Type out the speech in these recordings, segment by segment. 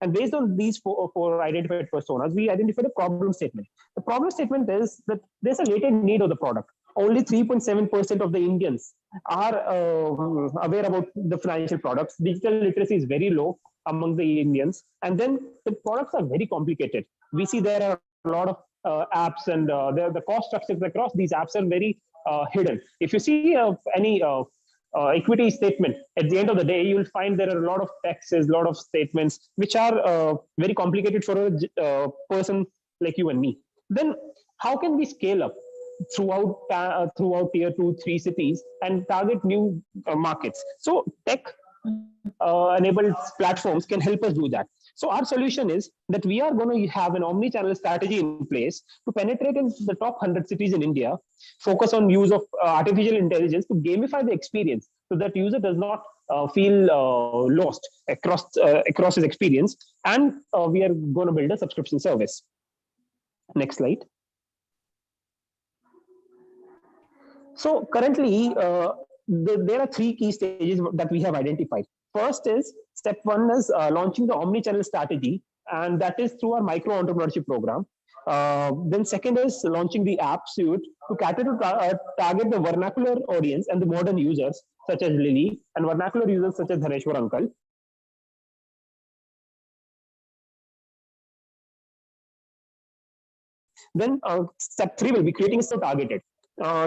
And based on these four identified personas, we identified a problem statement. The problem statement is that there's a latent need of the product. Only 3.7% of the Indians are aware about the financial products. Digital literacy is very low among the Indians. And then the products are very complicated. We see there are a lot of apps, and the cost structures across these apps are very hidden. If you see any equity statement, at the end of the day, you will find there are a lot of taxes, a lot of statements, which are very complicated for a person like you and me. Then how can we scale up throughout tier 2, 3 cities and target new markets? So tech enabled platforms can help us do that. So our solution is that we are going to have an omni-channel strategy in place to penetrate in the top 100 cities in India, focus on use of artificial intelligence to gamify the experience so that user does not feel lost across his experience. And we are going to build a subscription service. Next slide. So currently, there are 3 key stages that we have identified. First is, step 1 is launching the omni-channel strategy, and that is through our micro entrepreneurship program. Then second is launching the app suite to cater to target the vernacular audience and the modern users such as Lily, and vernacular users such as Dhaneshwar uncle. Then step 3 will be creating so targeted.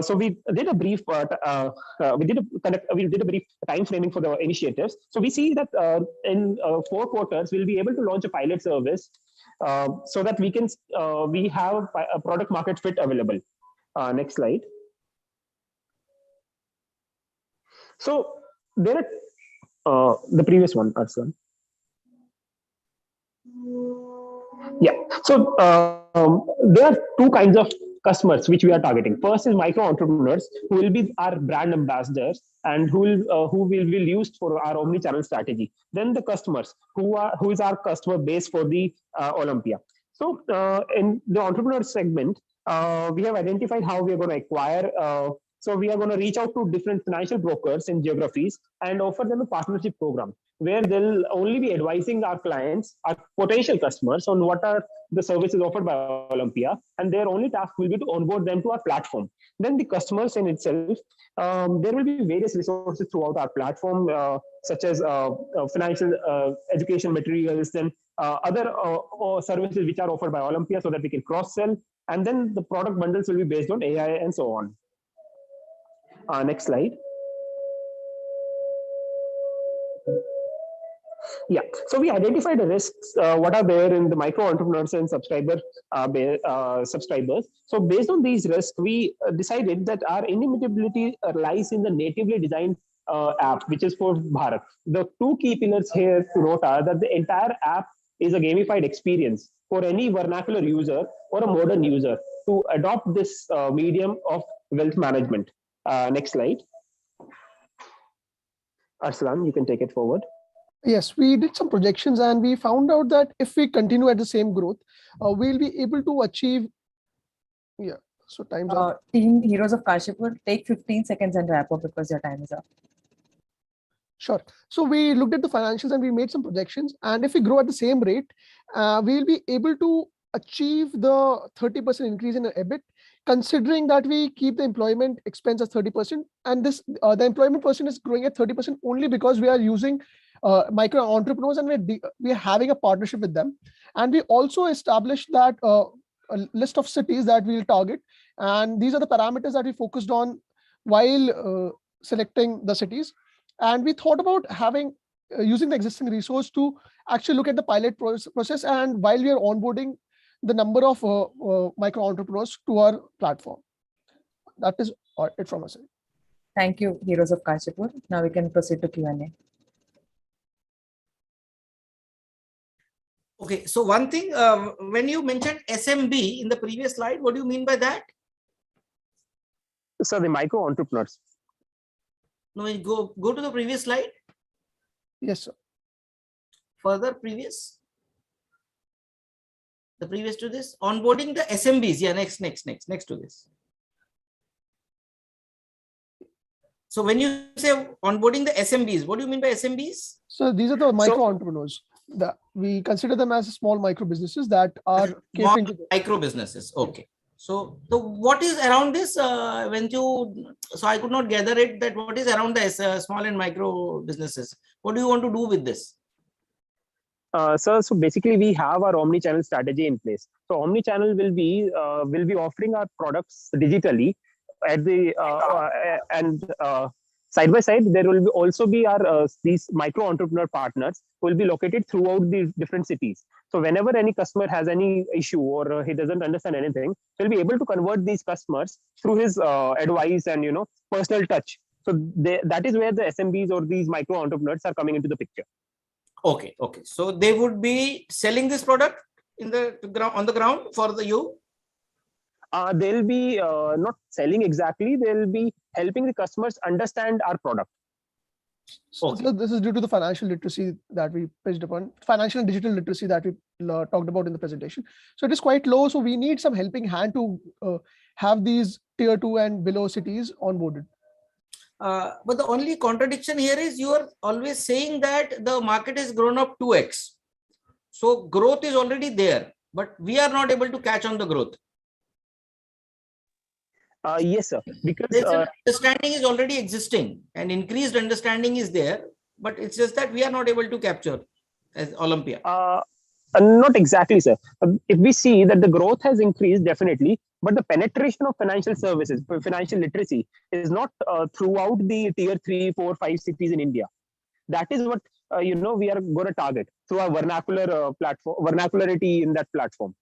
So we did a brief time framing for the initiatives. So we see that in 4 quarters we'll be able to launch a pilot service so that we have a product market fit available. Next slide. So there are the previous one, Arslan. Yeah. So there are 2 kinds of customers which we are targeting. First is micro entrepreneurs, who will be our brand ambassadors and who will be used for our omni-channel strategy. Then the customers who is our customer base for the Olympia. So in the entrepreneur segment, we have identified how we are going to acquire. So we are going to reach out to different financial brokers in geographies and offer them a partnership program where they'll only be advising our clients, our potential customers, on what are the services offered by Olympia, and their only task will be to onboard them to our platform. Then the customers in itself, there will be various resources throughout our platform, such as financial education materials, then other services which are offered by Olympia so that we can cross-sell, and then the product bundles will be based on AI and so on. Next slide. Yeah, so we identified the risks, what are there in the micro entrepreneurs and subscribers. So based on these risks, we decided that our inimitability lies in the natively designed app, which is for Bharat. The 2 key pillars here to note are that the entire app is a gamified experience for any vernacular user or a modern user to adopt this medium of wealth management. Next slide. Arslan, you can take it forward. Yes, we did some projections and we found out that if we continue at the same growth, we'll be able to achieve. Yeah, so time's up. Team Heroes of Kashipur, take 15 seconds and wrap up because your time is up. Sure. So we looked at the financials and we made some projections. And if we grow at the same rate, we'll be able to achieve the 30% increase in the EBIT, considering that we keep the employment expense as 30%. And this the employment person is growing at 30% only because we are using micro entrepreneurs and we are having a partnership with them. And we also established that a list of cities that we'll target. And these are the parameters that we focused on while selecting the cities. And we thought about using the existing resource to actually look at the pilot process. And while we are onboarding the number of micro entrepreneurs to our platform. That is it from us. Thank you, Heroes of Kashipur. Now we can proceed to Q&A. Okay, so one thing, when you mentioned SMB in the previous slide, what do you mean by that? So the micro entrepreneurs. No, go to the previous slide. Yes, sir. Further previous. The previous to this, onboarding the SMBs. Yeah, next to this. So when you say onboarding the SMBs, what do you mean by SMBs? So these are the micro entrepreneurs. we consider them as small micro businesses that are Small catering to them. micro businesses. Okay. So what is around this? So I could not gather it. That what is around the small and micro businesses? What do you want to do with this? So basically we have our omni-channel strategy in place. So omni-channel will be offering our products digitally at the side by side. There will also be our these micro entrepreneur partners who will be located throughout the different cities. So whenever any customer has any issue or he doesn't understand anything, he'll be able to convert these customers through his advice and personal touch. So that is where the SMBs or these micro entrepreneurs are coming into the picture. Okay. So they would be selling this product in the ground on the ground for you. They'll be not selling exactly. They'll be helping the customers understand our product. So this is due to the financial literacy that we pitched upon, financial and digital literacy that we talked about in the presentation. So it is quite low. So we need some helping hand to have these tier 2 and below cities onboarded. But the only contradiction here is you are always saying that the market has grown up 2x. So growth is already there, but we are not able to catch on the growth. Yes, sir. Because understanding is already existing and increased understanding is there, but it's just that we are not able to capture as Olympia. Not exactly, sir. If we see that the growth has increased, definitely, but the penetration of financial services, financial literacy, is not throughout the tier 3, 4, 5 cities in India. That is what we are going to target through our vernacular platform, vernacularity in that platform.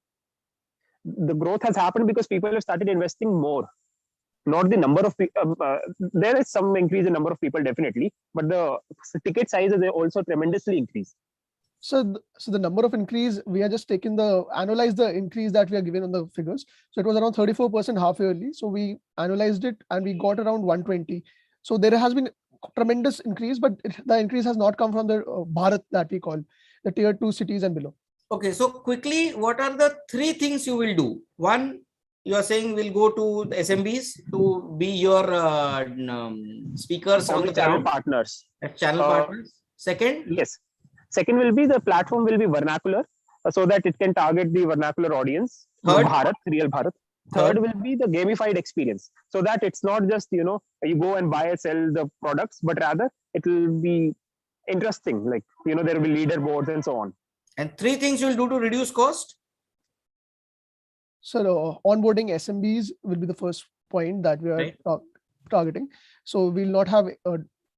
The growth has happened because people have started investing more. Not the number of people. There is some increase in number of people, definitely, but the ticket sizes are also tremendously increased. So the number of increase, we are just taking analyze the increase that we are given on the figures. So it was around 34% half yearly. So we analyzed it and we got around 120. So there has been tremendous increase, but the increase has not come from the Bharat that we call the tier 2 cities and below. Okay, so quickly, what are the 3 things you will do? One, you are saying we'll go to the SMBs to be your speakers on the channel ground. Partners. Channel partners. Second? Yes. Second will be the platform will be vernacular so that it can target the vernacular audience. Third? Bharat, real Bharat. Third will be the gamified experience so that it's not just, you go and buy and sell the products, but rather it will be interesting. Like, there will be leaderboards and so on. And 3 things you'll do to reduce cost? So onboarding SMBs will be the first point that we are targeting. So we'll not have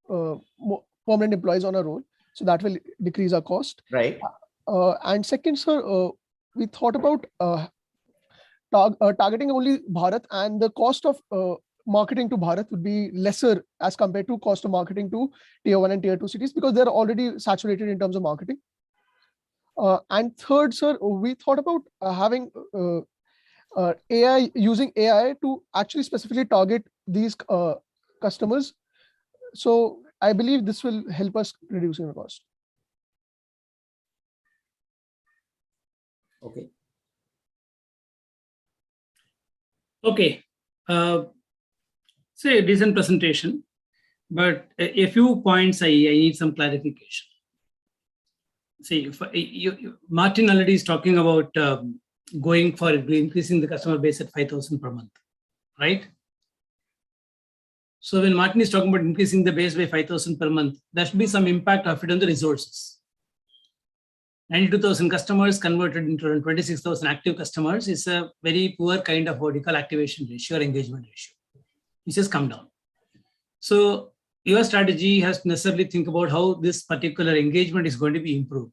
permanent employees on our roll. So that will decrease our cost. Right. And second, sir, we thought about targeting only Bharat, and the cost of marketing to Bharat would be lesser as compared to cost of marketing to tier 1 and tier 2 cities because they're already saturated in terms of marketing. And third, sir, we thought about having using AI to actually specifically target these customers. So I believe this will help us reducing the cost. Okay. Okay. Say a decent presentation, but a few points I need some clarification. See, Martin already is talking about going for increasing the customer base at 5,000 per month, right? So when Martin is talking about increasing the base by 5,000 per month, there should be some impact of it on the resources. 92,000 customers converted into around 26,000 active customers is a very poor kind of what you call activation ratio or engagement ratio, which has come down. So your strategy has to necessarily think about how this particular engagement is going to be improved.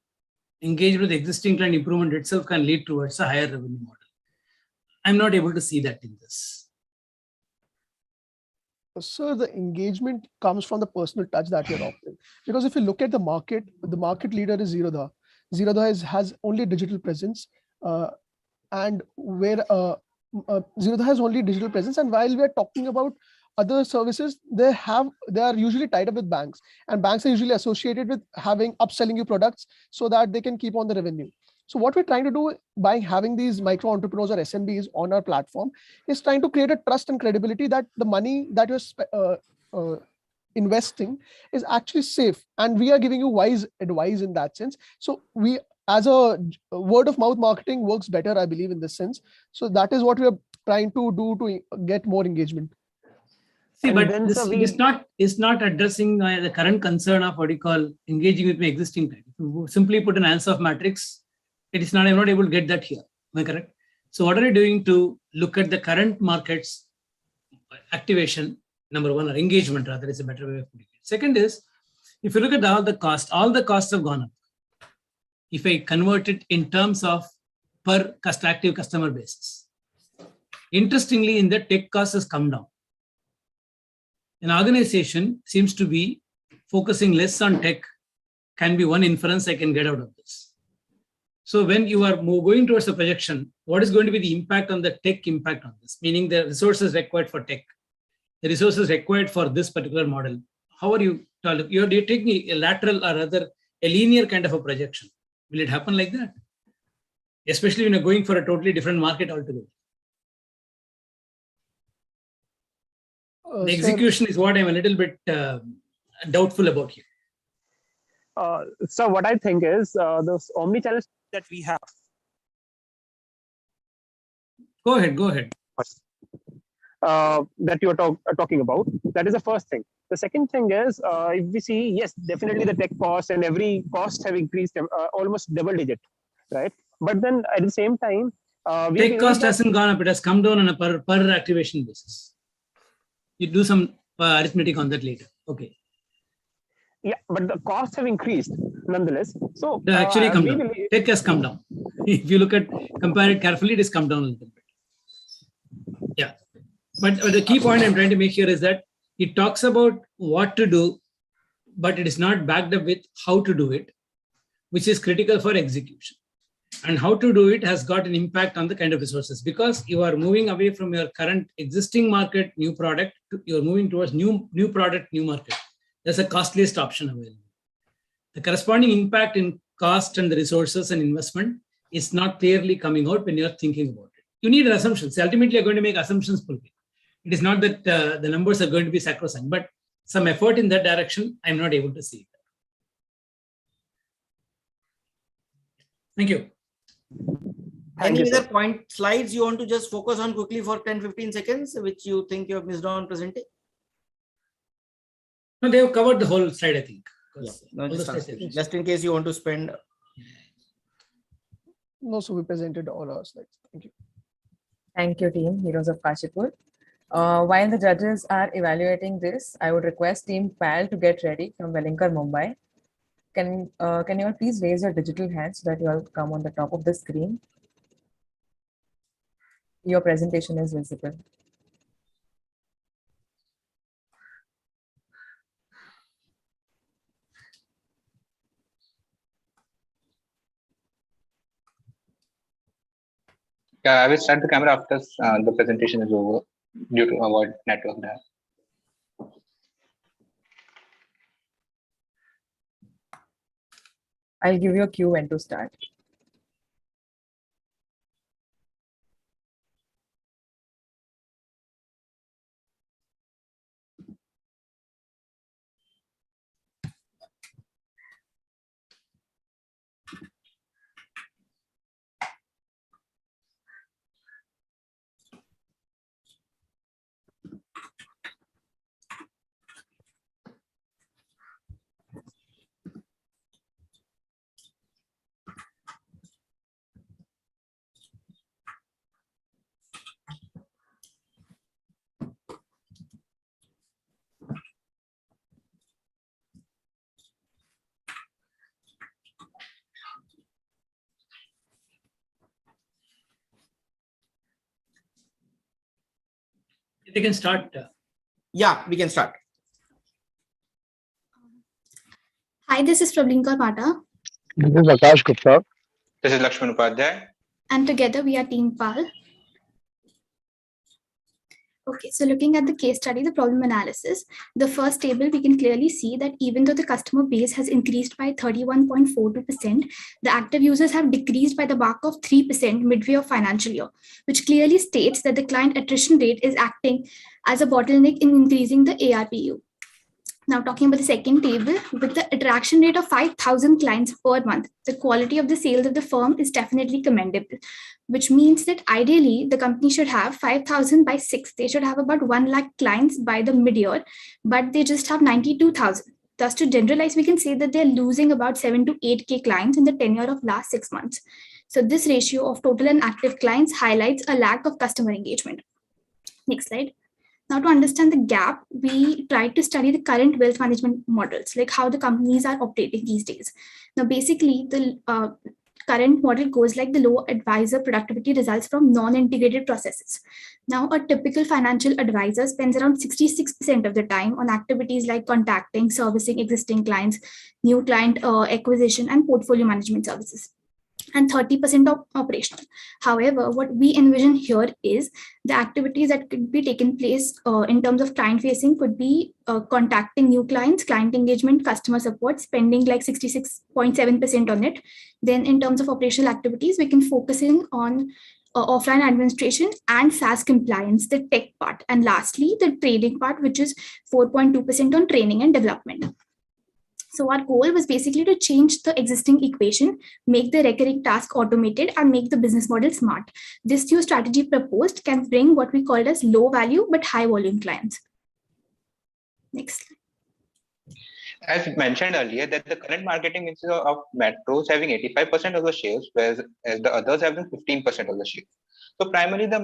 Engagement with existing client improvement itself can lead towards a higher revenue model. I'm not able to see that in this. So the engagement comes from the personal touch that you're offering. Because if you look at the market leader is Zerodha. Zerodha has only digital presence, and where Zerodha has only digital presence. And while we are talking about other services, they are usually tied up with banks, and banks are usually associated with upselling you products so that they can keep on the revenue. So what we're trying to do by having these micro entrepreneurs or SMBs on our platform is trying to create a trust and credibility that the money that you're investing is actually safe, and we are giving you wise advice in that sense. So we, as a word of mouth marketing works better, I believe, in this sense. So that is what we are trying to do to get more engagement. See, And but then, this sir, is not addressing the current concern of what you call engaging with my existing client. If you simply put an answer of matrix, it is not, I'm not able to get that here. Am I correct? So what are you doing to look at the current markets activation, number one, or engagement rather, is a better way of putting it. Second is, if you look at all the costs have gone up. If I convert it in terms of per active customer basis. Interestingly, in the tech cost has come down. An organization seems to be focusing less on tech, can be one inference I can get out of this. So when you are going towards a projection, what is going to be the impact on the tech impact on this? Meaning the resources required for tech, the resources required for this particular model. How are you? You're taking a lateral or rather a linear kind of a projection. Will it happen like that? Especially when you're going for a totally different market altogether. The execution is what I'm a little bit doubtful about here. So what I think is those omnichannel that we have. Go ahead. That you are talking about. That is the first thing. The second thing is, if we see, yes, definitely the tech cost and every cost have increased almost double digit, right? But then at the same time, tech cost hasn't gone up. It has come down on a per activation basis. You do some arithmetic on that later. Okay. Yeah, but the costs have increased nonetheless. So they actually come down. Tech has come down. If you compare it carefully, it has come down a little bit. Yeah. But the key point I'm trying to make here is that it talks about what to do, but it is not backed up with how to do it, which is critical for execution. And how to do it has got an impact on the kind of resources, because you are moving away from your current existing market, new product, you're moving towards new product, new market. There's a costliest option available. The corresponding impact in cost and the resources and investment is not clearly coming out when you're thinking about it. You need assumptions. Ultimately, you're going to make assumptions. It is not that the numbers are going to be sacrosanct, but some effort in that direction, I'm not able to see it. Thank you. Any other point slides you want to just focus on quickly for 10-15 seconds, which you think you have missed on presenting? No, they have covered the whole slide, I think. Yeah. No, just in case you want to spend. No, so we presented all our slides. Thank you. Thank you, team Heroes of Kashipur. While the judges are evaluating this, I would request Team PAL to get ready from Wellinkar, Mumbai. Can you all please raise your digital hands so that you all come on the top of the screen? Your presentation is visible. Yeah, I will start the camera after the presentation is over due to avoid network lag. I'll give you a cue when to start. They can start. Yeah, we can start. Hi, this is Prablinka Pata. This is Akash Gupta. This is Lakshman Upadhyay. And together we are Team PAL. Okay, so looking at the case study, the problem analysis, the first table, we can clearly see that even though the customer base has increased by 31.42%, the active users have decreased by the mark of 3% midway of financial year, which clearly states that the client attrition rate is acting as a bottleneck in increasing the ARPU. Now, talking about the second table, with the attraction rate of 5,000 clients per month, the quality of the sales of the firm is definitely commendable, which means that ideally the company should have 5,000 by 6. They should have about 1 lakh clients by the mid-year, but they just have 92,000. Thus, to generalize, we can say that they're losing about 7 to 8K clients in the tenure of last 6 months. So this ratio of total and active clients highlights a lack of customer engagement. Next slide. Now, to understand the gap, we tried to study the current wealth management models, like how the companies are operating these days. Now, basically, the current model goes like the low advisor productivity results from non-integrated processes. Now, a typical financial advisor spends around 66% of the time on activities like contacting, servicing existing clients, new client acquisition, and portfolio management services, and 30% of operational. However, what we envision here is the activities that could be taken place in terms of client facing could be contacting new clients, client engagement, customer support, spending like 66.7% on it. Then in terms of operational activities, we can focus in on offline administration and SaaS compliance, the tech part. And lastly, the trading part, which is 4.2% on training and development. So our goal was basically to change the existing equation, make the recurring task automated, and make the business model smart. This new strategy proposed can bring what we called as low value but high volume clients. Next. As mentioned earlier, that the current marketing mix of metros having 85% of the shares, whereas the others having 15% of the shares. So primarily the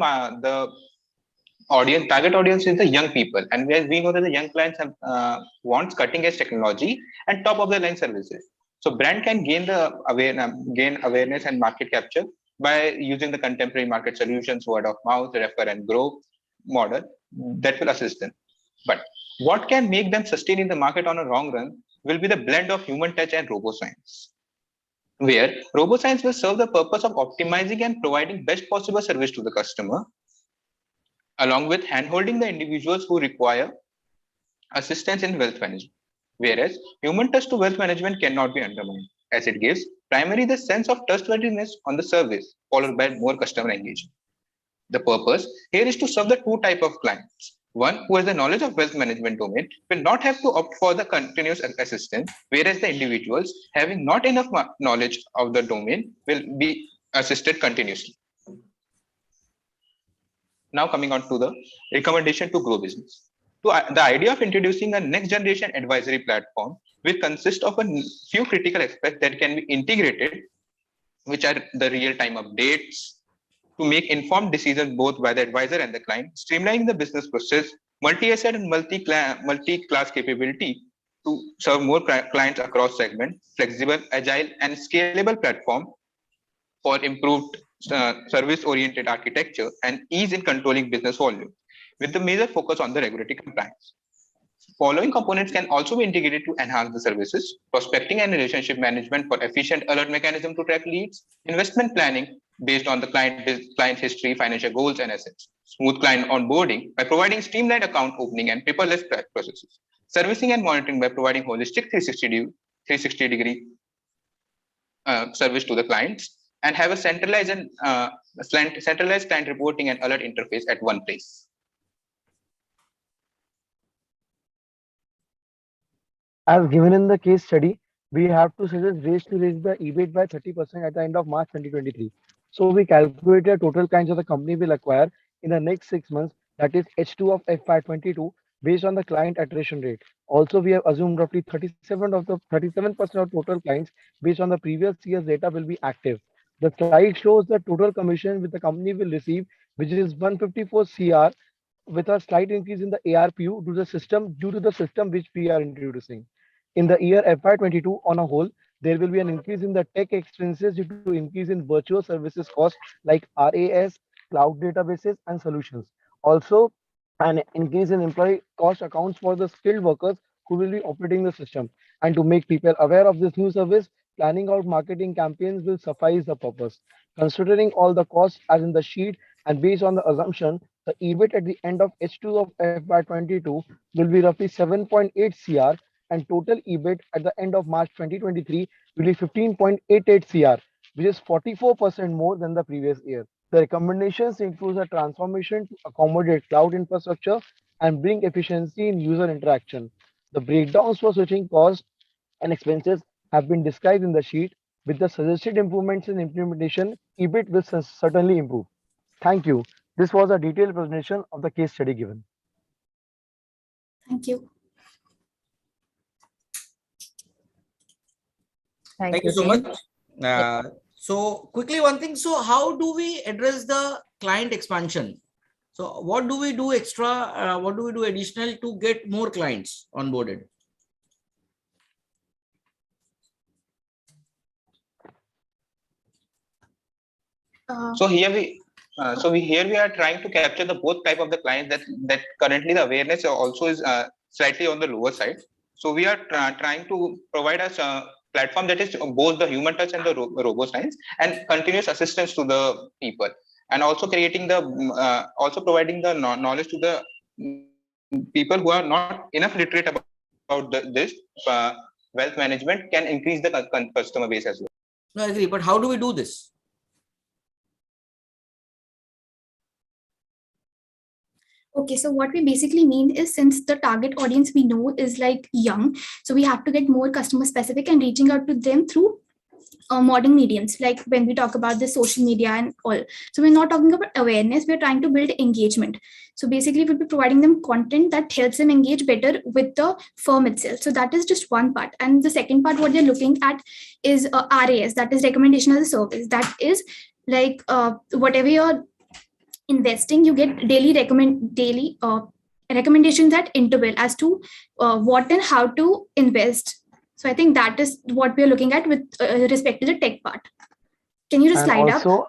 target audience is the young people, and as we know that the young clients have wants cutting edge technology and top of the line services. So brand can gain awareness and market capture by using the contemporary market solutions, word of mouth, refer and grow model that will assist them. But what can make them sustain in the market on a long run will be the blend of human touch and robo-science, where robo-science will serve the purpose of optimizing and providing best possible service to the customer, along with handholding the individuals who require assistance in wealth management. Whereas human touch to wealth management cannot be undermined, as it gives primarily the sense of trustworthiness on the service, followed by more customer engagement. The purpose here is to serve the two types of clients. One who has the knowledge of wealth management domain will not have to opt for the continuous assistance, whereas the individuals having not enough knowledge of the domain will be assisted continuously. Now coming on to the recommendation to grow business. The idea of introducing a next generation advisory platform will consist of a few critical aspects that can be integrated, which are the real-time updates to make informed decisions both by the advisor and the client, streamlining the business process, multi-asset and multi-class capability to serve more clients across segments, flexible, agile, and scalable platform for improved service-oriented architecture and ease in controlling business volume, with the major focus on the regulatory compliance. Following components can also be integrated to enhance the services: prospecting and relationship management for efficient alert mechanism to track leads, investment planning based on the client history, financial goals, and assets, smooth client onboarding by providing streamlined account opening and paperless processes, servicing and monitoring by providing holistic 360-degree service to the clients, and have a centralized client reporting and alert interface at one place. As given in the case study, we have to suggest ways to raise the EBIT by 30% at the end of March 2023. So we calculated total clients of the company will acquire in the next 6 months, that is H2 of FY22, based on the client attrition rate. Also, we have assumed roughly 37% of total clients based on the previous year's data will be active. The slide shows the total commission which the company will receive, which is 154 CR, with a slight increase in the ARPU due to the system which we are introducing. In the year FY22 on a whole, there will be an increase in the tech expenses due to increase in virtual services costs like RAS, cloud databases, and solutions. Also, an increase in employee cost accounts for the skilled workers who will be operating the system. And to make people aware of this new service, planning out marketing campaigns will suffice the purpose. Considering all the costs as in the sheet and based on the assumption, the EBIT at the end of H2 of FY22 will be roughly 7.8 CR, and total EBIT at the end of March 2023 will be 15.88 CR, which is 44% more than the previous year. The recommendations include a transformation to accommodate cloud infrastructure and bring efficiency in user interaction. The breakdowns for switching costs and expenses have been described in the sheet. With the suggested improvements in implementation, EBIT will certainly improve. Thank you. This was a detailed presentation of the case study given. Thank you. Thank you so team. much. So quickly, one thing. So how do we address the client expansion? So what do we do extra? What do we do additional to get more clients onboarded? So here we are trying to capture the both type of the clients that currently the awareness also is slightly on the lower side. So we are trying to provide us a platform that is both the human touch and the robo science and continuous assistance to the people, and also creating the also providing the knowledge to the people who are not enough literate about this wealth management can increase the customer base as well. No, I agree, but how do we do this? Okay, so what we basically mean is, since the target audience we know is like young, so we have to get more customer specific and reaching out to them through modern mediums, like when we talk about the social media and all. So we're not talking about awareness, we're trying to build engagement. So basically we'll be providing them content that helps them engage better with the firm itself. So that is just one part. And the second part, what they're looking at is RAS, that is recommendation as a service. That is like whatever you're investing, you get daily recommendations at interval as to what and how to invest. So I think that is what we are looking at with respect to the tech part. Can you just slide up?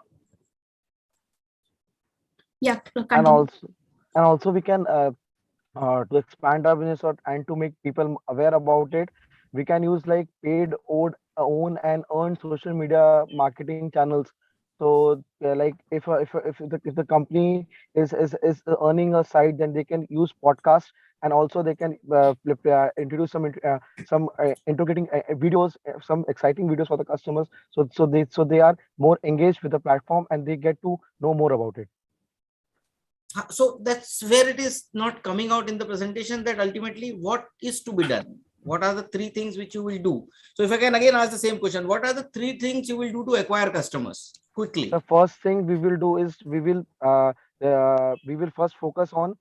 Yeah, continue. And also we can to expand our business and to make people aware about it, we can use like paid, own and earn social media marketing channels. So like if the company is earning a site, then they can use podcasts, and also they can introduce some integrating videos, some exciting videos for the customers. So they are more engaged with the platform and they get to know more about it. So that's where it is not coming out in the presentation, that ultimately what is to be done. What are the three things which you will do? So if I can again ask the same question, what are the three things you will do to acquire customers quickly? The first thing we will do is we will first focus on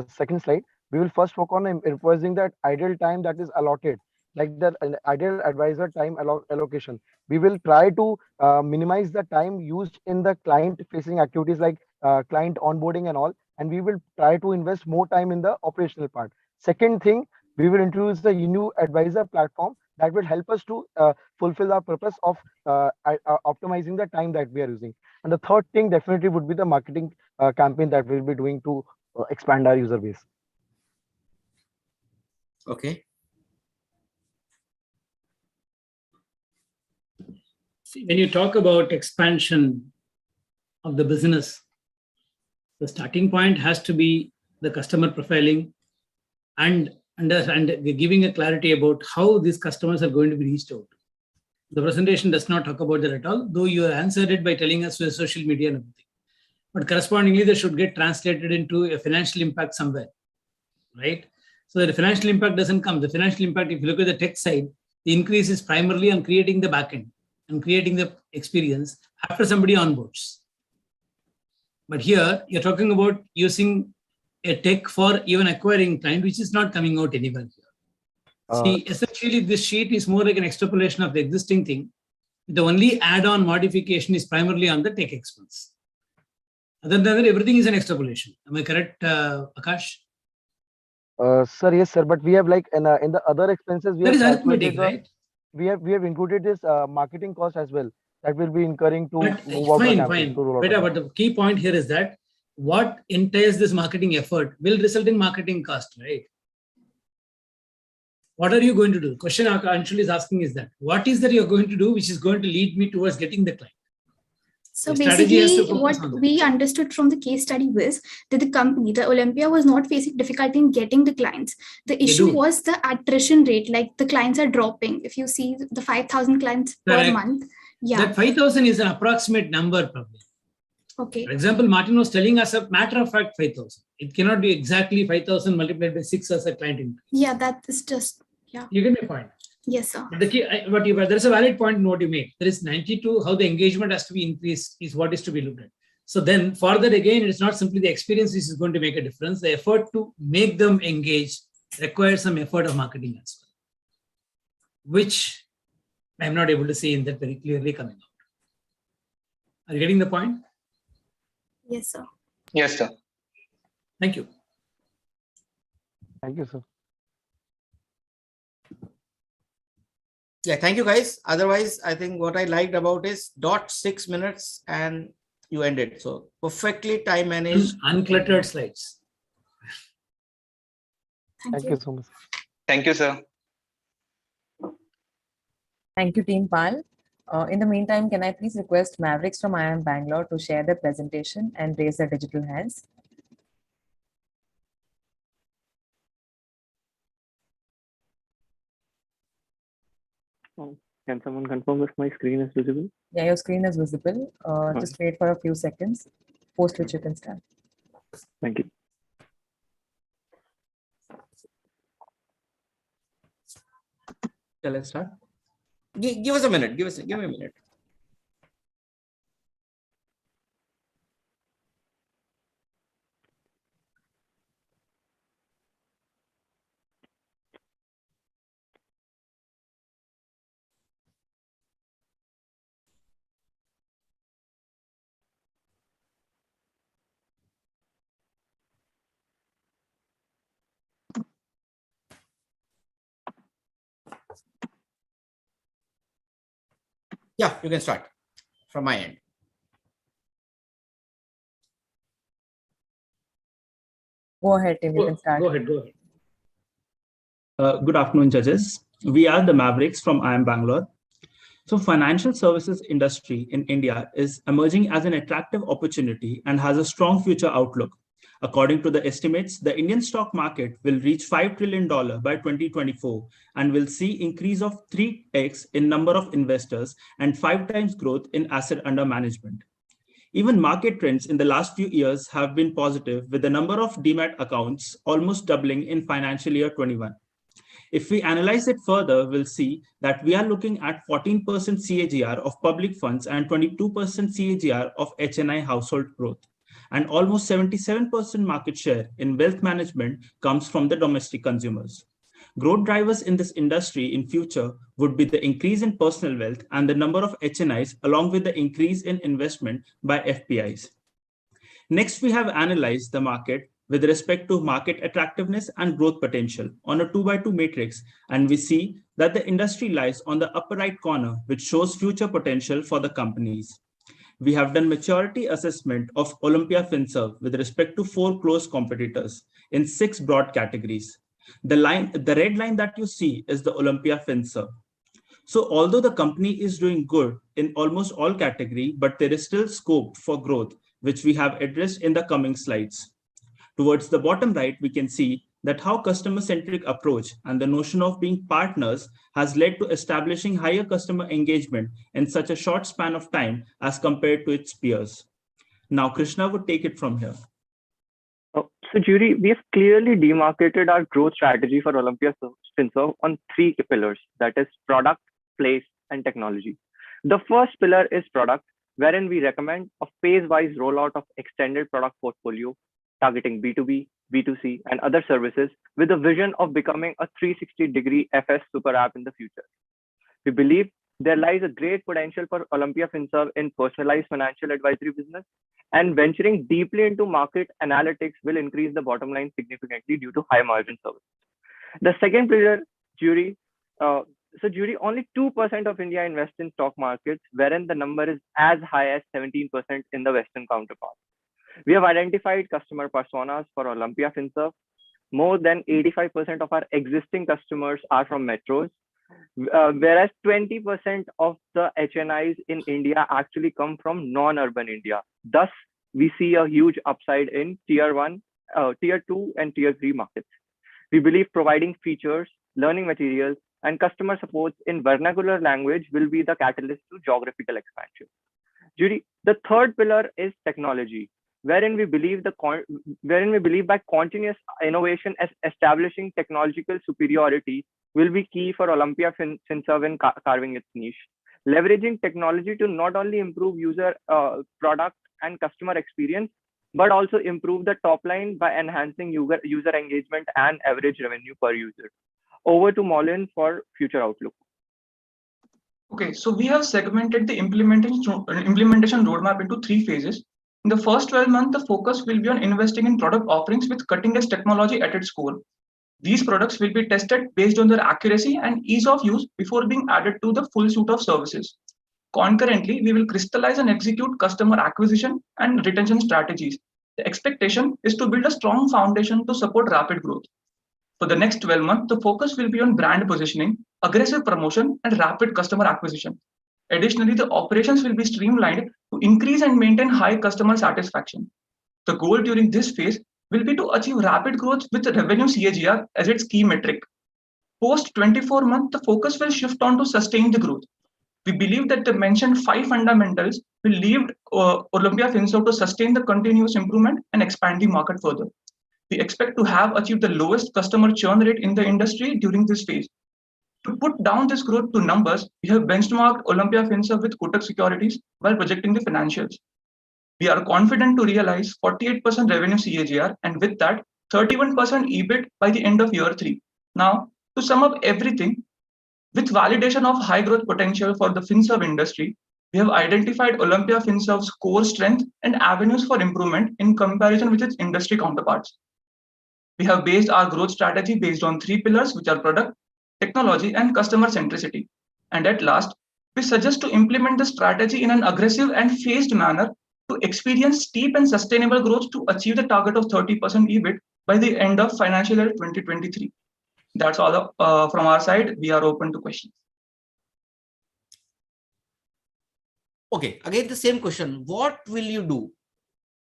second slide. We will first focus on imposing that ideal time that is allotted, like the ideal advisor time allocation. We will try to minimize the time used in the client facing activities like client onboarding and all, and we will try to invest more time in the operational part. Second thing, we will introduce the new advisor platform that will help us to fulfill our purpose of optimizing the time that we are using. And the third thing definitely would be the marketing campaign that we'll be doing to expand our user base. Okay. See, when you talk about expansion of the business, the starting point has to be the customer profiling and giving a clarity about how these customers are going to be reached out. The presentation does not talk about that at all, though you answered it by telling us with social media and everything. But correspondingly, they should get translated into a financial impact somewhere, right? So that the financial impact doesn't come. The financial impact, if you look at the tech side, the increase is primarily on creating the backend and creating the experience after somebody onboards. But here, you're talking about using a tech for even acquiring client, which is not coming out anywhere here. See, essentially, this sheet is more like an extrapolation of the existing thing. The only add-on modification is primarily on the tech expense. Other than that, everything is an extrapolation. Am I correct, Akash? Sir, yes, sir. But we have like in the other expenses, we that have is arithmetic, right? We have included this marketing cost as well that will be incurring to But move out fine, the fine. campaign. But the key point here is that what entails this marketing effort will result in marketing cost, right? What are you going to do? The question Anshul is asking is that what is that you're going to do which is going to lead me towards getting the client? So basically, what we understood from the case study was that the company, the Olympia, was not facing difficulty in getting the clients. The issue was the attrition rate, like the clients are dropping. If you see the 5,000 clients per month. Yeah. That 5,000 is an approximate number, probably. Okay. For example, Martin was telling us a matter of fact 5,000. It cannot be exactly 5,000 multiplied by 6 as a client increase. Yeah, that is just, yeah. You get my point. Yes, sir. But the key, but there is a valid point in what you made. There is 92, how the engagement has to be increased is what is to be looked at. So then further again, it's not simply the experience which is going to make a difference. The effort to make them engage requires some effort of marketing as well, which I'm not able to see in that very clearly coming out. Are you getting the point? Yes, sir. Yes, sir. Thank you. Thank you, sir. Yeah, thank you guys. Otherwise, I think what I liked about is 6 minutes and you ended. So perfectly time managed. Uncluttered slides. Thank Thank you. you so much. Thank you, sir. Thank you, Team PAL. In the meantime, can I please request Mavericks from IIM Bangalore to share their presentation and raise their digital hands? Can someone confirm if my screen is visible? Yeah, your screen is visible. Just wait for a few seconds, post which you can start. Thank you. Yeah, let's start. Give us a minute. Give me a minute. Yeah, you can start from my end. Go ahead, Tim. You can start. Go ahead. Good afternoon, judges. We are the Mavericks from IIM Bangalore. So financial services industry in India is emerging as an attractive opportunity and has a strong future outlook. According to the estimates, the Indian stock market will reach $5 trillion by 2024 and will see increase of 3x in number of investors and 5 times growth in asset under management. Even market trends in the last few years have been positive, with the number of demat accounts almost doubling in financial year 21. If we analyze it further, we'll see that we are looking at 14% CAGR of public funds and 22% CAGR of HNI household growth. And almost 77% market share in wealth management comes from the domestic consumers. Growth drivers in this industry in future would be the increase in personal wealth and the number of HNIs, along with the increase in investment by FPIs. Next, we have analyzed the market with respect to market attractiveness and growth potential on a 2x2 matrix, and we see that the industry lies on the upper right corner, which shows future potential for the companies. We have done maturity assessment of Olympia FinServe with respect to 4 close competitors in 6 broad categories. The red line that you see is the Olympia FinServe. So although the company is doing good in almost all categories, but there is still scope for growth, which we have addressed in the coming slides. Towards the bottom right, we can see that how customer-centric approach and the notion of being partners has led to establishing higher customer engagement in such a short span of time as compared to its peers. Now, Krishna would take it from here. So, Jury, we have clearly demarcated our growth strategy for Olympia FinServe on 3 pillars, that is product, place, and technology. The first pillar is product, wherein we recommend a phase-wise rollout of extended product portfolio targeting B2B, B2C, and other services with a vision of becoming a 360-degree FS super app in the future. We believe there lies a great potential for Olympia FinServe in personalized financial advisory business, and venturing deeply into market analytics will increase the bottom line significantly due to high margin services. The second pillar, Jury, only 2% of India invests in stock markets, wherein the number is as high as 17% in the Western counterparts. We have identified customer personas for Olympia FinServe. More than 85% of our existing customers are from metros, whereas 20% of the HNIs in India actually come from non-urban India. Thus, we see a huge upside in tier 1, tier 2, and tier 3 markets. We believe providing features, learning materials, and customer support in vernacular language will be the catalyst to geographical expansion. Judy, The third pillar is technology, wherein we believe by continuous innovation as establishing technological superiority will be key for Olympia FinServ in carving its niche. Leveraging technology to not only improve user product and customer experience, but also improve the top line by enhancing user engagement and average revenue per user. Over to Maulin for future outlook. Okay, so we have segmented the implementation roadmap into 3 phases. In the first 12 months, the focus will be on investing in product offerings with cutting-edge technology at its core. These products will be tested based on their accuracy and ease of use before being added to the full suite of services. Concurrently, we will crystallize and execute customer acquisition and retention strategies. The expectation is to build a strong foundation to support rapid growth. For the next 12 months, the focus will be on brand positioning, aggressive promotion, and rapid customer acquisition. Additionally, the operations will be streamlined to increase and maintain high customer satisfaction. The goal during this phase will be to achieve rapid growth with revenue CAGR as its key metric. Post 24 months, the focus will shift on to sustain the growth. We believe that the mentioned 5 fundamentals will lead Olympia FinServ to sustain the continuous improvement and expand the market further. We expect to have achieved the lowest customer churn rate in the industry during this phase. To put down this growth to numbers, we have benchmarked Olympia FinServ with Kotak Securities while projecting the financials. We are confident to realize 48% revenue CAGR and with that 31% EBIT by the end of year 3. Now, to sum up everything, with validation of high growth potential for the FinServ industry, we have identified Olympia FinServ's core strength and avenues for improvement in comparison with its industry counterparts. We have based our growth strategy based on 3 pillars, which are product, technology, and customer centricity. And at last, we suggest to implement the strategy in an aggressive and phased manner to experience steep and sustainable growth to achieve the target of 30% EBIT by the end of financial year 2023. That's all from our side. We are open to questions. Okay, again the same question. What will you do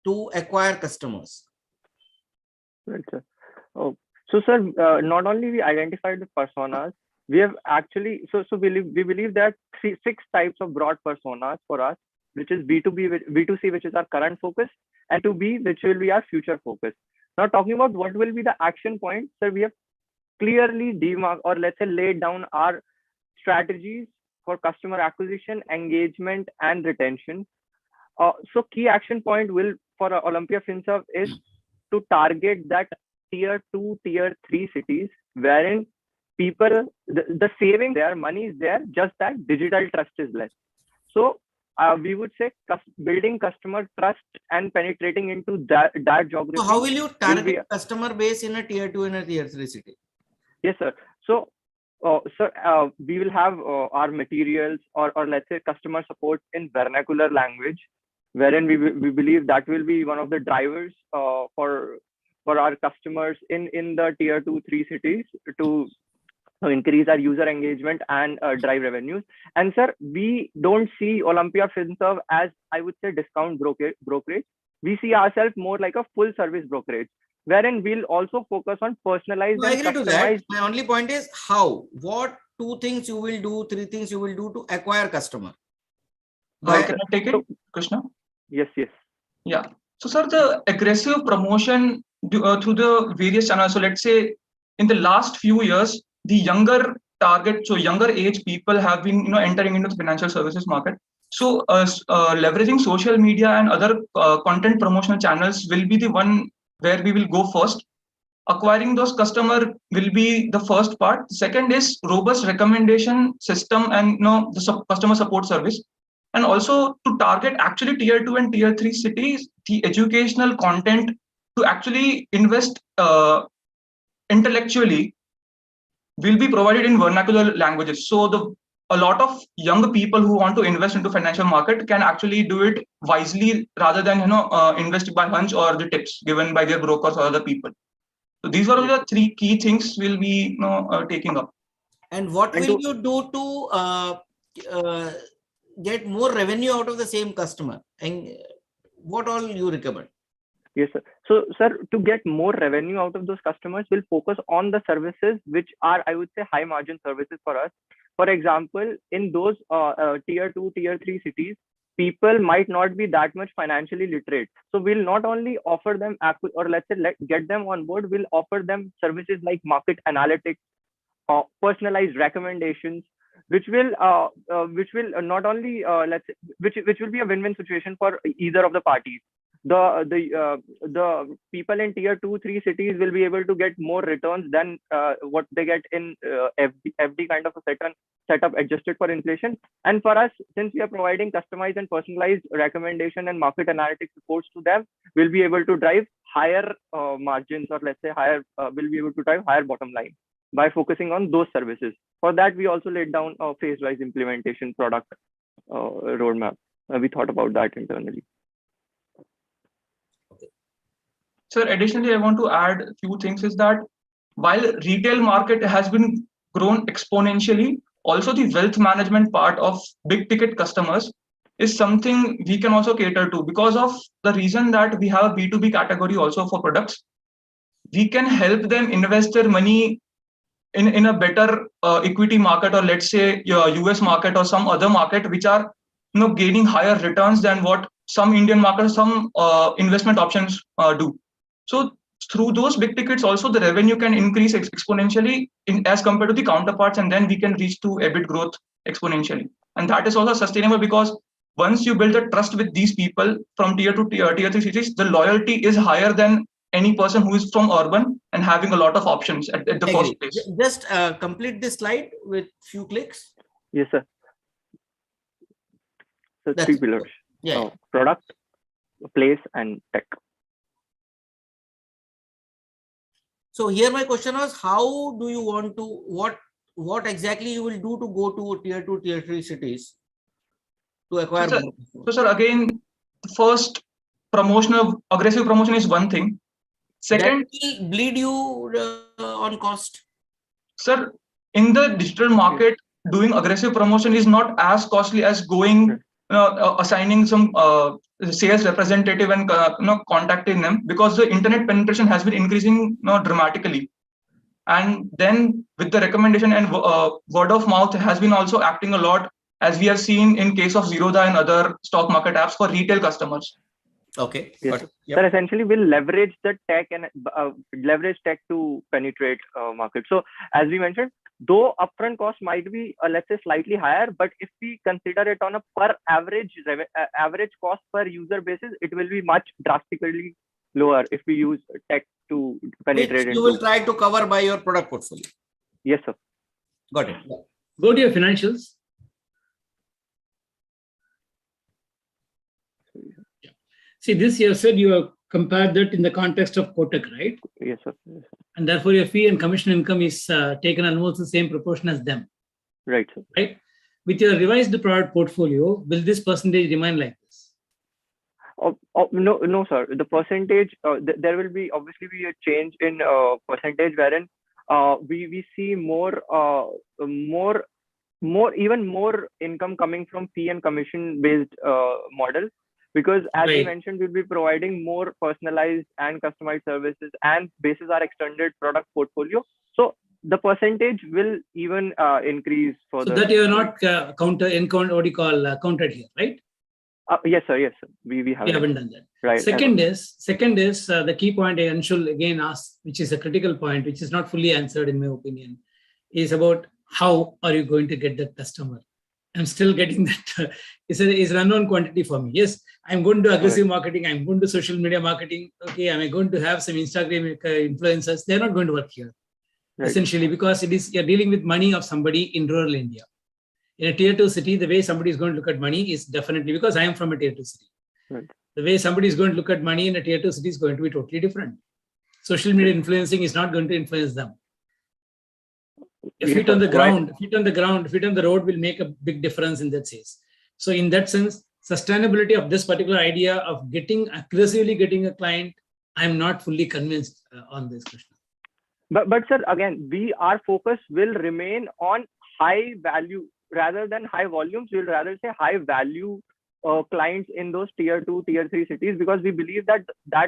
to acquire customers? Right, sir. Oh, so sir, not only we identified the personas, we have actually we believe that 6 types of broad personas for us, which is B2C, which is our current focus, and B2B, which will be our future focus. Now talking about what will be the action point, sir, we have clearly demarked, or let's say laid down our strategies for customer acquisition, engagement, and retention. So key action point will for Olympia FinServ is to target that tier 2, tier 3 cities wherein people, the saving there, money is there, just that digital trust is less. So we would say building customer trust and penetrating into that geography. So how will you target customer base in a tier 2 and a tier 3 city? Yes, sir. So, we will have our materials or let's say customer support in vernacular language, wherein we believe that will be one of the drivers for our customers in the tier 2, 3 cities to increase our user engagement and drive revenues. And sir, we don't see Olympia FinServ as, I would say, discount brokerage. We see ourselves more like a full service brokerage, wherein we'll also focus on personalized. I agree to that. My only point is how, what 2 things you will do, 3 things you will do to acquire customer. Can I take it, Krishna? Yes. Yeah. So sir, the aggressive promotion through the various channels. So let's say in the last few years, the younger target, so younger age people have been entering into the financial services market. So leveraging social media and other content promotional channels will be the one where we will go first. Acquiring those customers will be the first part. The second is robust recommendation system and the customer support service. And also to target actually tier 2 and tier 3 cities, the educational content to actually invest intellectually will be provided in vernacular languages. So a lot of young people who want to invest into financial market can actually do it wisely rather than invest by hunch or the tips given by their brokers or other people. So these are the 3 key things we'll be taking up. And what will you do to get more revenue out of the same customer? And what all you recommend? Yes, sir. So, sir, to get more revenue out of those customers, we'll focus on the services which are, I would say, high margin services for us. For example, in those tier 2, tier 3 cities, people might not be that much financially literate. So we'll not only offer them or let's say get them on board, we'll offer them services like market analytics, personalized recommendations, which will not only let's say, which will be a win-win situation for either of the parties. The people in tier 2-3 cities will be able to get more returns than what they get in FD kind of a setup adjusted for inflation. And for us, since we are providing customized and personalized recommendation and market analytics supports to them, we'll be able to drive higher margins, or let's say we'll be able to drive higher bottom line by focusing on those services. For that, we also laid down a phase-wise implementation product roadmap. We thought about that internally. Sir, additionally, I want to add a few things is that while retail market has been grown exponentially, also the wealth management part of big ticket customers is something we can also cater to, because of the reason that we have a B2B category also for products. We can help them invest their money in a better equity market, or let's say US market or some other market, which are gaining higher returns than what some Indian markets, some investment options do. So through those big tickets also, the revenue can increase exponentially as compared to the counterparts, and then we can reach to EBIT growth exponentially. And that is also sustainable, because once you build a trust with these people from tier 2 tier 3 cities, the loyalty is higher than any person who is from urban and having a lot of options at the first place. Just complete this slide with few clicks. Yes, sir. So three pillars. Yeah. Product, place, and tech. So here my question was, how do you want to, what exactly you will do to go to tier 2, tier 3 cities to acquire more? So sir, again, the first aggressive promotion is one thing. Second, that will bleed you on cost. Sir, in the digital market, doing aggressive promotion is not as costly as going assigning some sales representative and contacting them, because the internet penetration has been increasing dramatically. And then with the recommendation and word of mouth has been also acting a lot, as we have seen in case of Zerodha and other stock market apps for retail customers. Okay. Yes. Sir, essentially we'll leverage the tech and leverage tech to penetrate market. So as we mentioned, though upfront cost might be let's say slightly higher, but if we consider it on a per average cost per user basis, it will be much drastically lower if we use tech to penetrate. Which you will try to cover by your product portfolio. Yes, sir. Got it. Go to your financials. See, this you said you have compared that in the context of Kotak, right? Yes, sir. Yes, sir. And therefore, your fee and commission income is taken almost the same proportion as them. Right, sir. Right? With your revised product portfolio, will this percentage remain like this? No, sir. The percentage, there will be obviously be a change in percentage, wherein we see even more income coming from fee and commission based model. Because as we mentioned, we'll be providing more personalized and customized services and basis our extended product portfolio. So the percentage will even increase further. So that you are not counted here, right? Yes, sir. Yes, sir. We haven't done that. Right. Second is the key point Anshul again asked, which is a critical point, which is not fully answered in my opinion, is about how are you going to get that customer? I'm still getting that. It's an unknown quantity for me. Yes, I'm going to aggressive marketing. I'm going to social media marketing. Okay, I'm going to have some Instagram influencers. They're not going to work here, essentially, because you're dealing with money of somebody in rural India. In a tier 2 city, the way somebody is going to look at money is definitely, because I am from a tier 2 city. Right. The way somebody is going to look at money in a tier 2 city is going to be totally different. Social media influencing is not going to influence them. Feet on the road will make a big difference in that sense. So in that sense, sustainability of this particular idea of aggressively getting a client, I'm not fully convinced on this question. But sir, again, our focus will remain on high value rather than high volumes. We'll rather say high value clients in those tier 2, tier 3 cities, because we believe that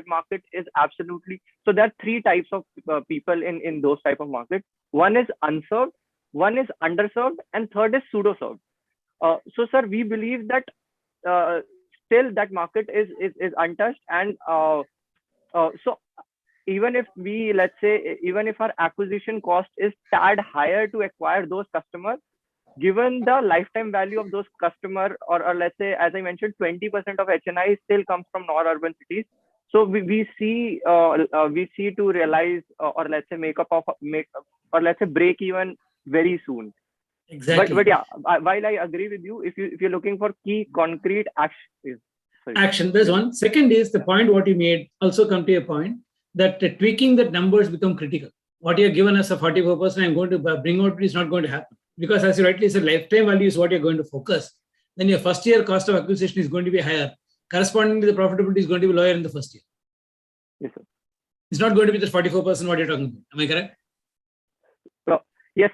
market is absolutely, so there are three types of people in those type of markets. One is unserved, one is underserved, and third is pseudo-served. So sir, we believe that still that market is untouched. And so even if we, let's say, even if our acquisition cost is tad higher to acquire those customers, given the lifetime value of those customers, or let's say, as I mentioned, 20% of HNI still comes from non-urban cities. So we see to realize, or let's say let's say break even very soon. Exactly. But yeah, while I agree with you, if you're looking for key concrete action, there's one. Second is the point what you made also come to a point that tweaking the numbers become critical. What you have given us a 44%, I'm going to bring out is not going to happen, because as you rightly said, lifetime value is what you're going to focus. Then your first year cost of acquisition is going to be higher. Correspondingly, the profitability is going to be lower in the first year. Yes, sir. It's not going to be the 44% what you're talking about. Am I correct? Yes.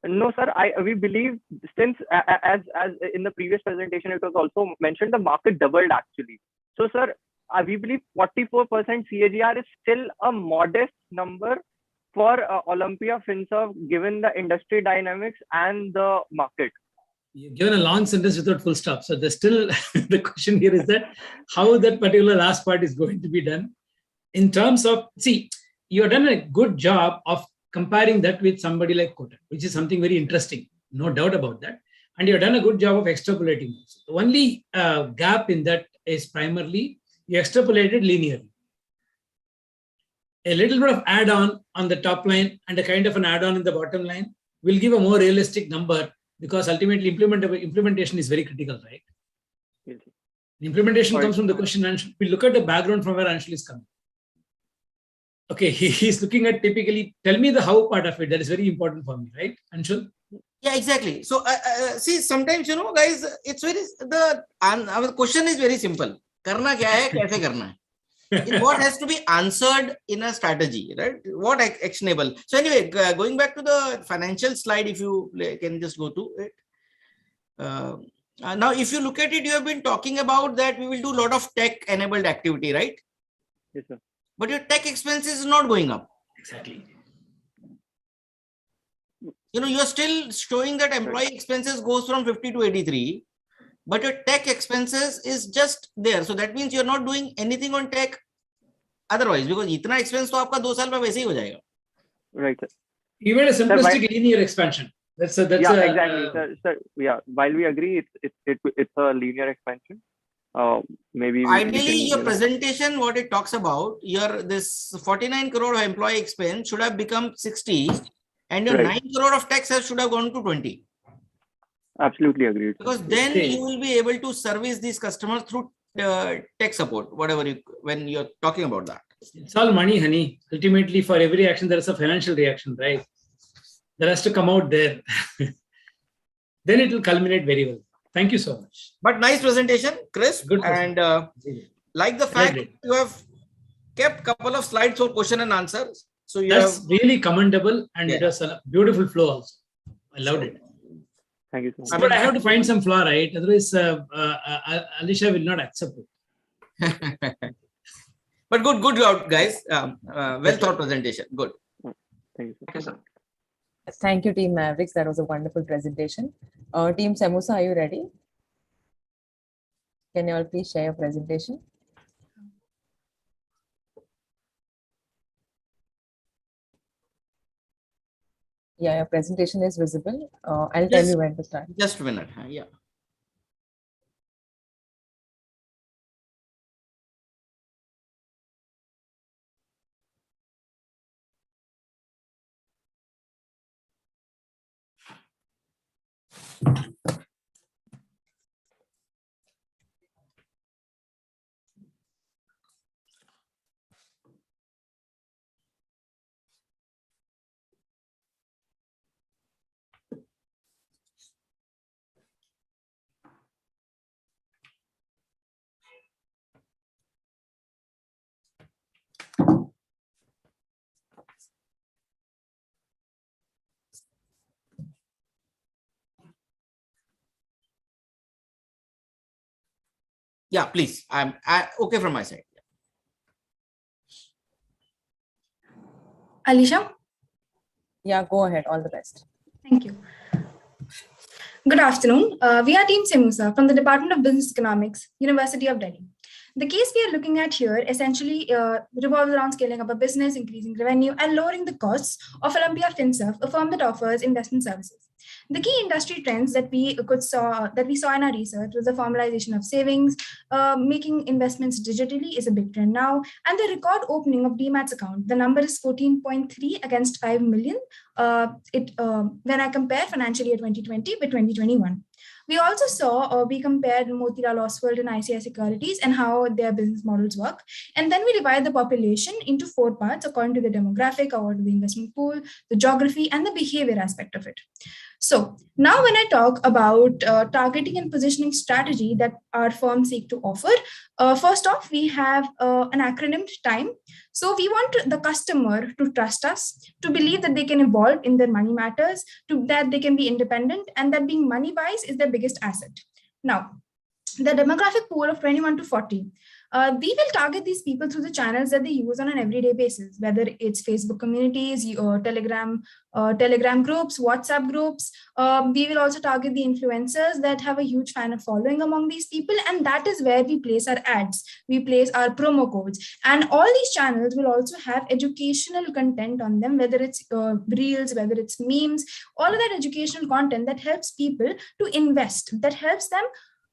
No, sir. We believe, since as in the previous presentation, it was also mentioned, the market doubled actually. So, sir, we believe 44% CAGR is still a modest number for Olympia FinServ, given the industry dynamics and the market. You've given a long sentence without full stop. So there's still the question here is that how that particular last part is going to be done in terms of, see, you've done a good job of comparing that with somebody like Kotak, which is something very interesting, no doubt about that. And you've done a good job of extrapolating. The only gap in that is primarily you extrapolated linearly. A little bit of add-on on the top line and a kind of an add-on in the bottom line will give a more realistic number, because ultimately implementation is very critical, right? Yes. Implementation comes from the question, and we look at the background from where Anshul is coming. Okay, he's looking at typically, tell me the how part of it. That is very important for me, right, Anshul? Yeah, exactly. So, see, sometimes, guys, it's very, our question is very simple. Karna kya hai, kaise karna hai? What has to be answered in a strategy, right? What actionable? So anyway, going back to the financial slide, if you can just go to it. Now, if you look at it, you have been talking about that we will do a lot of tech-enabled activity, right? Yes, sir. But your tech expenses is not going up. Exactly. You are still showing that employee expenses goes from 50 to 83, but your tech expenses is just there. So that means you're not doing anything on tech otherwise, because itna expense to aapka 2 saal mein waise hi ho jayega. Right, sir. Even a simplistic linear expansion. Exactly, sir. Yeah, while we agree, it's a linear expansion. Maybe ideally your presentation, what it talks about, this 49 crore of employee expense should have become 60, and your 9 crore of tax should have gone to 20. Absolutely agreed. Because then you will be able to service these customers through tech support, when you're talking about that. It's all money, honey. Ultimately, for every action, there is a financial reaction, right? That has to come out there. Then it will culminate very well. Thank you so much. But nice presentation, Chris. Good and like the fact you have kept a couple of slides for question and answers. So that's really commendable, and it was a beautiful flow also. I loved it. Thank you so much. But I have to find some flaw, right? Otherwise, Alicia will not accept it. But good job, guys. Well thought presentation. Good. Thank you. Okay, sir. Thank you, Team Mavericks. That was a wonderful presentation. Team Samusa, are you ready? Can you all please share your presentation? Yeah, your presentation is visible. I'll tell you when to start. Just a minute. Yeah. Yeah, please. I'm okay from my side. Alicia? Yeah, go ahead. All the best. Thank you. Good afternoon. We are Team Semusa from the Department of Business Economics, University of Delhi. The case we are looking at here essentially revolves around scaling up a business, increasing revenue, and lowering the costs of Olympia FinServ, a firm that offers investment services. The key industry trends that we saw in our research was the formalization of savings, making investments digitally is a big trend now, and the record opening of DMAT's account. The number is 14.3 against 5 million. When I compare financial year 2020 with 2021. We also saw, we compared Motilal Oswal and ICICI Securities and how their business models work. And then we divide the population into 4 parts according to the demographic, according to the investment pool, the geography, and the behavior aspect of it. So now when I talk about targeting and positioning strategy that our firm seek to offer, first off, we have an acronym TIME. So we want the customer to trust us, to believe that they can evolve in their money matters, that they can be independent, and that being money wise is their biggest asset. Now, the demographic pool of 21 to 40. We will target these people through the channels that they use on an everyday basis, whether it's Facebook communities, Telegram groups, WhatsApp groups. We will also target the influencers that have a huge fan of following among these people, and that is where we place our ads, we place our promo codes, and all these channels will also have educational content on them, whether it's reels, whether it's memes, all of that educational content that helps people to invest, that helps them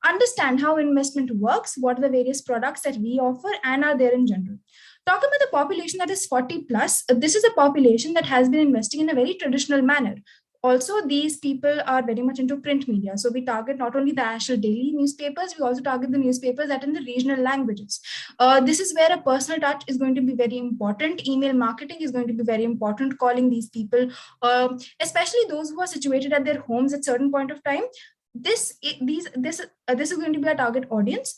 understand how investment works, what are the various products that we offer and are there in general. Talking about the population that is 40 plus, this is a population that has been investing in a very traditional manner. Also, these people are very much into print media. So we target not only the national daily newspapers, we also target the newspapers that in the regional languages. This is where a personal touch is going to be very important. Email marketing is going to be very important, calling these people, especially those who are situated at their homes at certain point of time. This is going to be our target audience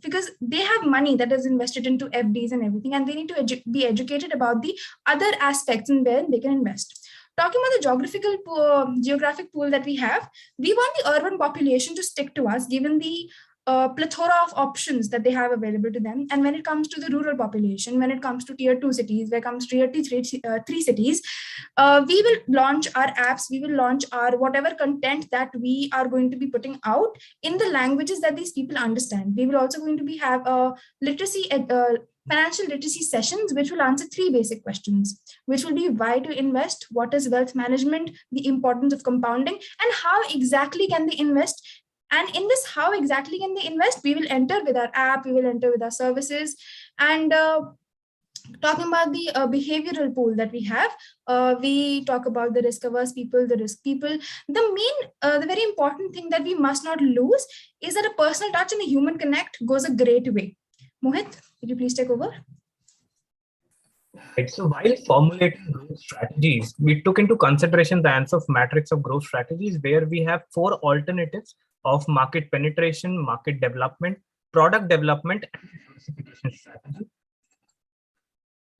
because they have money that is invested into FDs and everything, and they need to be educated about the other aspects and where they can invest. Talking about the geographic pool that we have, we want the urban population to stick to us given the plethora of options that they have available to them. And when it comes to the rural population, when it comes to tier 2 cities, when it comes to tier 3 cities, we will launch our apps, we will launch our whatever content that we are going to be putting out in the languages that these people understand. We will also going to have a financial literacy sessions, which will answer 3 basic questions, which will be why to invest, what is wealth management, the importance of compounding, and how exactly can they invest. And in this, how exactly can they invest, we will enter with our app, we will enter with our services. And talking about the behavioral pool that we have, we talk about the risk-averse people, the risk people. The very important thing that we must not lose is that a personal touch and a human connect goes a great way. Mohit, could you please take over? Right. So while formulating growth strategies, we took into consideration the ANSOF matrix of growth strategies, where we have 4 alternatives of market penetration, market development, product development, and diversification strategy.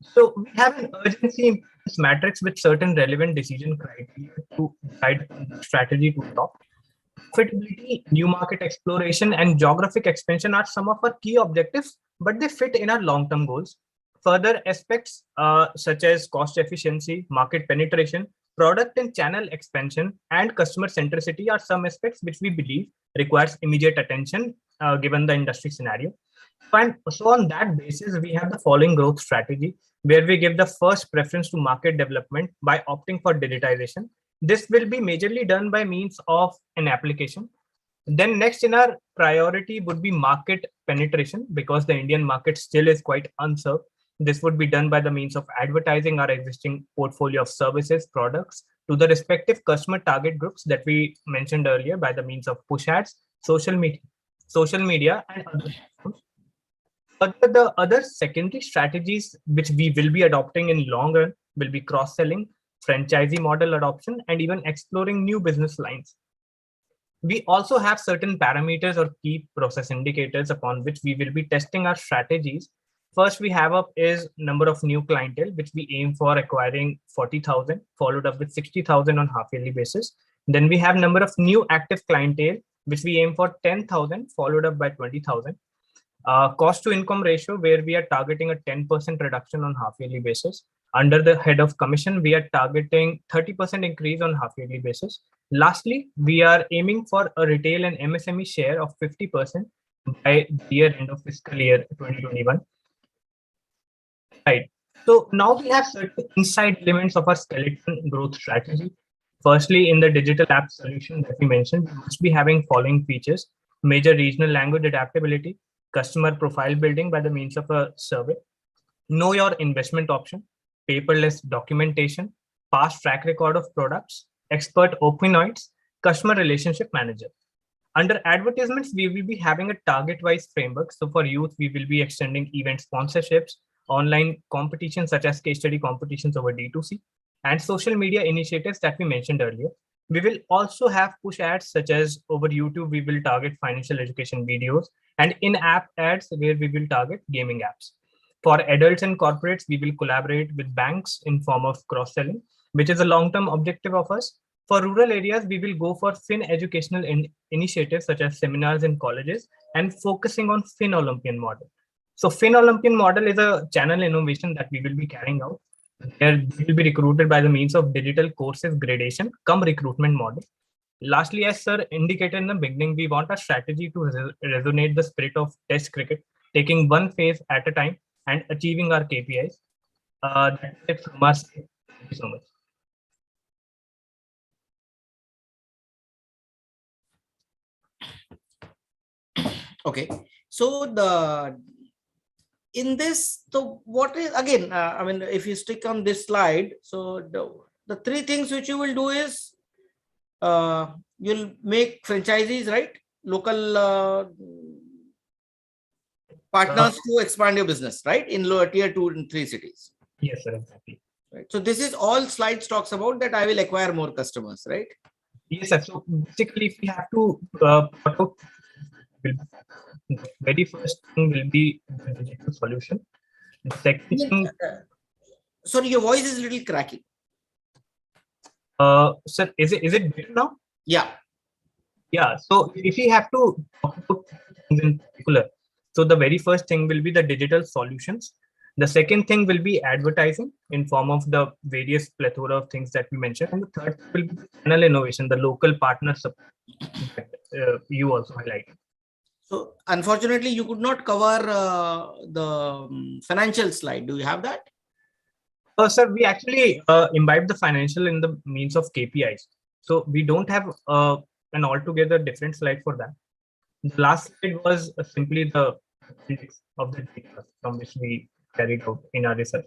So we have an urgency in this matrix with certain relevant decision criteria to guide the strategy to top. Profitability, new market exploration, and geographic expansion are some of our key objectives, but they fit in our long-term goals. Further aspects such as cost efficiency, market penetration, product and channel expansion, and customer centricity are some aspects which we believe requires immediate attention given the industry scenario. And so on that basis, we have the following growth strategy, where we give the first preference to market development by opting for digitization. This will be majorly done by means of an application. Then next in our priority would be market penetration, because the Indian market still is quite unserved. This would be done by the means of advertising our existing portfolio of services, products to the respective customer target groups that we mentioned earlier by the means of push ads, social media, and other platforms. The other secondary strategies which we will be adopting in long run will be cross-selling, franchisee model adoption, and even exploring new business lines. We also have certain parameters or key process indicators upon which we will be testing our strategies. First, we have up is number of new clientele, which we aim for acquiring 40,000, followed up with 60,000 on half-yearly basis. Then we have number of new active clientele, which we aim for 10,000, followed up by 20,000. Cost to income ratio, where we are targeting a 10% reduction on half-yearly basis. Under the head of commission, we are targeting 30% increase on half-yearly basis. Lastly, we are aiming for a retail and MSME share of 50% by the year end of fiscal year 2021. Right. So now we have certain inside elements of our skeleton growth strategy. Firstly, in the digital app solution that we mentioned, we must be having following features: major regional language adaptability, customer profile building by the means of a survey, know your investment option, paperless documentation, past track record of products, expert opinoids, customer relationship manager. Under advertisements, we will be having a target-wise framework. So for youth, we will be extending event sponsorships, online competitions such as case study competitions over D2C, and social media initiatives that we mentioned earlier. We will also have push ads such as over YouTube, we will target financial education videos, and in-app ads where we will target gaming apps. For adults and corporates, we will collaborate with banks in form of cross-selling, which is a long-term objective of us. For rural areas, we will go for Fin educational initiatives such as seminars in colleges and focusing on Fin Olympian model. So Fin Olympian model is a channel innovation that we will be carrying out. They will be recruited by the means of digital courses gradation come recruitment model. Lastly, as sir indicated in the beginning, we want a strategy to resonate the spirit of test cricket, taking one phase at a time and achieving our KPIs. That's it from us. Thank you so much. Okay, so in this, so what is again? I mean, if you stick on this slide, so the three things which you will do is you'll make franchisees, right? Local partners to expand your business, right? In lower tier 2 and 3 cities. Yes, sir, exactly. Right. So this is all slides talks about that I will acquire more customers, right? Yes, sir. So basically, if we have to the very first thing will be the digital solution. The second thing, sorry, your voice is a little cracky. Sir, is it better now? Yeah. Yeah. So if we have to talk about things in particular, so the very first thing will be the digital solutions. The second thing will be advertising in form of the various plethora of things that we mentioned. And the third will be channel innovation, the local partner support that you also highlighted. So unfortunately, you could not cover the financial slide. Do you have that? Sir, we actually imbibe the financial in the means of KPIs. So we don't have an altogether different slide for that. The last slide was simply the appendix of the data from which we carried out in our research.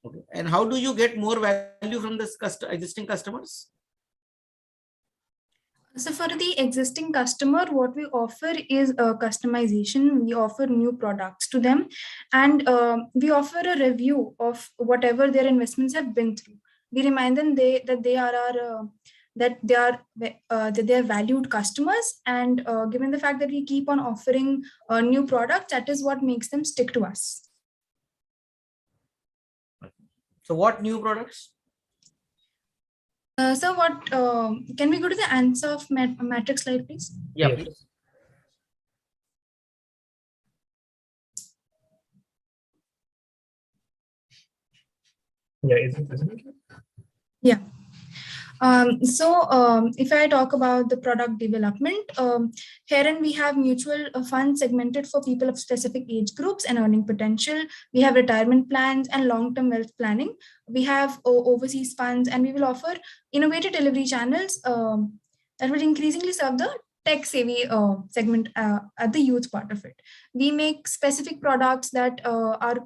Okay. And how do you get more value from this existing customers? So for the existing customer, what we offer is a customization. We offer new products to them, and we offer a review of whatever their investments have been through. We remind them that they are valued customers, and given the fact that we keep on offering new products, that is what makes them stick to us. So what new products? So what, can we go to the answer of matrix slide, please? Yeah, please. Yeah, is it visible? Yeah. If I talk about the product development, herein we have mutual funds segmented for people of specific age groups and earning potential. We have retirement plans and long-term wealth planning. We have overseas funds, and we will offer innovative delivery channels that will increasingly serve the tech-savvy segment at the youth part of it. We make specific products that are,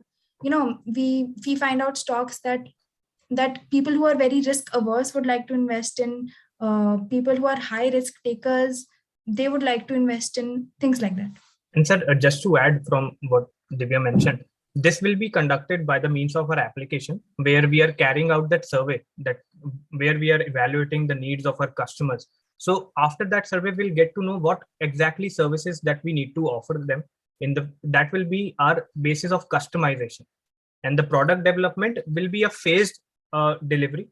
we find out stocks that people who are very risk averse would like to invest in, people who are high risk takers, they would like to invest in, things like that. And sir, just to add from what Divya mentioned, this will be conducted by the means of our application, where we are carrying out that survey, where we are evaluating the needs of our customers. So after that survey, we'll get to know what exactly services that we need to offer them. That will be our basis of customization, and the product development will be a phased delivery.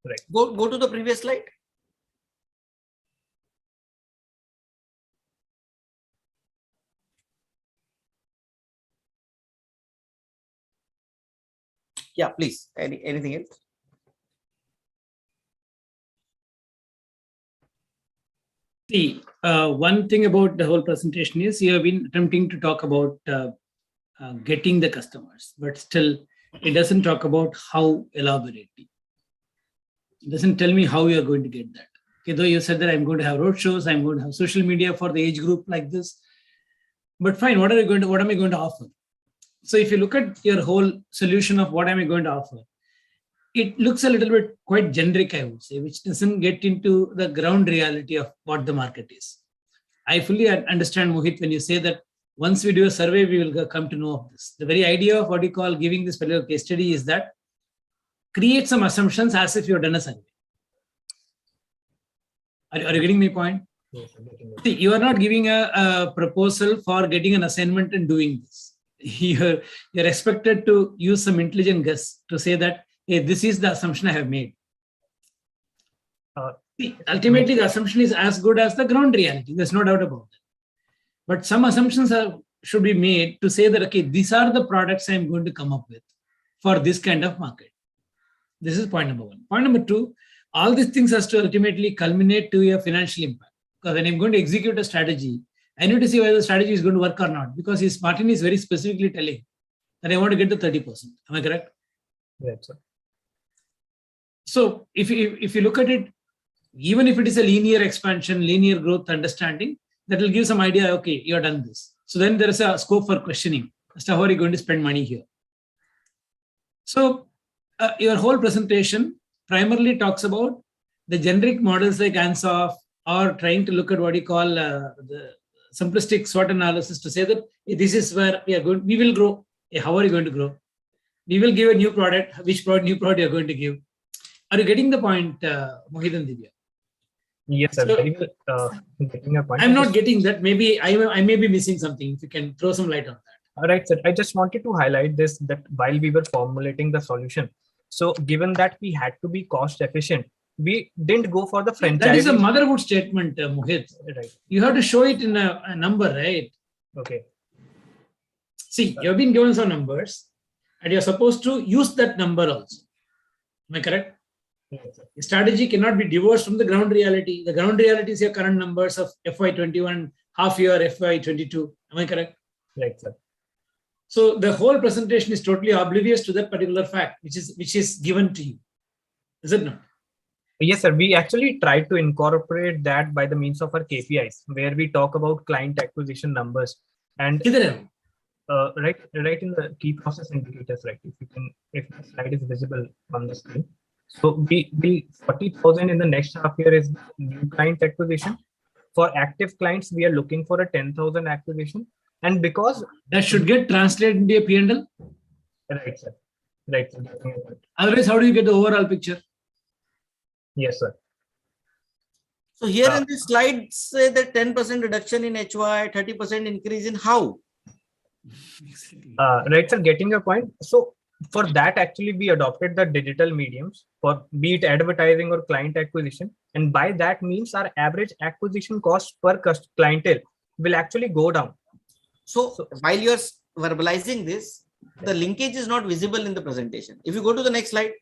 Right. Go to the previous slide. Yeah, please. Anything else? See, one thing about the whole presentation is you have been attempting to talk about getting the customers, but still it doesn't talk about how elaborately. It doesn't tell me how you are going to get that. Okay, though you said that I'm going to have roadshows, I'm going to have social media for the age group like this. But fine, what am I going to offer? So if you look at your whole solution of what am I going to offer, it looks a little bit quite generic, I would say, which doesn't get into the ground reality of what the market is. I fully understand, Mohit, when you say that once we do a survey, we will come to know of this. The very idea of what you call giving this particular case study is that create some assumptions as if you have done a survey. Are you getting my point? Yes, I'm getting it. See, you are not giving a proposal for getting an assignment and doing this. You're expected to use some intelligent guess to say that, hey, this is the assumption I have made. See, ultimately, the assumption is as good as the ground reality. There's no doubt about it. But some assumptions should be made to say that, okay, these are the products I'm going to come up with for this kind of market. This is point number one. Point number two, all these things has to ultimately culminate to a financial impact. Because when I'm going to execute a strategy, I need to see whether the strategy is going to work or not. Because Martin is very specifically telling that I want to get to 30%. Am I correct? Right, sir. So if you look at it, even if it is a linear expansion, linear growth understanding, that will give some idea, okay, you have done this. So then there is a scope for questioning as to how are you going to spend money here. So your whole presentation primarily talks about the generic models like ANSOF, or trying to look at what you call the simplistic SWOT analysis to say that this is where we will grow. How are you going to grow? We will give a new product. Which new product you are going to give? Are you getting the point, Mohit and Divya? Yes, sir. So, Very well, getting your point. I'm not getting that. Maybe I may be missing something. If you can throw some light on that. All right, sir. I just wanted to highlight this, that while we were formulating the solution, so given that we had to be cost efficient, we didn't go for the franchise. That is a motherhood statement, Mohit. Right. You have to show it in a number, right? Okay. See, you have been given some numbers, and you're supposed to use that number also. Am I correct? Yes, sir. The strategy cannot be divorced from the ground reality. The ground reality is your current numbers of FY21, half year FY22. Am I correct? Right, sir. So the whole presentation is totally oblivious to that particular fact, which is given to you. Is it not? Yes, sir. We actually tried to incorporate that by the means of our KPIs, where we talk about client acquisition numbers and right in the key process indicators. Right, if the slide is visible on the screen. So we 40,000 in the next half year is new client acquisition. For active clients, we are looking for a 10,000 acquisition, and because that should get translated into a P&L. Right, sir. Right. Sir. Otherwise, how do you get the overall picture? Yes, sir. So here in this slide, say that 10% reduction in HY, 30% increase in how? Right, sir. Getting your point. So for that, actually, we adopted the digital mediums for be it advertising or client acquisition. And by that means our average acquisition cost per clientele will actually go down. So while you're verbalizing this, the linkage is not visible in the presentation. If you go to the next slide,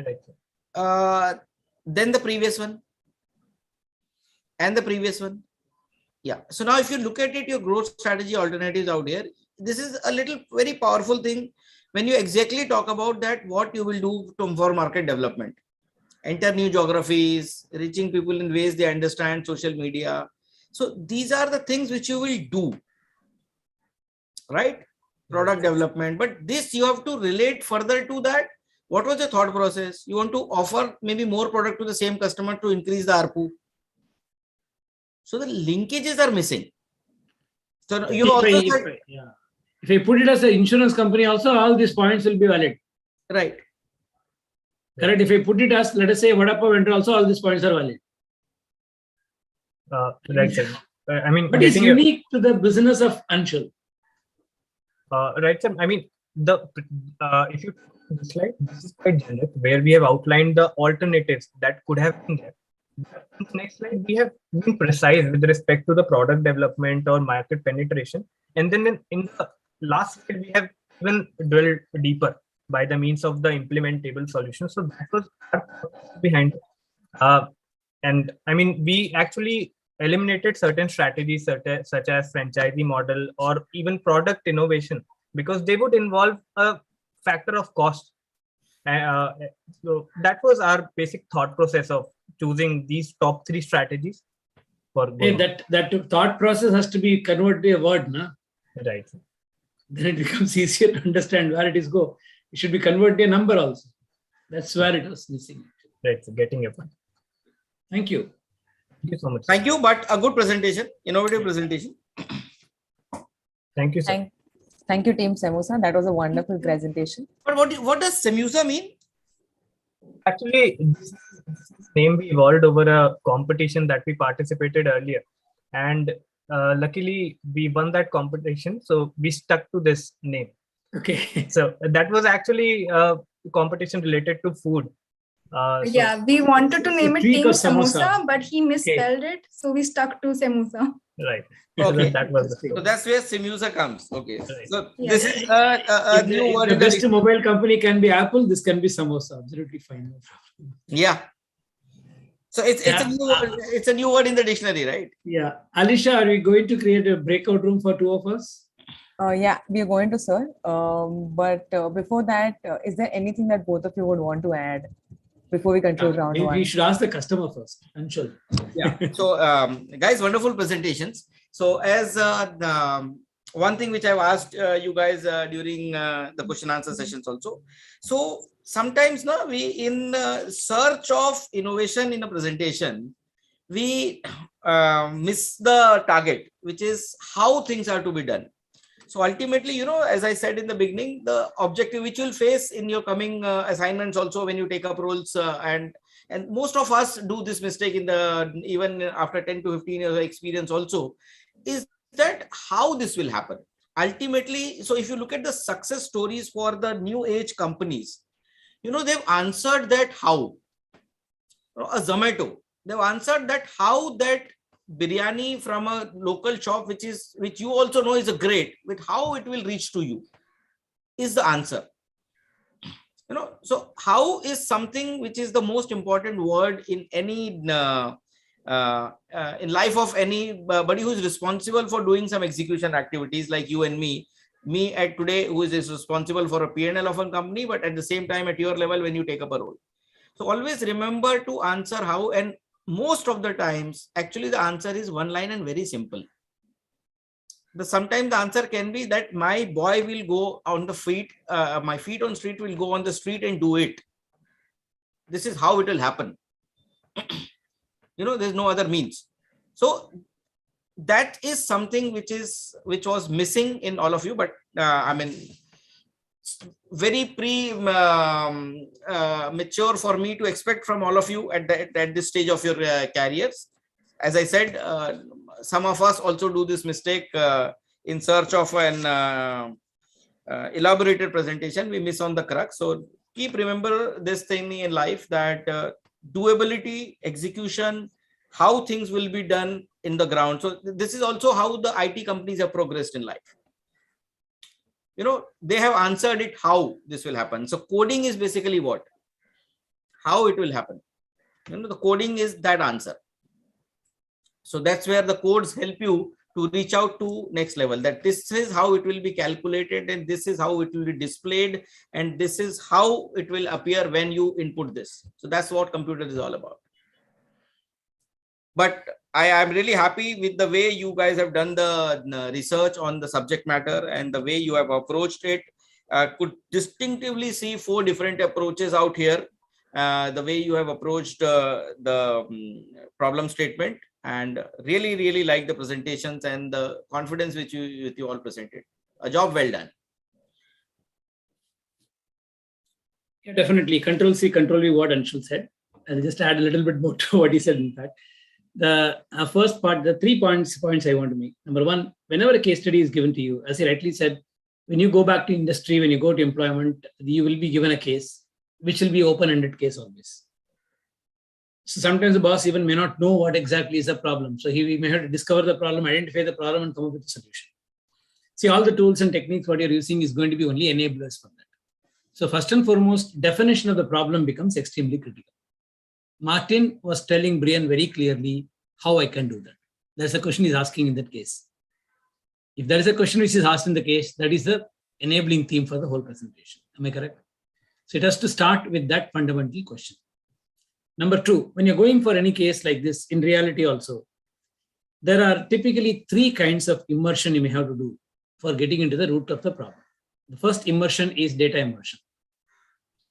right. Then the previous one and the previous one. Yeah. So now if you look at it, your growth strategy alternatives out here, this is a little very powerful thing when you exactly talk about that, what you will do for market development, enter new geographies, reaching people in ways they understand, social media. So these are the things which you will do, right? Product development, but this you have to relate further to that. What was your thought process? You want to offer maybe more product to the same customer to increase the ARPU. So the linkages are missing. So you also if I put it as an insurance company, also all these points will be valid. Right. Correct. If I put it as, let us say, Vadappa vendor, also all these points are valid. Right, sir. I mean, but it's unique to the business of Anshul. Right, sir. I mean, if you this slide, this is quite generic, where we have outlined the alternatives that could have been there. Next slide, we have been precise with respect to the product development or market penetration, and then in the last slide we have even dwell deeper by the means of the implementable solution. So that was our thought behind it. And I mean, we actually eliminated certain strategies such as franchisee model or even product innovation, because they would involve a factor of cost. So that was our basic thought process of choosing these top 3 strategies for Hey, going. that thought process has to be converted to a word, na? Right. Then it becomes easier to understand where it is go. It should be converted to a number also. That's where it was missing. Right. So getting your point. Thank you. Thank you so much. Thank you, but a good presentation, innovative presentation. Thank you, sir. Thank you, Team Samosa. That was a wonderful presentation. But what does Samosa mean? Actually, this name we evolved over a competition that we participated earlier, and luckily we won that competition, so we stuck to this name. Okay. So that was actually a competition related to food. Yeah, we wanted to name it tweak Team of Samosa. Samosa, but he misspelled it, so we stuck to Samosa. Right. Okay. That was the story. So that's where Samosa comes. Okay. Right. So Yeah. this is a new word. The in the best dictionary. mobile company can be Apple. This can be Samosa. Absolutely fine. No problem. Yeah. So it's a new word in the dictionary, right? Yeah. Alisha, are we going to create a breakout room for 2 of us? Yeah, we are going to, sir. But before that, is there anything that both of you would want to add before we conclude round Maybe 1? we should ask the customer first. Anshul. Yeah. So guys, wonderful presentations. So as one thing which I've asked you guys during the question answer sessions also. So sometimes we in search of innovation in a presentation, we miss the target, which is how things are to be done. So ultimately, as I said in the beginning, the objective which you'll face in your coming assignments also when you take up roles, and most of us do this mistake in the even after 10 to 15 years of experience also, is that how this will happen. Ultimately, so if you look at the success stories for the new age companies, they've answered that how. A Zomato, they've answered that how that biryani from a local shop, which you also know is a great, but how it will reach to you is the answer. So how is something which is the most important word in any in life of anybody who is responsible for doing some execution activities like you and me at today, who is responsible for a P&L of a company, but at the same time at your level when you take up a role. So always remember to answer how, and most of the times actually the answer is one line and very simple. Sometimes the answer can be that my boy will go on the feet, my feet on street will go on the street and do it. This is how it will happen. There's no other means. So that is something which was missing in all of you, but I mean, very mature for me to expect from all of you at this stage of your careers. As I said, some of us also do this mistake in search of an elaborated presentation. We miss on the crux. So keep remember this thing in life, that doability, execution, how things will be done in the ground. So this is also how the IT companies have progressed in life. They have answered it how this will happen. So coding is basically what? How it will happen. The coding is that answer. So that's where the codes help you to reach out to next level, that this is how it will be calculated, and this is how it will be displayed, and this is how it will appear when you input this. So that's what computer is all about. But I am really happy with the way you guys have done the research on the subject matter and the way you have approached it. Could distinctively see 4 different approaches out here. The way you have approached the problem statement, and really like the presentations and the confidence which you all presented. A job well done. Yeah, definitely. Control C, Control V, what Anshul said. I'll just add a little bit more to what he said, in fact. The first part, the 3 points I want to make. Number 1, whenever a case study is given to you, as he rightly said, when you go back to industry, when you go to employment, you will be given a case, which will be open-ended case always. So sometimes the boss even may not know what exactly is the problem. So he may have to discover the problem, identify the problem, and come up with a solution. See, all the tools and techniques what you're using is going to be only enablers for that. So first and foremost, definition of the problem becomes extremely critical. Martin was telling Brian very clearly how I can do that. That's the question he's asking in that case. If there is a question which is asked in the case, that is the enabling theme for the whole presentation. Am I correct? So it has to start with that fundamental question. Number two, when you're going for any case like this, in reality also, there are typically three kinds of immersion you may have to do for getting into the root of the problem. The first immersion is data immersion.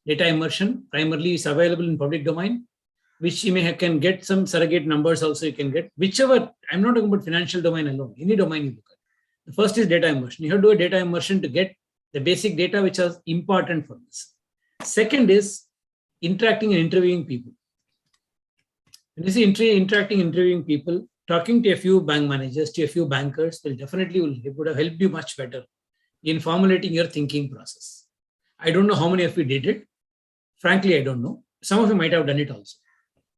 Data immersion primarily is available in public domain, which you can get some surrogate numbers also you can get, whichever, I'm not talking about financial domain alone, any domain you look at. The first is data immersion. You have to do a data immersion to get the basic data which is important for this. Second is interacting and interviewing people. When you see interacting, interviewing people, talking to a few bank managers, to a few bankers would have helped you much better in formulating your thinking process. I don't know how many of you did it. Frankly, I don't know. Some of you might have done it also.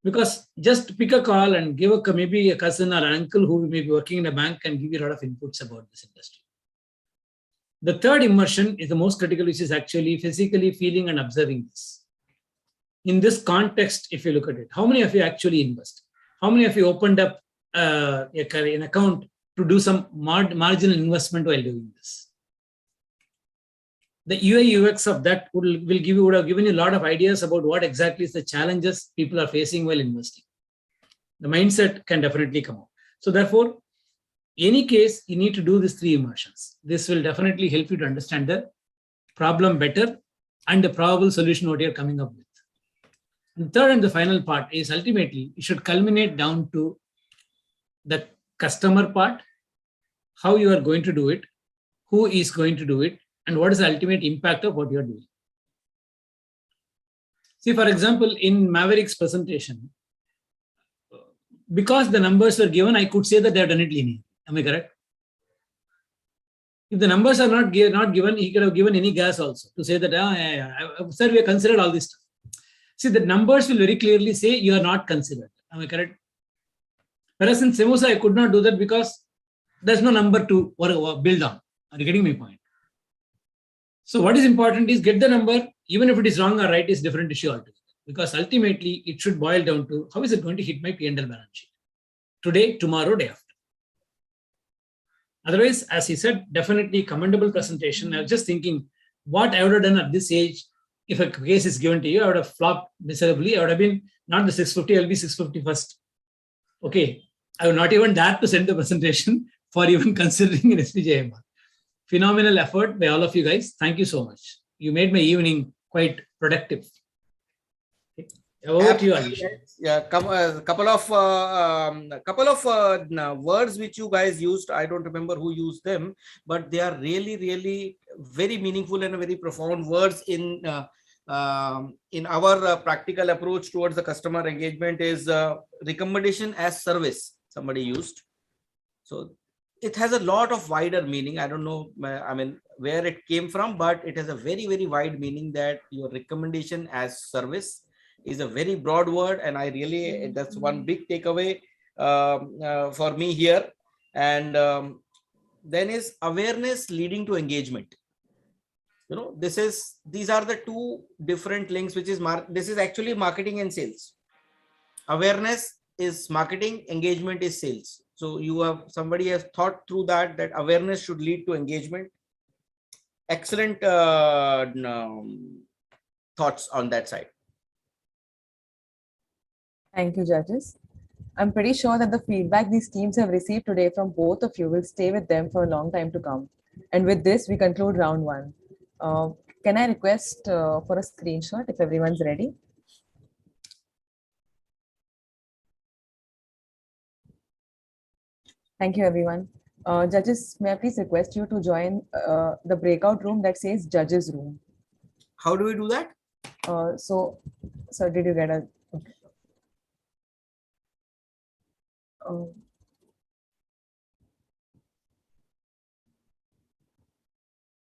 Because just pick a call and give maybe a cousin or an uncle who may be working in a bank and give you a lot of inputs about this industry. The third immersion is the most critical, which is actually physically feeling and observing this. In this context, if you look at it, how many of you actually invest? How many of you opened up an account to do some marginal investment while doing this? The UI UX of that would have given you a lot of ideas about what exactly is the challenges people are facing while investing. The mindset can definitely come out. So therefore, any case, you need to do these three immersions. This will definitely help you to understand the problem better and the probable solution what you're coming up with. And the third and the final part is ultimately, it should culminate down to the customer part, how you are going to do it, who is going to do it, and what is the ultimate impact of what you're doing. See, for example, in Maverick's presentation, because the numbers were given, I could say that they have done it linearly. Am I correct? If the numbers are not given, he could have given any gas also to say that, sir, we have considered all this stuff. See, the numbers will very clearly say you are not considered. Am I correct? Whereas in Semosa, I could not do that because there's no number to build on. Are you getting my point? So what is important is get the number, even if it is wrong or right, is different issue altogether. Because ultimately, it should boil down to how is it going to hit my P&L balance sheet? Today, tomorrow, day after. Otherwise, as he said, definitely commendable presentation. I was just thinking what I would have done at this age. If a case is given to you, I would have flopped miserably. I would have been not the 650, I'll be 650 first. Okay. I would not even dare to send the presentation for even considering an SPJMR. Phenomenal effort by all of you guys. Thank you so much. You made my evening quite productive. Okay. Over to you, Alish. Yeah, couple of words which you guys used. I don't remember who used them, but they are really, really very meaningful and very profound words in our practical approach towards the customer engagement. Is recommendation as service. Somebody used. So it has a lot of wider meaning. I don't know, I mean, where it came from, but it has a very, very wide meaning that your recommendation as service is a very broad word. And I really, that's one big takeaway for me here. And then is awareness leading to engagement. You know, these are the two different links, which is, this is actually marketing and sales. Awareness is marketing, engagement is sales. So somebody has thought through that awareness should lead to engagement. Excellent thoughts on that side. Thank you, judges. I'm pretty sure that the feedback these teams have received today from both of you will stay with them for a long time to come. And with this, we conclude round one. Can I request for a screenshot if everyone's ready? Thank you, everyone. Judges, may I please request you to join the breakout room that says judges room. How do we do that? So did you get a... Okay.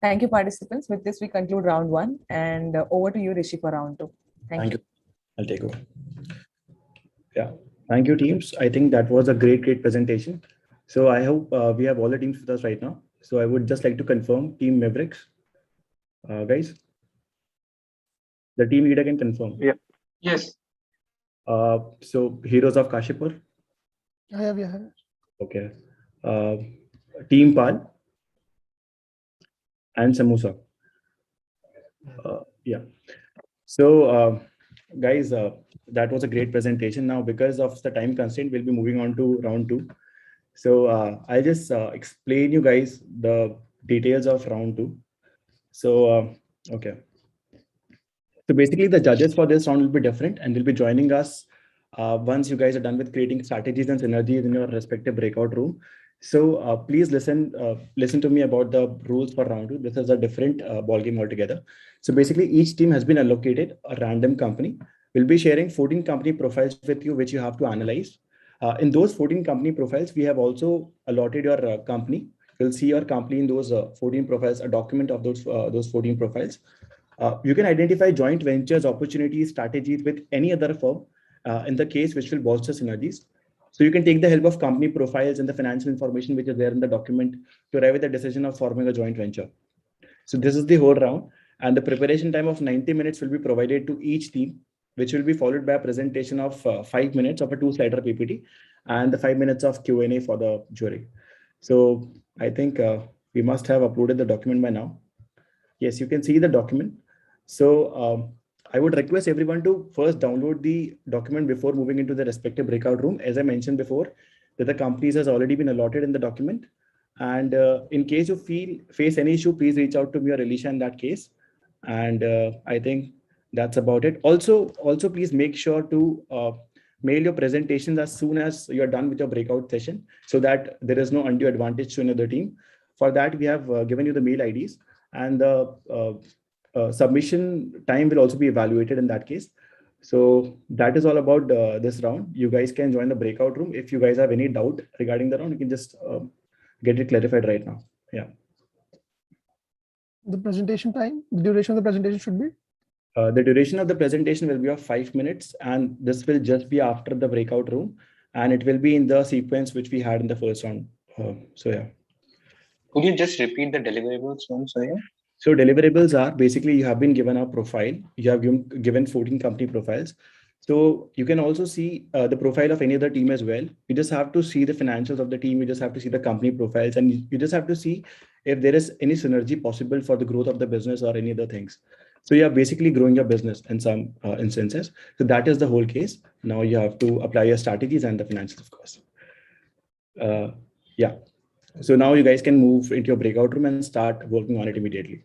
Thank you, participants. With this, we conclude round one, and over to you, Rishi, for round two. Thank you. I'll take over. Yeah. Thank you, teams. I think that was a great presentation. So I hope we have all the teams with us right now. So I would just like to confirm Team Mavericks, guys. The team leader can confirm. Yeah. Yes. So Heroes of Kashipur. Yeah. Okay. Team Pal and Samosa. Yeah. So, guys, that was a great presentation. Now, because of the time constraint, we'll be moving on to round 2. So I'll just explain you guys the details of round 2. So, okay. So basically, the judges for this round will be different, and they'll be joining us once you guys are done with creating strategies and synergies in your respective breakout room. So please listen to me about the rules for round 2. This is a different ball game altogether. So basically, each team has been allocated a random company. We'll be sharing 14 company profiles with you, which you have to analyze. In those 14 company profiles, we have also allotted your company. You'll see your company in those 14 profiles, a document of those 14 profiles. You can identify joint ventures, opportunities, strategies with any other firm in the case which will bolster synergies. So you can take the help of company profiles and the financial information which is there in the document to arrive at the decision of forming a joint venture. So this is the whole round, and the preparation time of 90 minutes will be provided to each team, which will be followed by a presentation of 5 minutes of a 2-slider PPT and the 5 minutes of Q&A for the jury. So I think we must have uploaded the document by now. Yes, you can see the document. So I would request everyone to first download the document before moving into the respective breakout room. As I mentioned before, that the companies has already been allotted in the document. And in case you face any issue, please reach out to me or Elisha in that case. And I think that's about it. Also, please make sure to mail your presentations as soon as you're done with your breakout session, so that there is no undue advantage to another team. For that, we have given you the mail IDs, and the submission time will also be evaluated in that case. So that is all about this round. You guys can join the breakout room. If you guys have any doubt regarding the round, you can just get it clarified right now. Yeah. The presentation time, the duration of the presentation should be? The duration of the presentation will be of 5 minutes, and this will just be after the breakout room, and it will be in the sequence which we had in the first round. So yeah. Could you just repeat the deliverables once again? So deliverables are basically, you have been given a profile. You have given 14 company profiles. So you can also see the profile of any other team as well. You just have to see the financials of the team. You just have to see the company profiles, and you just have to see if there is any synergy possible for the growth of the business or any other things. So you are basically growing your business in some instances. So that is the whole case. Now you have to apply your strategies and the financials, of course. Yeah. So now you guys can move into your breakout room and start working on it immediately.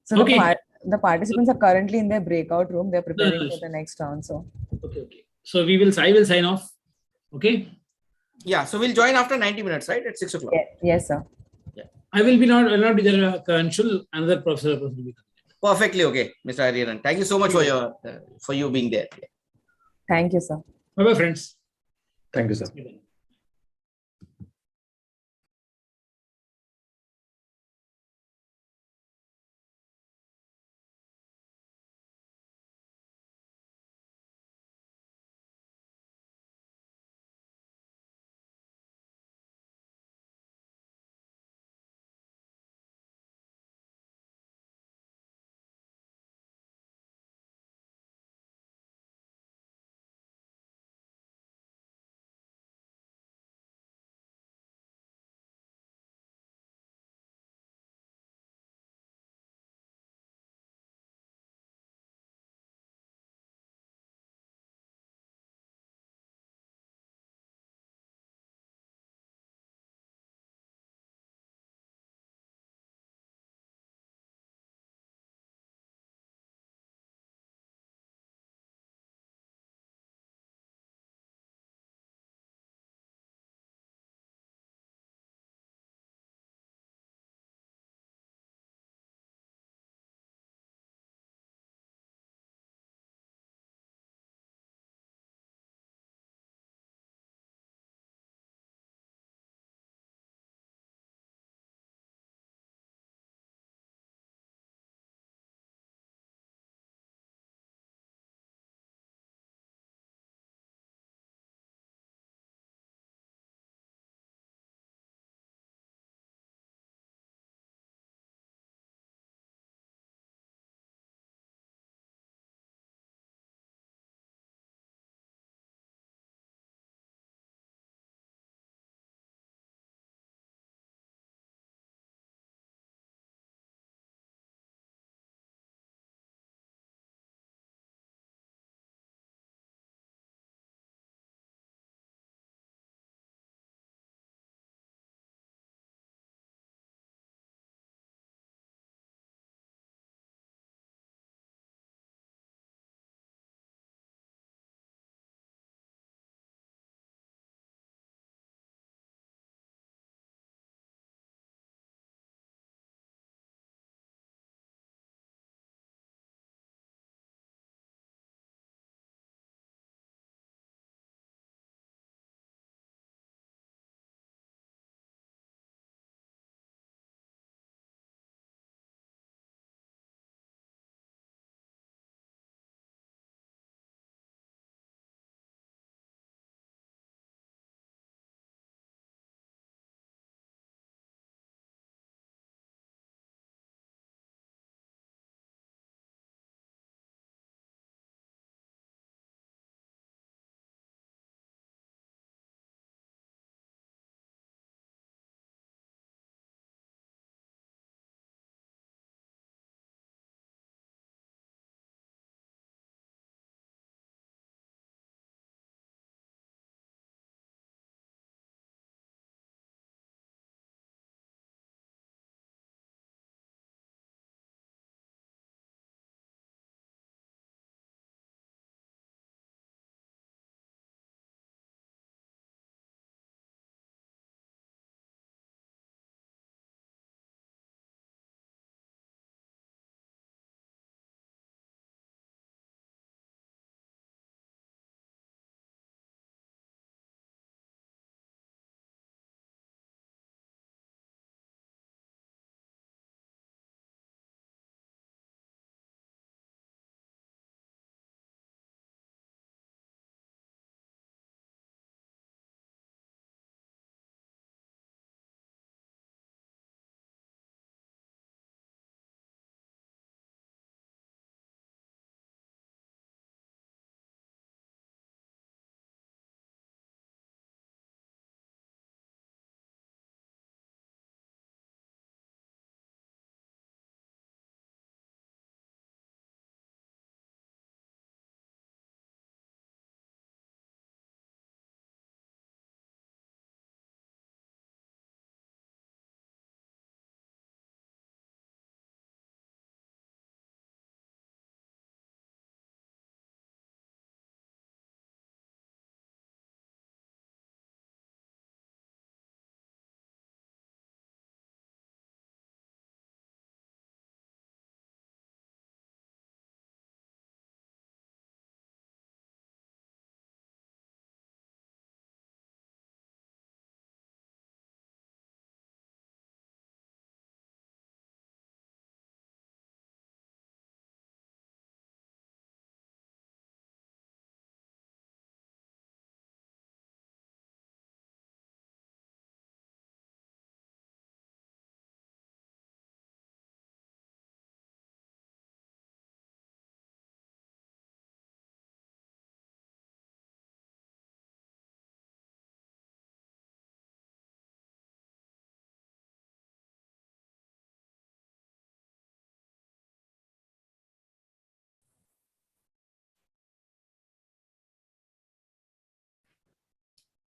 So Okay. the participants are currently in their breakout room. They're preparing No. for the next round. So Okay. So I will sign off. Okay. Yeah. So we'll join after 90 minutes, right? At 6 o'clock. yes, sir. Yeah. I will not be there. Anshul, another professor will be coming. Perfectly okay, Mr. Hariharan. Thank you so much for you being there. Thank you, sir. Bye-bye, friends. Thank you, sir.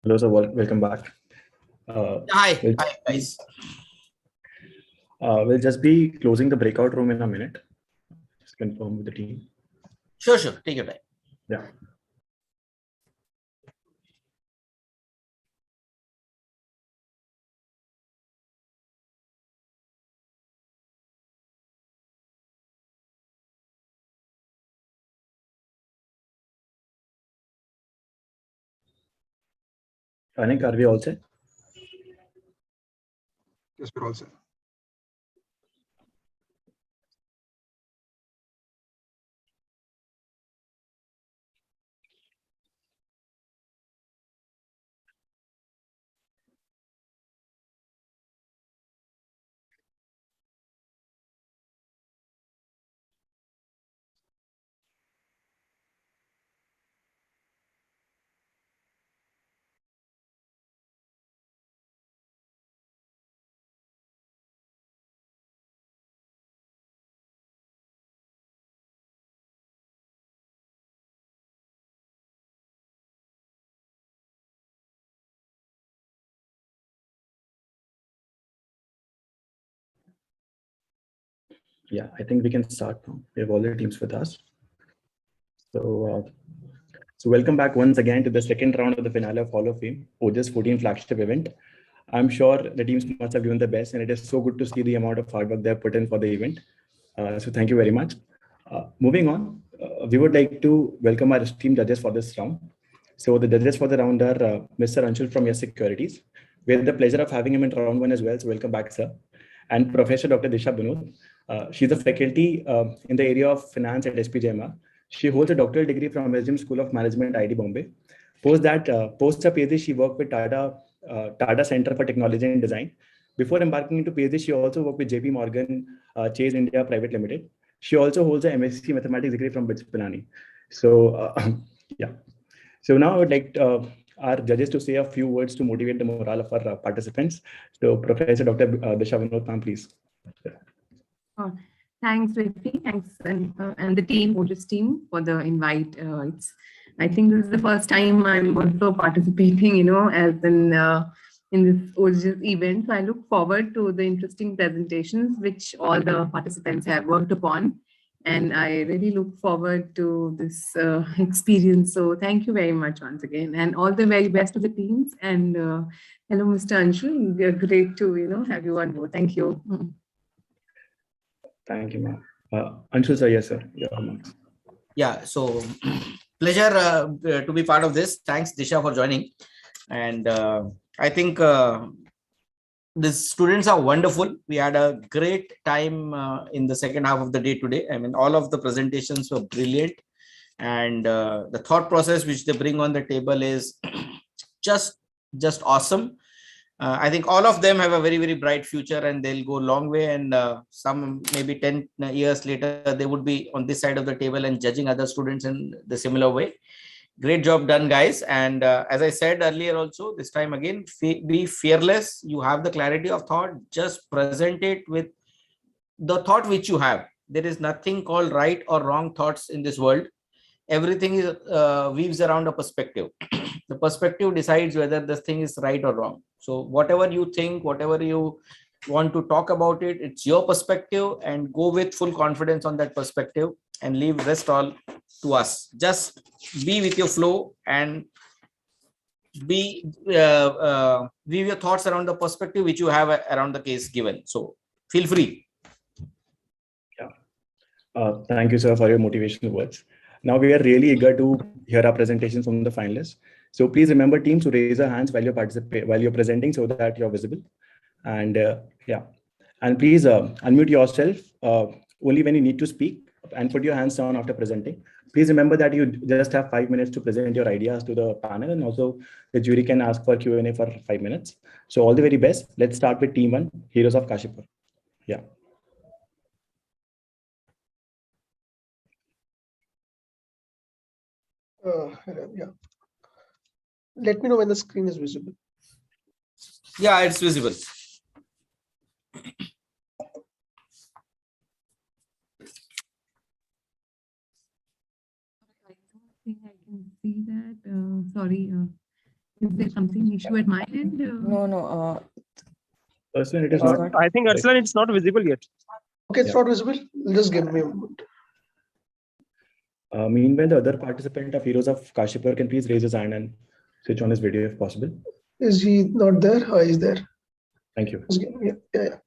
Hello, sir. Welcome back. Hi, guys. We'll just be closing the breakout room in a minute. Just confirm with the team. Sure. Take your time. Yeah. Anik, are we all set? Yes, we're all set. Yeah, I think we can start now. We have all the teams with us. So welcome back once again to the second round of the finale of Hall of Fame, OJAS 14 flagship event. I'm sure the teams must have given the best, and it is so good to see the amount of hard work they have put in for the event. So thank you very much. Moving on, we would like to welcome our esteemed judges for this round. So the judges for the round are Mr. Anshul from Yes Securities. We had the pleasure of having him in round 1 as well. So welcome back, sir. And Professor Dr. Disha Binod. She's a faculty in the area of finance at SPJMR. She holds a doctoral degree from SGM School of Management, IIT Bombay. Post her PhD, she worked with Tata Center for Technology and Design. Before embarking into PhD, she also worked with JP Morgan Chase India Private Limited. She also holds a MSc Mathematics degree from BITS Pilani. So yeah. So now I would like our judges to say a few words to motivate the morale of our participants. So Professor Dr. Disha Binod, ma'am, please. Thanks, Rifi. Thanks, and the team, OJAS team, for the invite. I think this is the first time I'm also participating, as in this OJAS event. So I look forward to the interesting presentations which all the participants have worked upon. And I really look forward to this experience. So thank you very much once again, and all the very best to the teams. And hello, Mr. Anshul. Great to have you on board. Thank you. Thank you, ma'am. Anshul sir, yes, sir. Yeah, so pleasure to be part of this. Thanks, Disha, for joining. And I think the students are wonderful. We had a great time in the second half of the day today. I mean, all of the presentations were brilliant. And the thought process which they bring on the table is just awesome. I think all of them have a very, very bright future, and they'll go a long way. And some maybe 10 years later, they would be on this side of the table and judging other students in the similar way. Great job done, guys. And as I said earlier also, this time again, be fearless. You have the clarity of thought. Just present it with the thought which you have. There is nothing called right or wrong thoughts in this world. Everything is weaves around a perspective. The perspective decides whether this thing is right or wrong. So whatever you think, whatever you want to talk about it, it's your perspective, and go with full confidence on that perspective and leave rest all to us. Just be with your flow and weave your thoughts around the perspective which you have around the case given. So feel free. Yeah. Thank you, sir, for your motivational words. Now we are really eager to hear our presentations from the finalists. So please remember, teams, to raise your hands while you're presenting so that you're visible. And yeah, and please unmute yourself only when you need to speak, and put your hands down after presenting. Please remember that you just have 5 minutes to present your ideas to the panel, and also the jury can ask for Q&A for 5 minutes. So all the very best. Let's start with team 1, Heroes of Kashipur. Yeah. Yeah. Let me know when the screen is visible. Yeah, it's visible. I don't think I can see that. Sorry. Is there something issue at my end? No. Ursula, it is It's not. not. I think Ursula, it's not visible yet. Okay, it's Yeah. not visible. Just give me a moment. Meanwhile, the other participant of Heroes of Kashipur can please raise his hand and switch on his video if possible. Is he not there? Oh, he's there. Thank you. Just give me, yeah.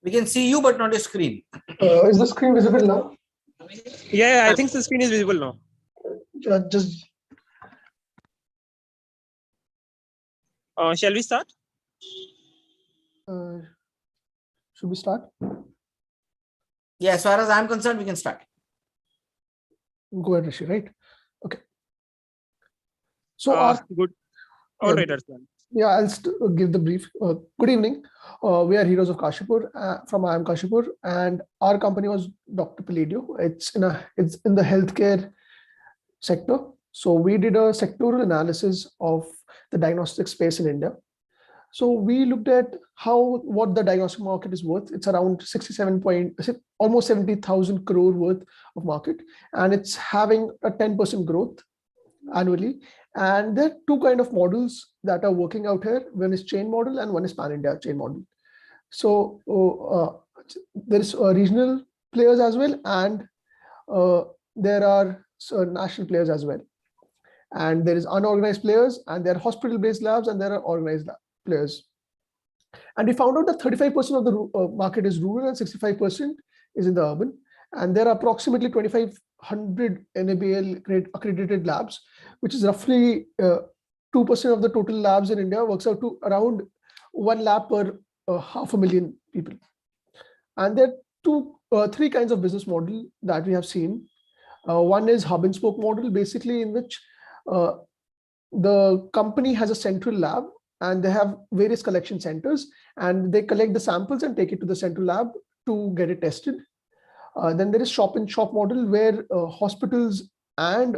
We can see you, but not your screen. Is the screen visible now? Yeah, I think the screen is visible now. Just Shall we start? should we start? Yeah, as far as I'm concerned, we can start. Go ahead, Rishi, right? Okay. So Good. All right, Ursula. Yeah, I'll give the brief. Good evening. We are Heroes of Kashipur from I Am Kashipur, and our company was Dr. Palladio. It's in the healthcare sector. So we did a sectoral analysis of the diagnostic space in India. So we looked at what the diagnostic market is worth. It's around almost 70,000 crore worth of market, and it's having a 10% growth annually. And there are two kind of models that are working out here. One is chain model and one is pan-India chain model. So there is regional players as well, and there are national players as well. And there is unorganized players, and there are hospital-based labs, and there are organized players. And we found out that 35% of the market is rural and 65% is in the urban. And there are approximately 2,500 NABL accredited labs, which is roughly 2% of the total labs in India, works out to around 1 lab per 500,000 people. And there are three kinds of business model that we have seen. One is hub and spoke model, basically in which the company has a central lab and they have various collection centers, and they collect the samples and take it to the central lab to get it tested. Then there is shop and shop model, where hospitals and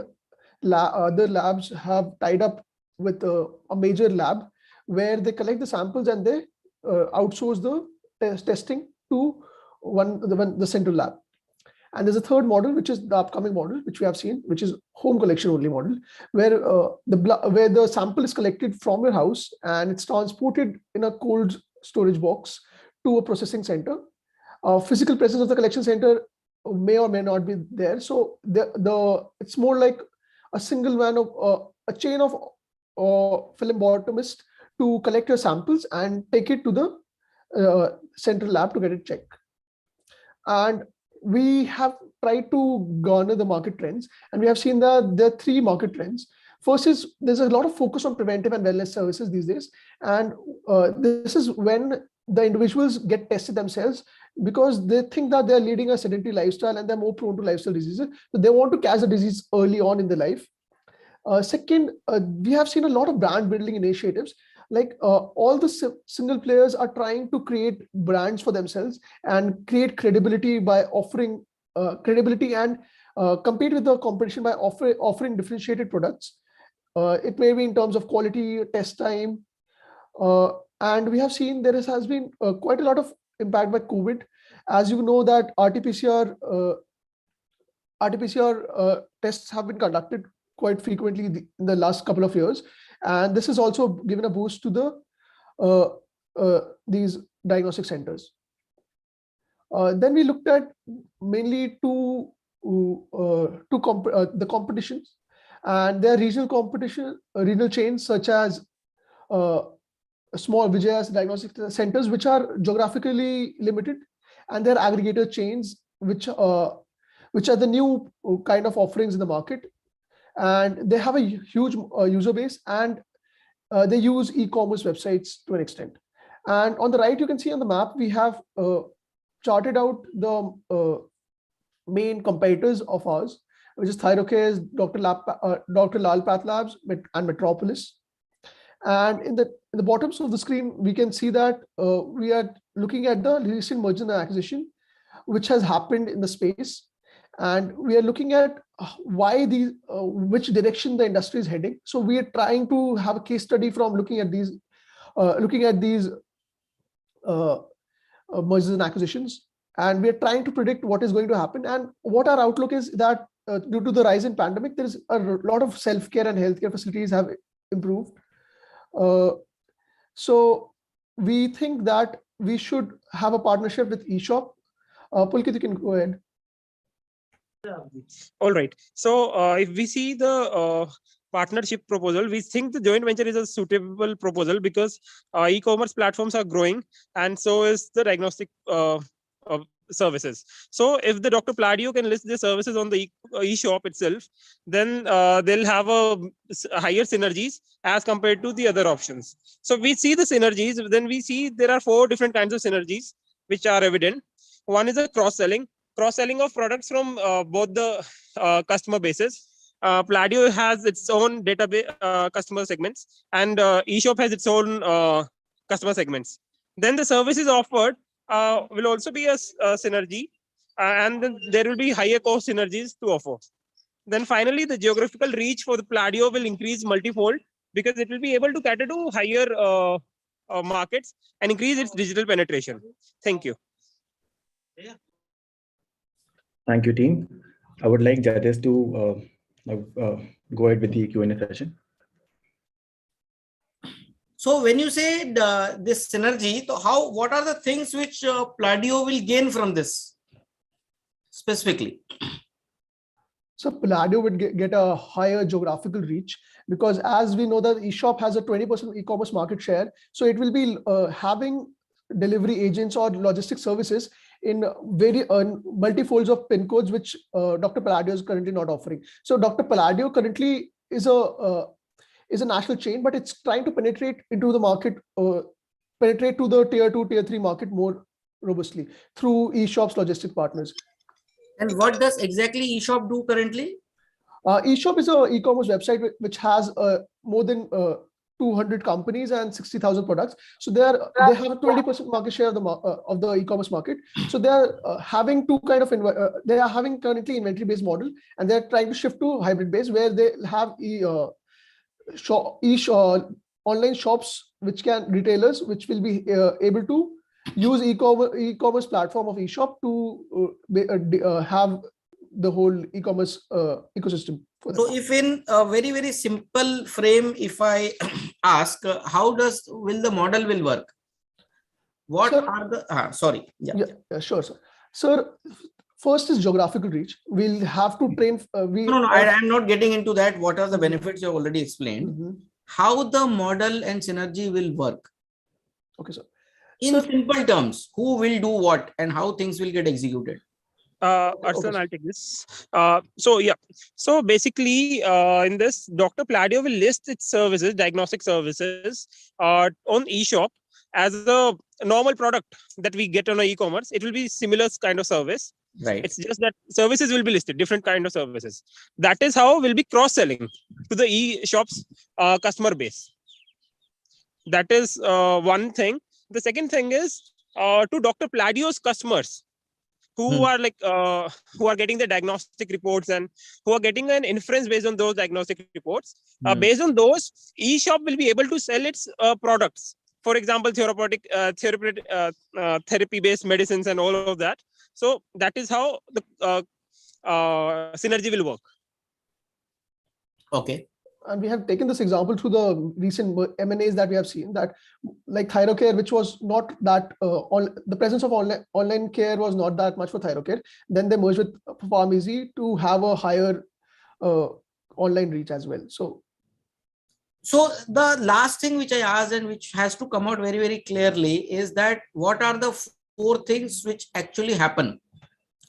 other labs have tied up with a major lab where they collect the samples and they outsource the testing to the central lab. And there's a third model, which is the upcoming model, which we have seen, which is home collection only model, where the sample is collected from your house and it's transported in a cold storage box to a processing center. Physical presence of the collection center may or may not be there. So it's more like a single man of a chain of phlebotomists to collect your samples and take it to the central lab to get it checked. And we have tried to garner the market trends, and we have seen that there are three market trends. First is there's a lot of focus on preventive and wellness services these days, and this is when the individuals get tested themselves because they think that they're leading a sedentary lifestyle and they're more prone to lifestyle diseases. So they want to catch the disease early on in their life. Second, we have seen a lot of brand building initiatives. Like all the single players are trying to create brands for themselves and create credibility by offering credibility and compete with the competition by offering differentiated products. It may be in terms of quality, test time, and we have seen there has been quite a lot of impact by COVID. As you know that RT-PCR tests have been conducted quite frequently in the last couple of years. And this has also given a boost to these diagnostic centers. Then we looked at mainly the competitions, and there are regional chains such as small OJAS diagnostic centers, which are geographically limited, and there are aggregator chains, which are the new kind of offerings in the market. And they have a huge user base, and they use e-commerce websites to an extent. And on the right, you can see on the map, we have charted out the main competitors of ours, which is Thyrocare, Dr. Lal Path Labs, and Metropolis. And in the bottoms of the screen, we can see that we are looking at the recent merger and acquisition, which has happened in the space. And we are looking at which direction the industry is heading. So we are trying to have a case study from looking at these mergers and acquisitions, and we are trying to predict what is going to happen. And what our outlook is that due to the rise in pandemic, there is a lot of self-care and healthcare facilities have improved. So we think that we should have a partnership with eShop. Pulkit, you can go ahead. All right. So if we see the partnership proposal, we think the joint venture is a suitable proposal because e-commerce platforms are growing, and so is the diagnostic services. So if the Dr. Pladio can list the services on the e-shop itself, then they'll have a higher synergies as compared to the other options. So we see the synergies, then we see there are 4 different kinds of synergies which are evident. One is a cross-selling of products from both the customer bases. Pladio has its own database customer segments, and eShop has its own customer segments. Then the services offered will also be a synergy, and then there will be higher cost synergies to offer. Then finally, the geographical reach for the Pladio will increase multifold because it will be able to cater to higher markets and increase its digital penetration. Thank you. Thank you, team. I would like judges to go ahead with the Q&A session. So when you say this synergy, so what are the things which Pladio will gain from this specifically? So Pladio would get a higher geographical reach because, as we know, that eShop has a 20% e-commerce market share. So it will be having delivery agents or logistic services in very multi-folds of pin codes, which Dr. Pladio is currently not offering. So Dr. Pladio currently is a national chain, but it's trying to penetrate into the market, penetrate to the tier 2, tier 3 market more robustly through eShop's logistic partners. And what does exactly eShop do currently? eShop is an e-commerce website which has more than 200 companies and 60,000 products. So they have a 20% market share of the e-commerce market. So they are having two kind of they are having currently inventory based model, and they're trying to shift to hybrid based where they have online shops retailers which will be able to use e-commerce platform of eShop to have the whole e-commerce ecosystem. So if in a very, very simple frame, if I ask, how will the model will work? What are the, sorry. Yeah, sure, sir. Sir, first is geographical reach. We'll have to train. I'm not getting into that. What are the benefits you have already explained? How the model and synergy will work? Okay, sir. In simple terms, who will do what and how things will get executed? Arsan, I'll take this. So basically, in this, Dr. Pladio will list its services, diagnostic services, on eShop as a normal product that we get on e-commerce. It will be similar kind of service. Right. It's just that services will be listed, different kind of services. That is how we'll be cross-selling to the eShop's customer base. That is one thing. The second thing is to Dr. Pladio's customers, who are who are getting the diagnostic reports and who are getting an inference based on those diagnostic reports. Based on those, eShop will be able to sell its products. For example, therapy-based medicines and all of that. So that is how the synergy will work. Okay. And we have taken this example through the recent M&As that we have seen, that like ThyroCare, which was not that, the presence of online care was not that much for ThyroCare. Then they merged with Pharmacy to have a higher online reach as well. So the last thing which I asked and which has to come out very, very clearly is that what are the 4 things which actually happen,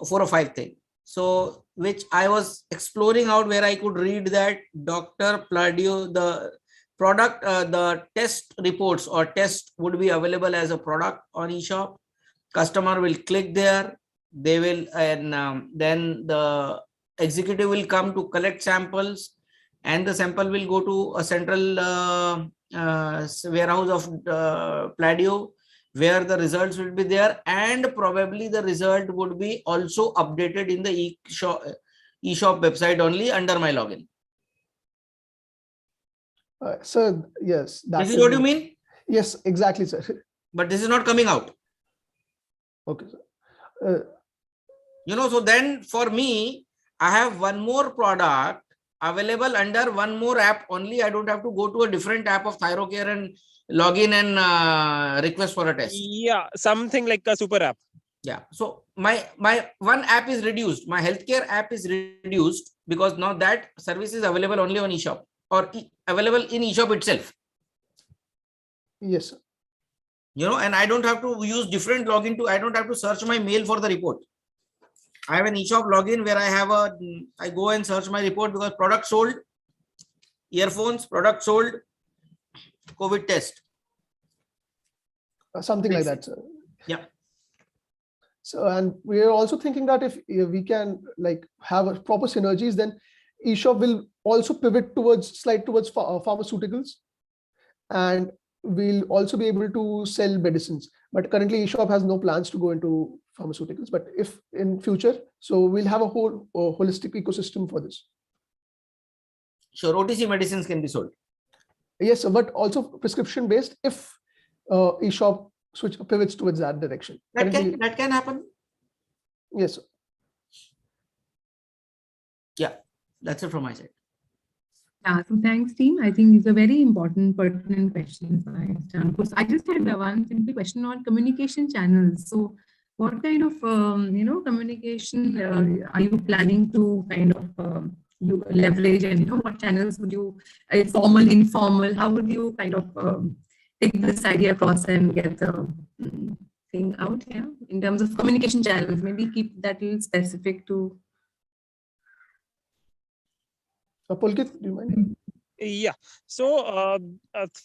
4 or 5 things. So which I was exploring out, where I could read that Dr. Pladio, the product, the test reports or test would be available as a product on eShop. Customer will click there. They will, and then the executive will come to collect samples, and the sample will go to a central warehouse of Pladio, where the results will be there, and probably the result would be also updated in the eShop website only under my login. So yes, this is what you mean? Yes, exactly, sir. But this is not coming out. Okay, sir. So then for me, I have one more product available under one more app only. I don't have to go to a different app of ThyroCare and log in and request for a test. Yeah, something like a super app. Yeah. So my one app is reduced. My healthcare app is reduced because now that service is available only on eShop or available in eShop itself. Yes, sir. And I don't have to use different login I don't have to search my mail for the report. I have an eShop login where I go and search my report because product sold, earphones, product sold, COVID test. Something like that, sir. Yeah. So, and we are also thinking that if we can have a proper synergies, then eShop will also pivot slide towards pharmaceuticals, and we'll also be able to sell medicines. But currently eShop has no plans to go into pharmaceuticals, but if in future, so we'll have a whole holistic ecosystem for this. Sure, OTC medicines can be sold. Yes, sir, but also prescription based if eShop pivots towards that direction. That can happen. Yes, sir. Yeah, that's it from my side. Yeah, so thanks, team. I think these are very important, pertinent questions. I just had one simple question on communication channels. So, what kind of communication are you planning to kind of you leverage, and what channels would you, formal, informal? How would you kind of take this idea across and get the thing out here in terms of communication channels? Maybe keep that a little specific to. Pulkit, do you mind? Yeah. So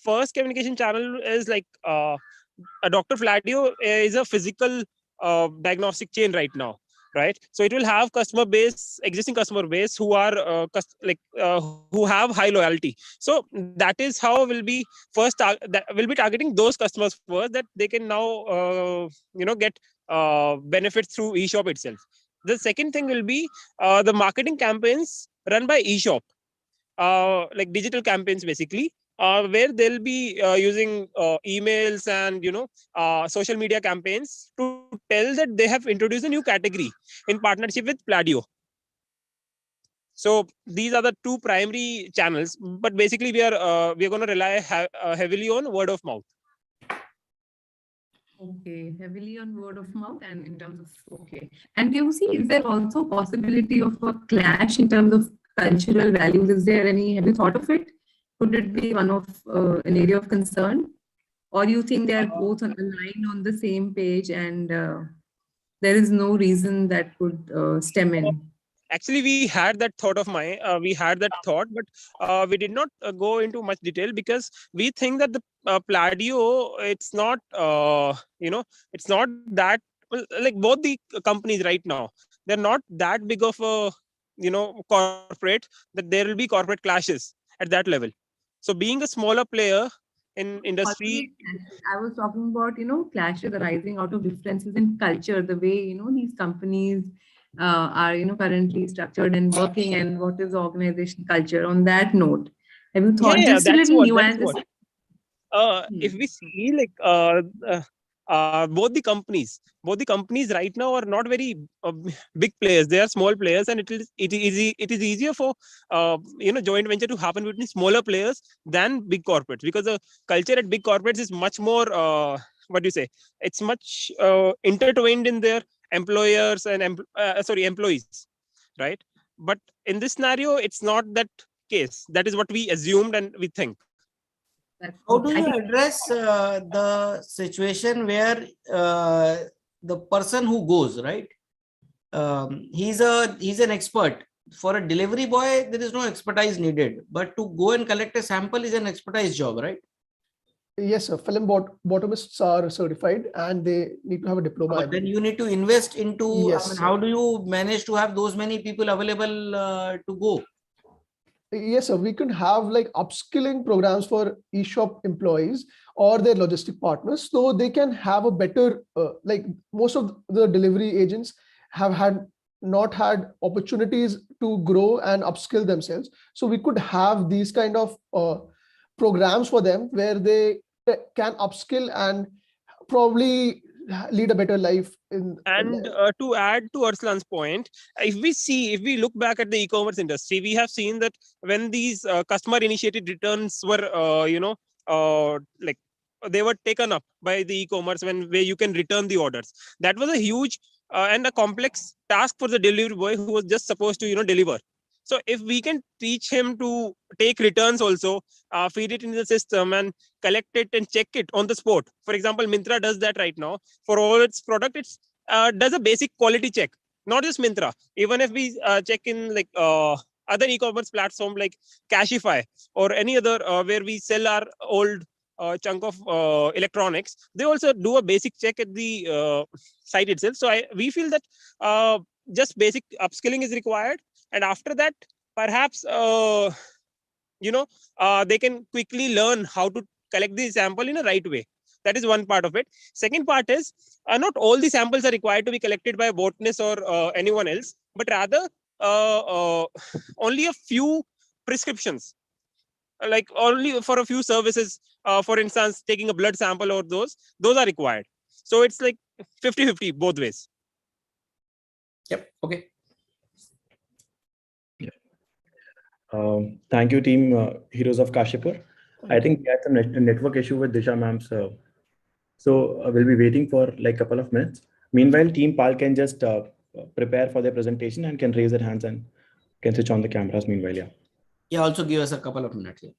first communication channel is like Dr. Fladio is a physical diagnostic chain right now, right? So it will have existing customer base who are who have high loyalty. So that is how we'll be targeting those customers first, that they can now get benefits through eShop itself. The second thing will be the marketing campaigns run by eShop. Like digital campaigns basically, where they'll be using emails and social media campaigns to tell that they have introduced a new category in partnership with Pladio. So these are the two primary channels, but basically we are going to rely heavily on word of mouth. Okay, heavily on word of mouth, and in terms of And you see, is there also possibility of a clash in terms of cultural values? Is there any? Have you thought of it? Could it be one of an area of concern, or you think they are both aligned on the same page, and there is no reason that could stem in? Actually, we had that thought but we did not go into much detail, because we think that the Pladio, it's not it's not that like both the companies right now, they're not that big of a corporate that there will be corporate clashes at that level. So being a smaller player in industry, I was talking about clashes arising out of differences in culture, the way these companies are currently structured and working, and what is the organization culture. On that note, have you thought just a little nuances? If we see both the companies right now are not very big players. They are small players, and it is easier for joint venture to happen between smaller players than big corporates, because the culture at big corporates is much more it's much intertwined in their employers and employees, right? But in this scenario, it's not that case. That is what we assumed and we think. How do you address the situation where the person who goes, right? He's an expert. For a delivery boy, there is no expertise needed, but to go and collect a sample is an expertise job, right? Yes, sir. Film bottomists are certified and they need to have a diploma. But then you need to invest into. Yes, how do you manage to have those many people available to go? Yes, sir. We can have upskilling programs for eShop employees or their logistic partners, so they can have a better, most of the delivery agents have not had opportunities to grow and upskill themselves. So we could have these kind of programs for them where they can upskill and probably lead a better life in. And to add to Arslan's point, if we look back at the e-commerce industry, we have seen that when these customer initiated returns were, like they were taken up by the e-commerce where you can return the orders. That was a huge and a complex task for the delivery boy who was just supposed to, deliver. So if we can teach him to take returns also, feed it into the system and collect it and check it on the spot. For example, Myntra does that right now. For all its product, it's does a basic quality check, not just Myntra. Even if we check in like other e-commerce platform like Cashify or any other where we sell our old chunk of electronics, they also do a basic check at the site itself. So we feel that just basic upskilling is required. And after that, perhaps, they can quickly learn how to collect the sample in a right way. That is one part of it. Second part is not all the samples are required to be collected by a botanist or anyone else, but rather only a few prescriptions, like only for a few services. For instance, taking a blood sample or those are required. So it's like 50-50 both ways. Yep. Okay. Thank you, team Heroes of Kashipur. I think we had some network issue with Disha ma'am. So we'll be waiting for like a couple of minutes. Meanwhile, team PAL can just prepare for their presentation and can raise their hands and can switch on the cameras meanwhile. Yeah. Yeah, also give us a couple of minutes. Yeah.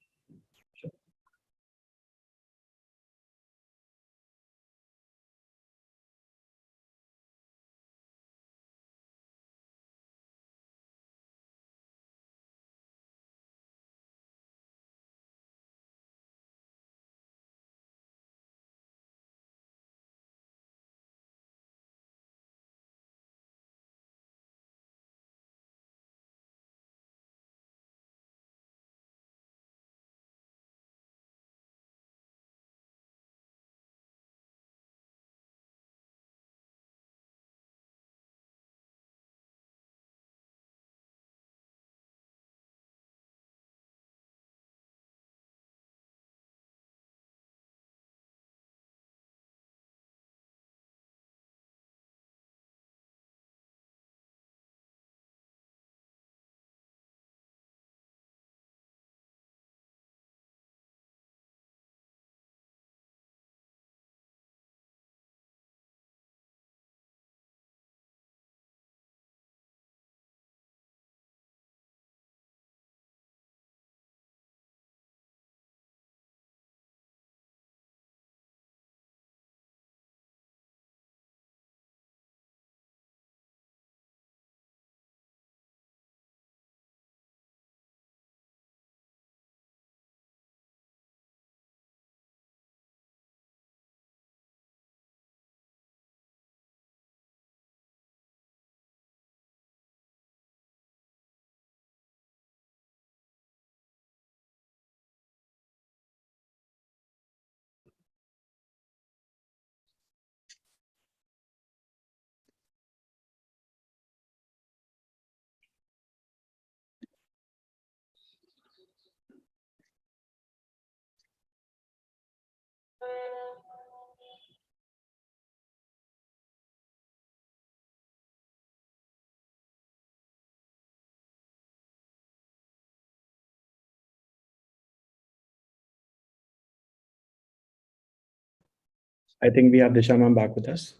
I think we have Disha ma'am back with us.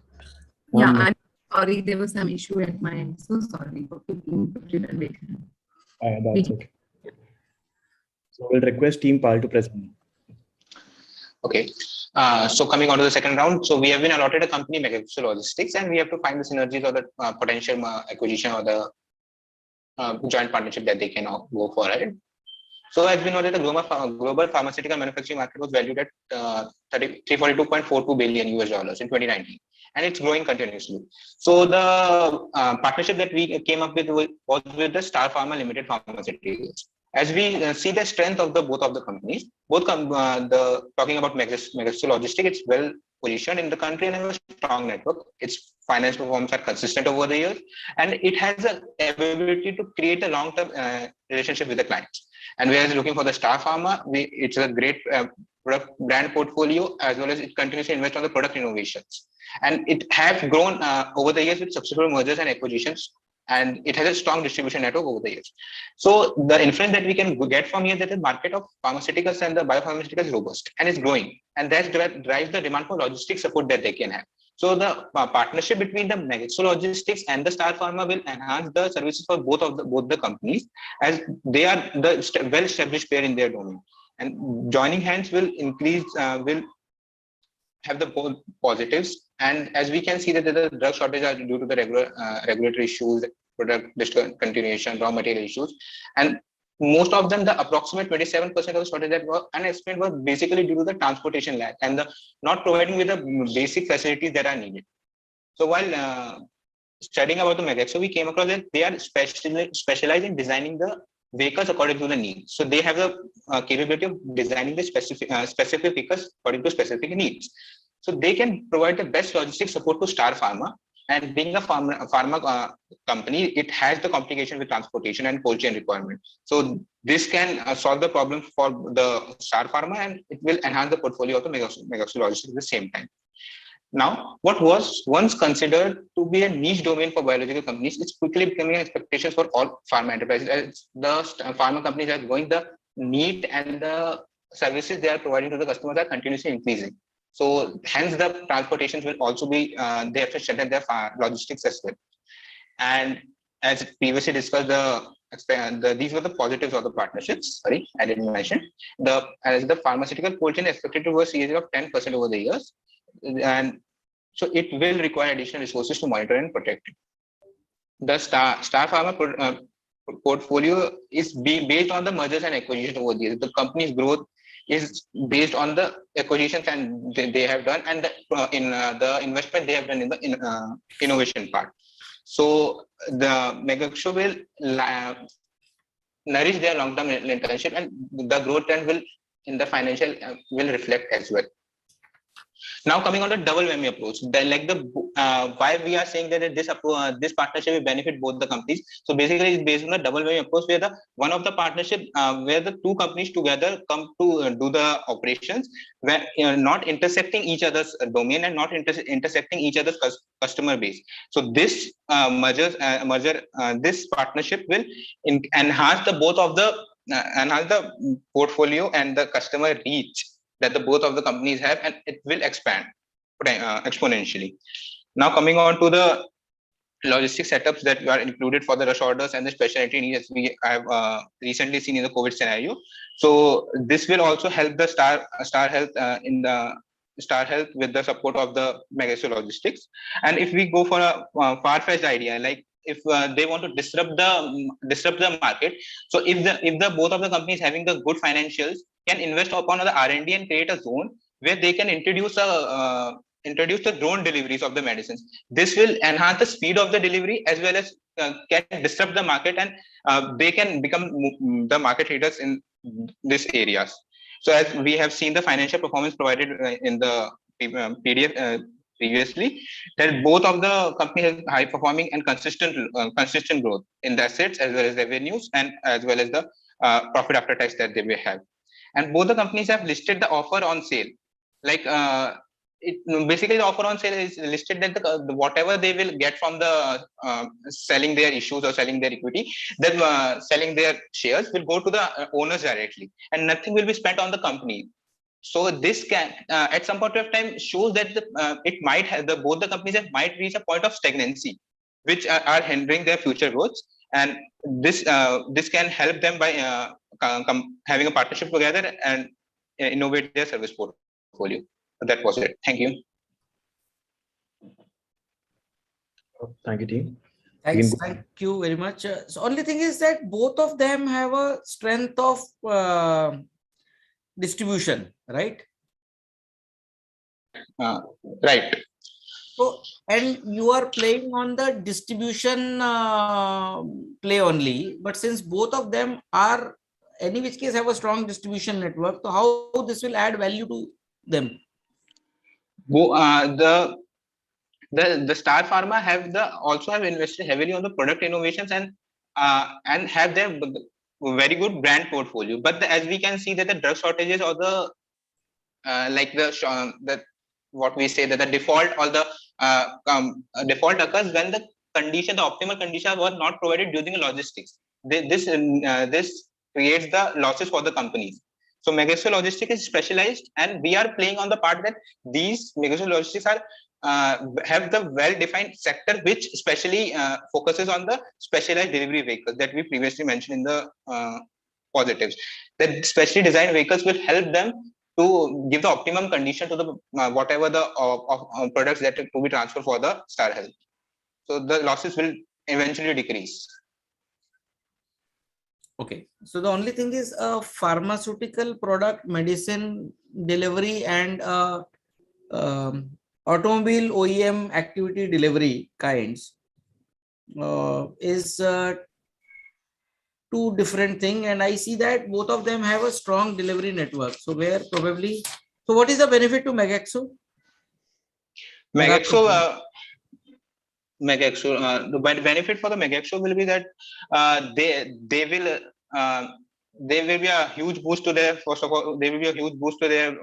Yeah, I'm sorry, there was some issue at my end. So sorry for keeping everyone waiting. That's okay. So we'll request team PAL to present. Okay. So coming on to the second round, so we have been allotted a company, Megapixel Logistics, and we have to find the synergies or the potential acquisition or the joint partnership that they can go for, right? So as we know that the global pharmaceutical manufacturing market was valued at $342.42 billion in 2019, and it's growing continuously. So the partnership that we came up with was with the Star Pharma Limited Pharmaceuticals. As we see the strength of both of the companies, talking about Megapixel Logistics, it's well positioned in the country and has a strong network. Its finance performance are consistent over the years, and it has the ability to create a long-term relationship with the clients. And we are looking for the Star Pharma. It's a great product brand portfolio, as well as it continues to invest on the product innovations. And it has grown over the years with successful mergers and acquisitions, and it has a strong distribution network over the years. So the inference that we can get from here that the market of pharmaceuticals and the biopharmaceuticals is robust and is growing, and that drives the demand for logistics support that they can have. So the partnership between the Megexo Logistics and the Star Pharma will enhance the services for both the companies, as they are the well-established player in their domain. And joining hands will increase, will have the both positives. And as we can see that the drug shortages are due to the regulatory issues, product discontinuation, raw material issues, and most of them, the approximate 27% of the shortage that were unexplained was basically due to the transportation lag and the not providing with the basic facilities that are needed. So while studying about the Megexo, we came across that they are specialized in designing the vehicles according to the needs. So they have the capability of designing the specific vehicles according to specific needs. So they can provide the best logistics support to Star Pharma. And being a pharma company, it has the complication with transportation and cold chain requirement. So this can solve the problem for the Star Pharma, and it will enhance the portfolio of the Megexo Logistics at the same time. Now, what was once considered to be a niche domain for biological companies, it's quickly becoming expectations for all pharma enterprises, as the pharma companies are growing. The need and the services they are providing to the customers are continuously increasing. So hence the transportations will also be, they have to strengthen their logistics as well. And as previously discussed, these were the positives of the partnerships. Sorry, I didn't mention. As the pharmaceutical cold chain expected to grow a CAGR of 10% over the years. And so it will require additional resources to monitor and protect it. The Star Pharma portfolio is based on the mergers and acquisitions over the years. The company's growth is based on the acquisitions and they have done, and the investment they have done in the innovation part. So the Megexo will nourish their long-term internship, and the growth trend will in the financial will reflect as well. Now coming on the double whammy approach, why we are saying that this partnership will benefit both the companies. So basically, it's based on the double whammy approach, where one of the partnership where the two companies together come to do the operations, where not intersecting each other's domain and not intersecting each other's customer base. So this this partnership will enhance the portfolio and the customer reach that both of the companies have, and it will expand exponentially. Now coming on to the logistic setups that are included for the rush orders and the specialty needs we have recently seen in the COVID scenario. So this will also help the Star Health Star Health with the support of the Megexo Logistics. And if we go for a far-fetched idea, like if they want to disrupt the market, so if the both of the companies having the good financials can invest upon the R&D and create a zone where they can introduce the drone deliveries of the medicines. This will enhance the speed of the delivery as well as can disrupt the market, and they can become the market leaders in these areas. So as we have seen the financial performance provided in the PDF previously, that both of the companies have high performing and consistent growth in the assets as well as revenues and as well as the profit after tax that they may have. And both the companies have listed the offer on sale. Like basically the offer on sale is listed that whatever they will get from the selling their issues or selling their equity, then selling their shares will go to the owners directly, and nothing will be spent on the company. So this can at some point of time shows that it might have both the companies might reach a point of stagnancy, which are hindering their future growth. And this can help them by having a partnership together and innovate their service portfolio. That was it. Thank you. Thank you, team. Thanks. Thank you very much. So only thing is that both of them have a strength of distribution, right? Right. So, and you are playing on the distribution play only, but since both of them are, any which case, have a strong distribution network, so how this will add value to them? The Star Pharma also have invested heavily on the product innovations and have their very good brand portfolio. But as we can see that the drug shortages or the like the what we say that the default or the default occurs when the condition, the optimal condition was not provided during logistics. This creates the losses for the companies. So Megaxo Logistics is specialized, and we are playing on the part that these Megaxo Logistics are have the well-defined sector, which especially focuses on the specialized delivery vehicles that we previously mentioned in the positives. That specially designed vehicles will help them to give the optimum condition to the whatever the products that to be transferred for the Star Health. So the losses will eventually decrease. Okay, so the only thing is a pharmaceutical product, medicine delivery, and automobile OEM activity delivery kinds is two different things, and I see that both of them have a strong delivery network. So where probably, so what is the benefit to Megaxo? Megaxo, the benefit for the Megaxo will be that they will be a huge boost to their, first of all, they will be a huge boost to their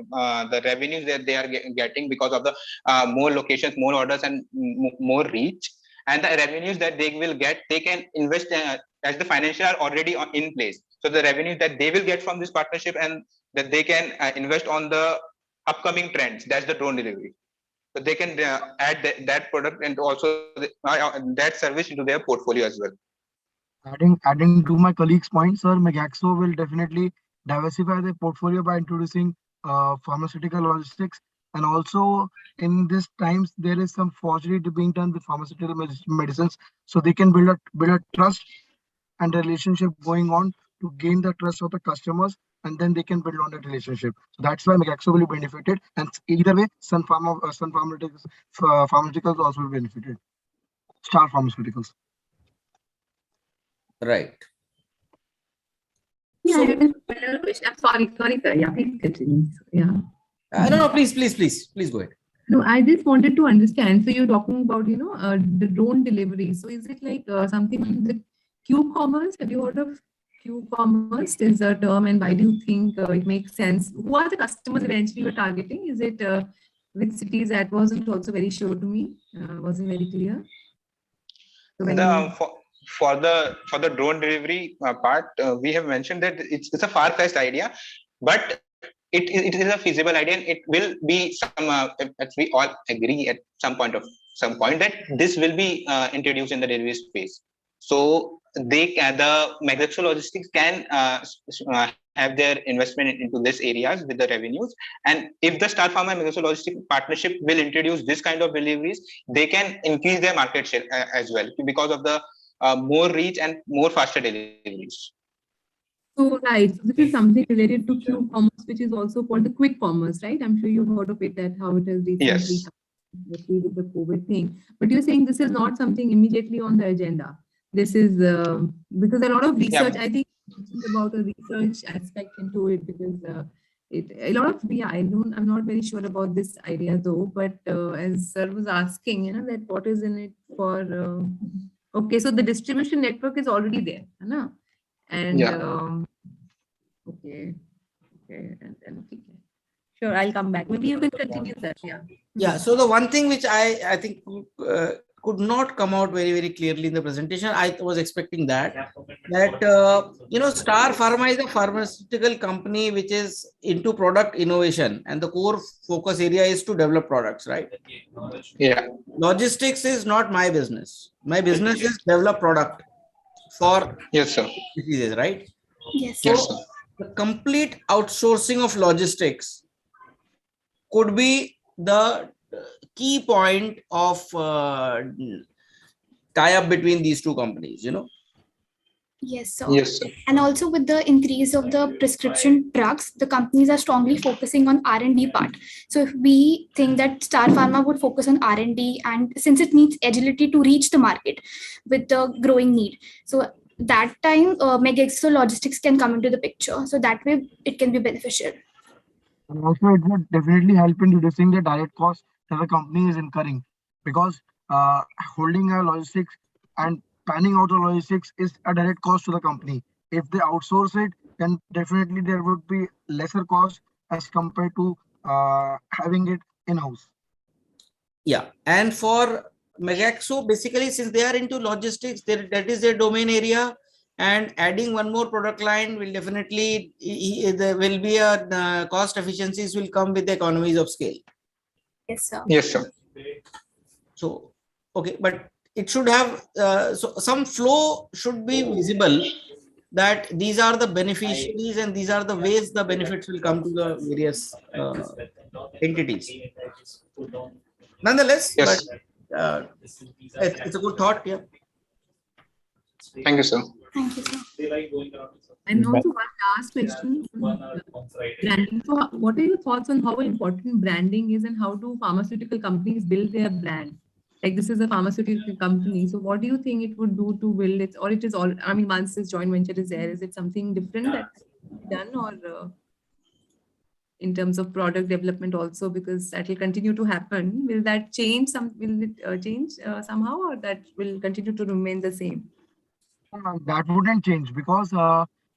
the revenues that they are getting because of the more locations, more orders, and more reach. And the revenues that they will get, they can invest as the financial are already in place. So the revenues that they will get from this partnership, and that they can invest on the upcoming trends. That's the drone delivery. So they can add that product and also that service into their portfolio as well. Adding to my colleague's point, sir, Megaxo will definitely diversify their portfolio by introducing pharmaceutical logistics, and also in these times there is some forgery being done with pharmaceutical medicines, so they can build a trust and relationship going on to gain the trust of the customers, and then they can build on that relationship. So that's why Megaxo will be benefited, and either way, Sun Pharmaceuticals also will be benefited. Star Pharmaceuticals. Right. Yeah, I have another question. I'm sorry, sir. Yeah, please continue. Yeah. No, please go ahead. No, I just wanted to understand. So you're talking about, the drone delivery. So is it like something like the Q-commerce? Have you heard of Q-commerce? Is a term, and why do you think it makes sense? Who are the customers eventually you're targeting? Is it which cities? That wasn't also very sure to me. Wasn't very clear. So for the drone delivery part, we have mentioned that it's a far-fetched idea, but it is a feasible idea, and it will be some we all agree at some point that this will be introduced in the delivery space. So the Megaxo Logistics can have their investment into this areas with the revenues, and if the Star Pharma and Megaxo Logistics partnership will introduce this kind of deliveries, they can increase their market share as well because of the more reach and more faster deliveries. So right, so this is something related to Q-commerce, which is also called the quick commerce, right? I'm sure you've heard of it, that how it has recently with the COVID thing. But you're saying this is not something immediately on the agenda. This is because a lot of research, I think, about a research aspect into it, because I'm not very sure about this idea though. But as sir was asking, that what is in it for? Okay, so the distribution network is already there, no? And okay, and then sure, I'll come back. Maybe you can continue that. Yeah. So the one thing which I think could not come out very, very clearly in the presentation, I was expecting that Star Pharma is a pharmaceutical company which is into product innovation, and the core focus area is to develop products, right? Yeah. Logistics is not my business. My business is develop product for diseases, right? Yes. So the complete outsourcing of logistics could be the key point of tie-up between these two companies, Yes, sir. And also with the increase of the prescription drugs, the companies are strongly focusing on R&D part. So if we think that Star Pharma would focus on R&D, and since it needs agility to reach the market with the growing need, so that time Megaxo Logistics can come into the picture. So that way it can be beneficial. And also it would definitely help in reducing the direct cost that the company is incurring, because holding a logistics and planning out the logistics is a direct cost to the company. If they outsource it, then definitely there would be lesser cost as compared to having it in-house. Yeah, and for Megaxo, basically, since they are into logistics, that is their domain area, and adding one more product line will definitely, there will be a cost efficiencies will come with the economies of scale. Yes, sir. Yes, sir. So, okay, but it should have, so some flow should be visible that these are the beneficiaries and these are the ways the benefits will come to the various entities. Nonetheless, Yes. but it's a good thought. Yeah. Thank you, sir. Thank you, sir. And also one last question. Branding. So what are your thoughts on how important branding is and how do pharmaceutical companies build their brand? Like this is a pharmaceutical company. So what do you think it would do to build it? Or it is all, I mean, once this joint venture is there, is it something different that's done or in terms of product development also, because that will continue to happen? Will that change will it change somehow, or that will continue to remain the same? That wouldn't change because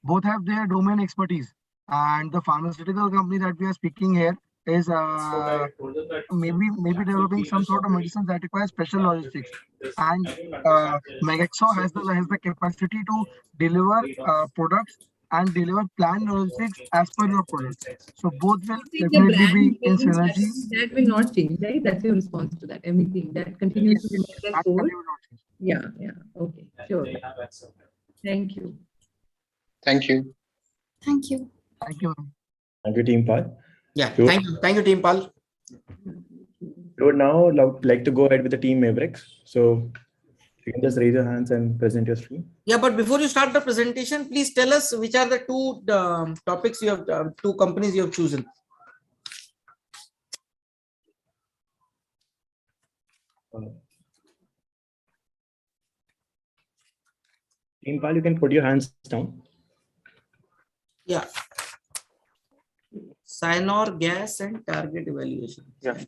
both have their domain expertise, and the pharmaceutical company that we are speaking here is maybe developing some sort of medicine that requires special logistics, and Megaxo has the capacity to deliver products and deliver planned logistics as per your product. So both will The definitely be brand in building synergy. strategy, that will not change, right? That's your response to that. Everything that continues to remain the That core. will not change. Yeah. Okay. Sure. Thank you. Thank you. Thank you. Thank you. Thank you, Team Pal. Yeah. So, Thank you, Team Pal. we would now like to go ahead with the Team Mavericks. So you can just raise your hands and present your screen. Yeah, but before you start the presentation, please tell us which are the two topics you have, two companies you have chosen. Team Pal, you can put your hands down. Yeah. Cyanor gas and target evaluation. Yeah.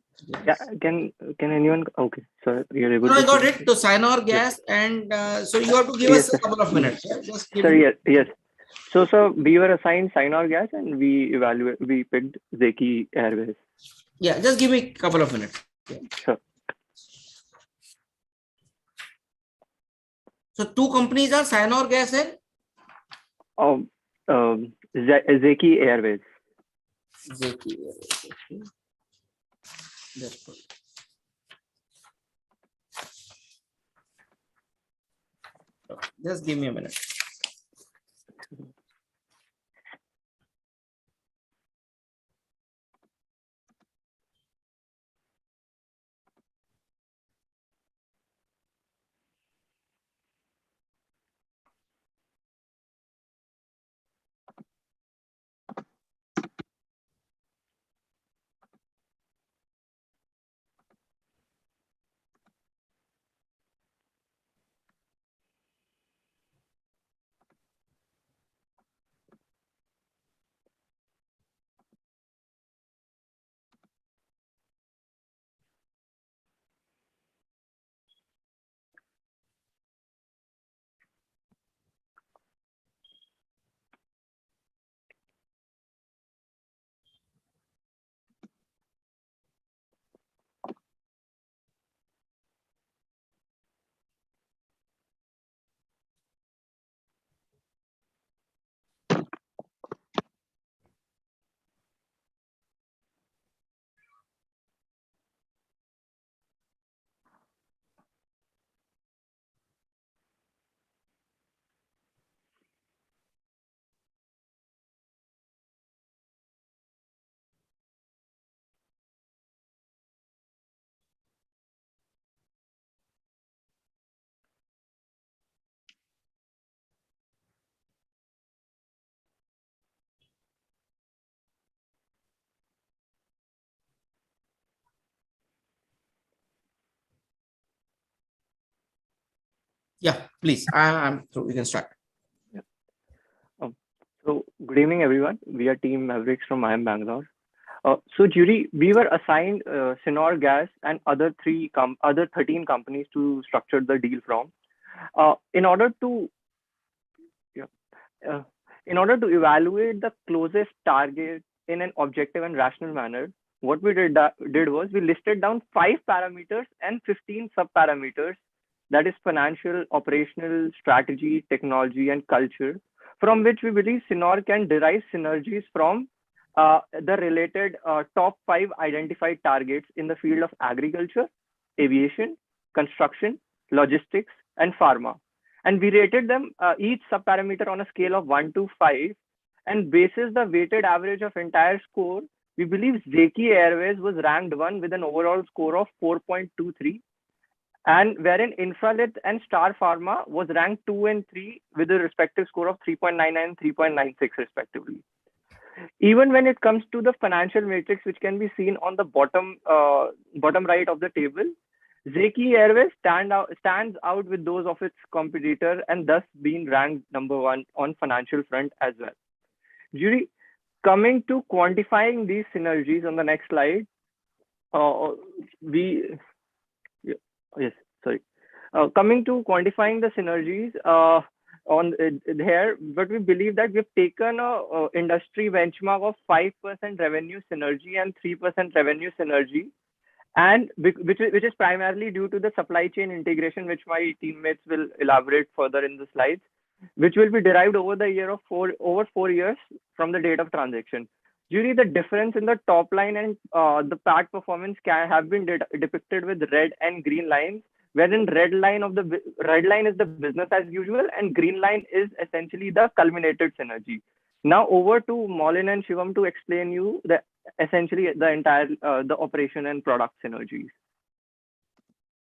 Can anyone? Okay. So you're able No, to. I got it. So Cyanor gas and so you have to give us a couple of minutes. Yeah? Just give Yes. So we were assigned Synergies gas and we picked Zeki Airways. Yeah, just give me a couple of minutes. Yeah. Sure. So two companies are Cyanor gas and Zeki Airways. Zeki Airways. Okay. That's good. Okay. Just give me a minute. Yeah, please. I'm through. We can start. Yeah. So good evening, everyone. We are Team Mavericks from IIM Bangalore. So Jury, we were assigned Sinor Gas and other 13 companies to structure the deal from. In order to evaluate the closest target in an objective and rational manner, what we did was we listed down 5 parameters and 15 sub-parameters, that is financial, operational, strategy, technology, and culture, from which we believe Synor can derive synergies from the related top 5 identified targets in the field of agriculture, aviation, construction, logistics, and pharma. And we rated them each sub-parameter on a scale of 1 to 5. And basis the weighted average of entire score, we believe Zeki Airways was ranked 1 with an overall score of 4.23. And wherein Infralit and Star Pharma was ranked 2 and 3 with a respective score of 3.99 and 3.96 respectively. Even when it comes to the financial matrix, which can be seen on the bottom right of the table, Zeki Airways stands out with those of its competitor and thus being ranked number 1 on financial front as well. Jury, coming to quantifying these synergies on the next slide, coming to quantifying the synergies on here, but we believe that we've taken a industry benchmark of 5% revenue synergy and 3% revenue synergy, and which is primarily due to the supply chain integration, which my teammates will elaborate further in the slides, which will be derived over the year of over 4 years from the date of transaction. Jury, the difference in the top line and the PAT performance can have been depicted with red and green lines, wherein red line is the business as usual and green line is essentially the culminated synergy. Now over to Maulin and Shivam to explain you essentially the entire the operation and product synergies.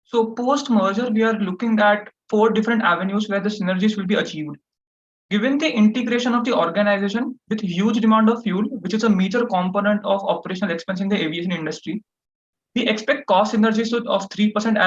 So post-merger, we are looking at 4 different avenues where the synergies will be achieved. Given the integration of the organization with huge demand of fuel, which is a major component of operational expense in the aviation industry, we expect cost synergies of 3%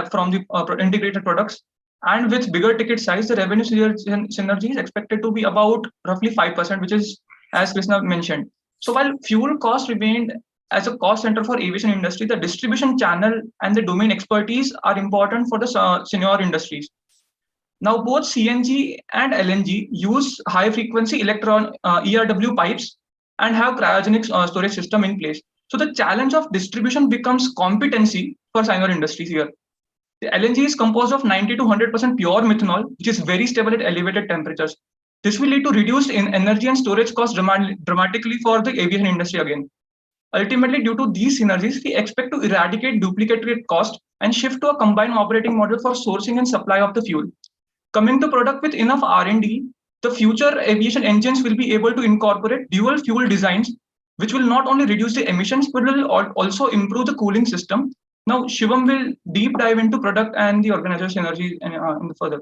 from the integrated products. And with bigger ticket size, the revenue synergy is expected to be about roughly 5%, which is as Krishna mentioned. So while fuel cost remained as a cost center for aviation industry, the distribution channel and the domain expertise are important for the Synor industries. Now, both CNG and LNG use high frequency ERW pipes and have cryogenic storage system in place. So the challenge of distribution becomes competency for Synor industries here. The LNG is composed of 90 to 100% pure methanol, which is very stable at elevated temperatures. This will lead to reduced energy and storage costs dramatically for the aviation industry again. Ultimately, due to these synergies, we expect to eradicate duplicated cost and shift to a combined operating model for sourcing and supply of the fuel. Coming to product with enough R&D, the future aviation engines will be able to incorporate dual fuel designs, which will not only reduce the emissions, but will also improve the cooling system. Now, Shivam will deep dive into product and the organizational synergy in the further.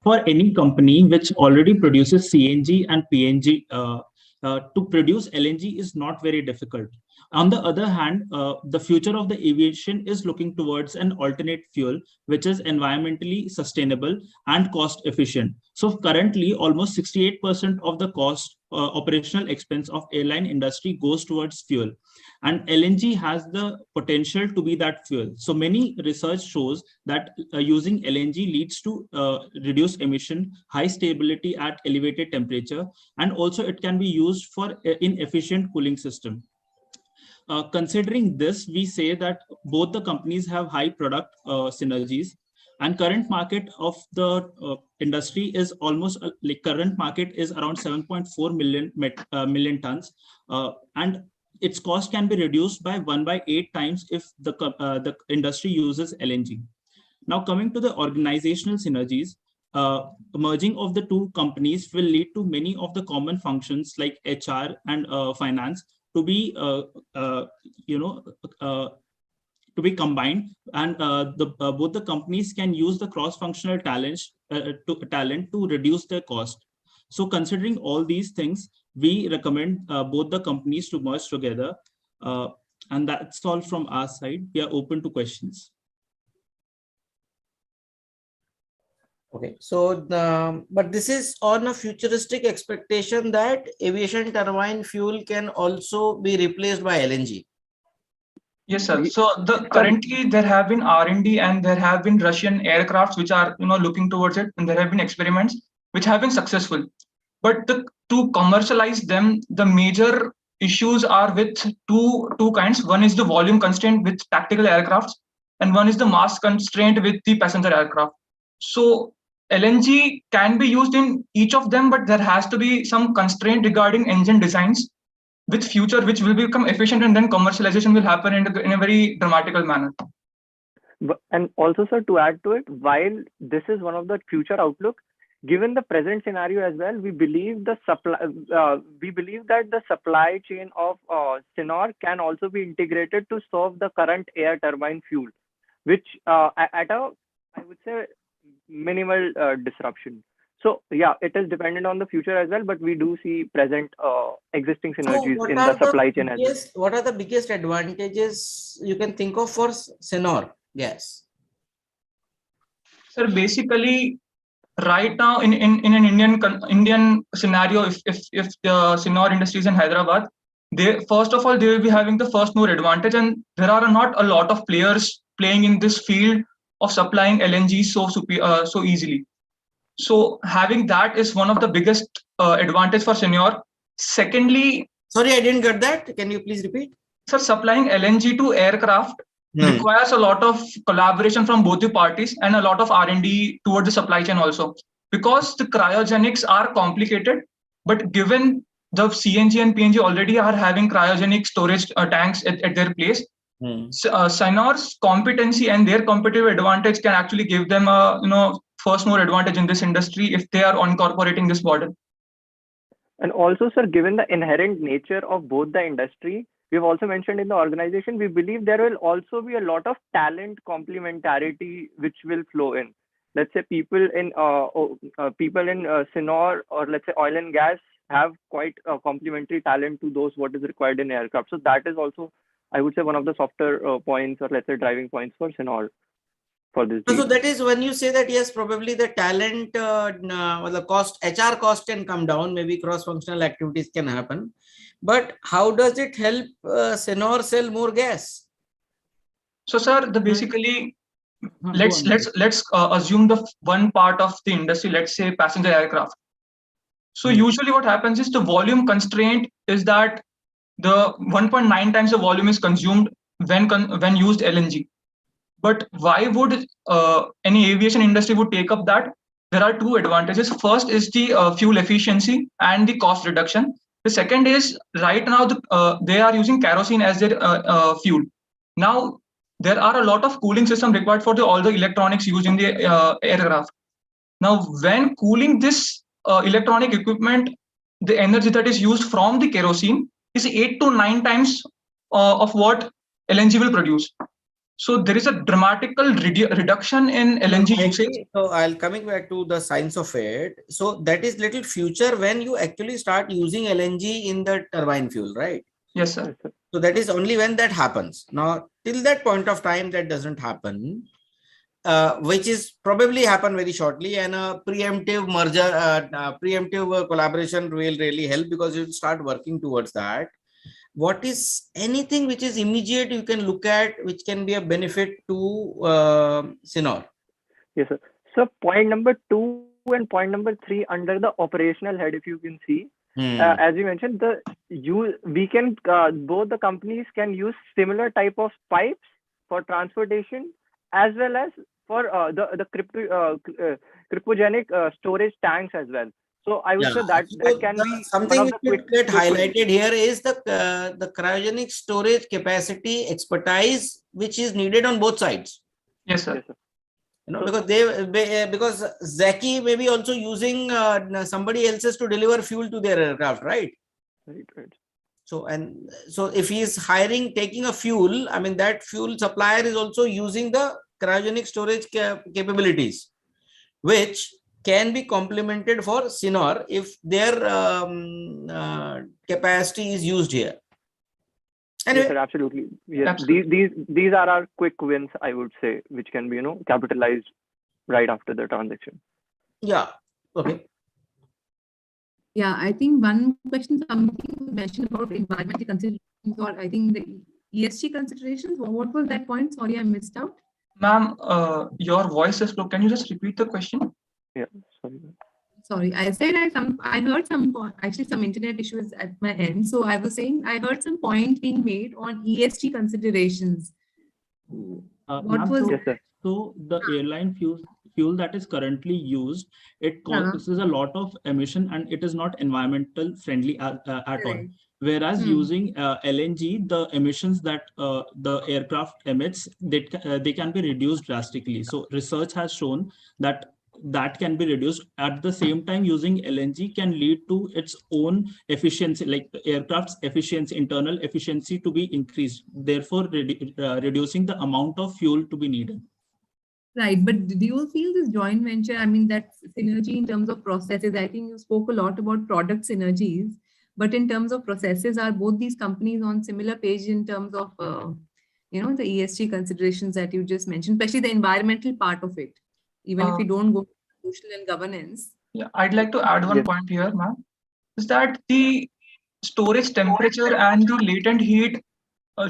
For any company which already produces CNG and PNG, to produce LNG is not very difficult. On the other hand, the future of the aviation is looking towards an alternate fuel, which is environmentally sustainable and cost efficient. So currently, almost 68% of the cost operational expense of airline industry goes towards fuel. And LNG has the potential to be that fuel. So many research shows that using LNG leads to reduced emission, high stability at elevated temperature, and also it can be used for inefficient cooling system. Considering this, we say that both the companies have high product synergies, and current market of the industry is almost current market is around 7.4 million tons, and its cost can be reduced by 1/8 times if the industry uses LNG. Now, coming to the organizational synergies, merging of the two companies will lead to many of the common functions like HR and finance to be to be combined, and both the companies can use the cross-functional talent to reduce their cost. So considering all these things, we recommend both the companies to merge together, and that's all from our side. We are open to questions. Okay, so but this is on a futuristic expectation that aviation turbine fuel can also be replaced by LNG. Yes, sir. So currently there have been R&D and there have been Russian aircrafts which are looking towards it, and there have been experiments which have been successful. but to commercialize them, the major issues are with two kinds. One is the volume constraint with tactical aircrafts, and one is the mass constraint with the passenger aircraft. So LNG can be used in each of them, but there has to be some constraint regarding engine designs with future, which will become efficient, and then commercialization will happen in a very dramatical manner. And also, sir, to add to it, while this is one of the future outlook, given the present scenario as well, we believe the supply. We believe that the supply chain of Sinor can also be integrated to solve the current air turbine fuel, which at a, I would say, minimal disruption. So yeah, it is dependent on the future as well, but we do see present existing synergies in the supply chain as well. What are the biggest advantages you can think of for Sinor gas? Sir, basically, right now in an Indian scenario, if the Sinor industry is in Hyderabad, they first of all they will be having the first mover advantage, and there are not a lot of players playing in this field of supplying LNG so easily. So having that is one of the biggest advantage for Sinor. Secondly, sorry, I didn't get that. Can you please repeat? Sir, supplying LNG to aircraft requires a lot of collaboration from both the parties and a lot of R&D towards the supply chain also. Because the cryogenics are complicated, but given the CNG and PNG already are having cryogenic storage tanks at their place, Sinor's competency and their competitive advantage can actually give them a first mover advantage in this industry if they are incorporating this model. And also, sir, given the inherent nature of both the industry, we've also mentioned in the organization, we believe there will also be a lot of talent complementarity which will flow in. Let's say people in Sinor, or let's say oil and gas, have quite a complementary talent to those what is required in aircraft. So that is also, I would say, one of the softer points, or let's say driving points for Sinor for this deal. So that is when you say that, yes, probably the talent, the cost, HR cost can come down, maybe cross-functional activities can happen. But how does it help Sinor sell more gas? So, sir, basically, let's assume the one part of the industry, let's say passenger aircraft. So usually what happens is the volume constraint is that the 1.9 times the volume is consumed when used LNG. But why would any aviation industry would take up that? There are two advantages. First is the fuel efficiency and the cost reduction. The second is right now they are using kerosene as their fuel. Now there are a lot of cooling system required for all the electronics used in the aircraft. Now when cooling this electronic equipment, the energy that is used from the kerosene is 8 to 9 times of what LNG will produce. So there is a dramatical reduction in LNG usage. So I'll coming back to the science of it. So that is little future when you actually start using LNG in the turbine fuel, right? Yes, sir. So that is only when that happens. Now, till that point of time, that doesn't happen, which is probably happen very shortly, and a preemptive merger, preemptive collaboration will really help because you start working towards that. What is anything which is immediate you can look at which can be a benefit to Sinor? Yes, sir. So point number 2 and point number 3 under the operational head, if you can see, as you mentioned, we can both the companies can use similar type of pipes for transportation as well as for the cryptogenic storage tanks as well. So I would say that can be something which will get highlighted here is the cryogenic storage capacity expertise which is needed on both sides. Yes, sir. Yes, sir. You know, because Zaki may be also using somebody else's to deliver fuel to their aircraft, right? Right. So if he is taking a fuel, I mean that fuel supplier is also using the cryogenic storage capabilities, which can be complemented for Sinor if their capacity is used here. Anyway. Yes, sir, absolutely. Yes. Absolutely. These are our quick wins, I would say, which can be capitalized right after the transaction. Yeah. Okay. Yeah, I think one question something mentioned about environmental considerations, or I think the ESG considerations. What was that point? Sorry, I missed out. Ma'am, your voice is low. Can you just repeat the question? Yeah, sorry. Sorry, I said I heard actually some internet issues at my end. So I was saying I heard some point being made on ESG considerations. What was so the airline fuel that is currently used, it causes a lot of emission and it is not environmental friendly at all. Whereas using LNG, the emissions that the aircraft emits, they can be reduced drastically. So research has shown that can be reduced. At the same time, using LNG can lead to its own efficiency, like the aircraft's efficiency, internal efficiency to be increased, therefore reducing the amount of fuel to be needed. Right, but do you feel this joint venture, I mean, that synergy in terms of processes? I think you spoke a lot about product synergies, but in terms of processes, are both these companies on similar page in terms of, the ESG considerations that you just mentioned, especially the environmental part of it, even if you don't go to social and governance? Yeah, I'd like to add one point here, ma'am, is that the storage temperature and the latent heat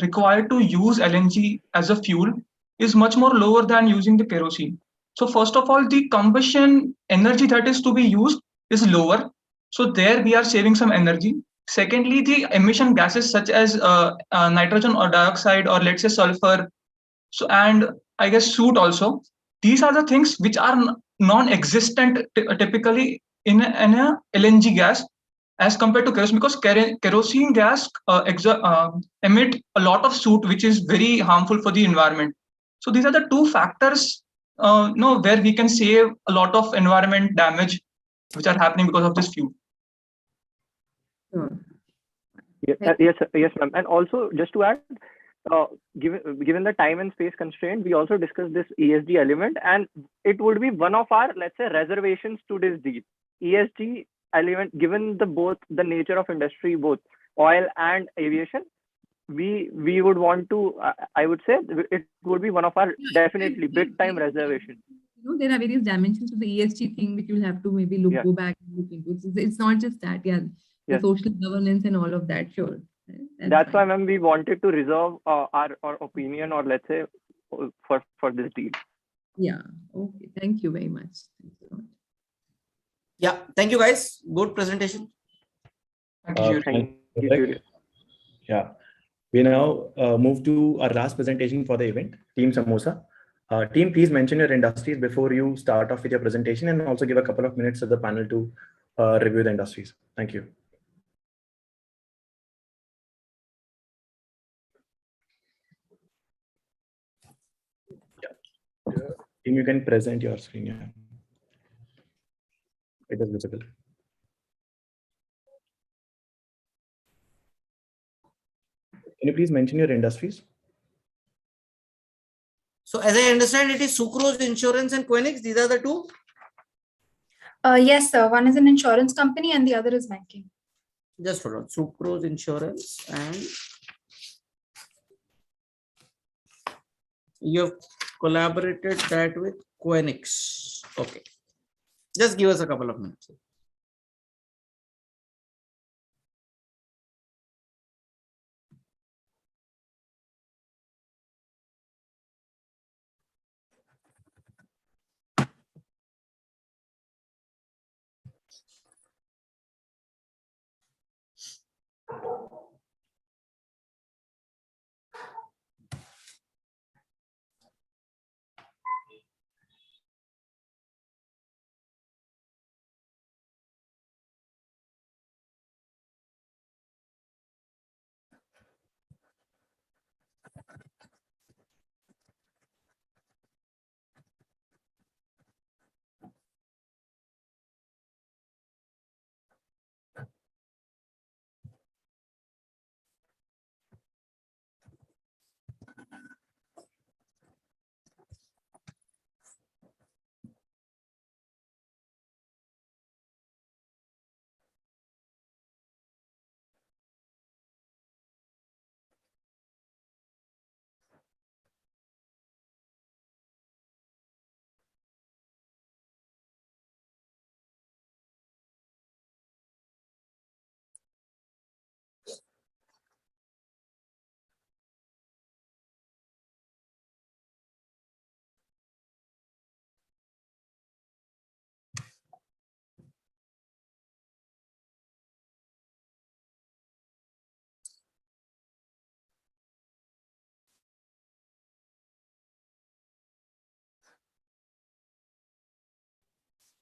required to use LNG as a fuel is much more lower than using the kerosene. So first of all, the combustion energy that is to be used is lower. So there we are saving some energy. Secondly, the emission gases such as nitrogen or dioxide, or let's say sulfur, so and I guess soot also. These are the things which are non-existent typically in a LNG gas as compared to kerosene, because kerosene gas emit a lot of soot, which is very harmful for the environment. So these are the two factors where we can save a lot of environment damage which are happening because of this fuel. Yes, ma'am. And also, just to add, given the time and space constraint, we also discussed this ESG element, and it would be one of our, let's say, reservations to this deal. ESG element, given both the nature of industry, both oil and aviation, we would want to, I would say it would be one of our definitely big time reservations. There are various dimensions to the ESG thing which you'll have to maybe go back and look into. It's not just that, the social governance and all of that, sure. That's why, ma'am, we wanted to reserve our opinion, or let's say for this deal. Yeah. Okay. Thank you very much. Yeah. Thank you, guys. Good presentation. Thank you. Yeah. We now move to our last presentation for the event, Team Samosa. Team, please mention your industries before you start off with your presentation, and also give a couple of minutes to the panel to review the industries. Thank you. Team, you can present your screen. Yeah. It is visible. Can you please mention your industries? So as I understand, it is Sucrose, Insurance, and Quenix. These are the two? Yes, sir. One is an insurance company and the other is banking. Just hold on. Sucrose, Insurance, and you've collaborated that with Quenix. Okay. Just give us a couple of minutes.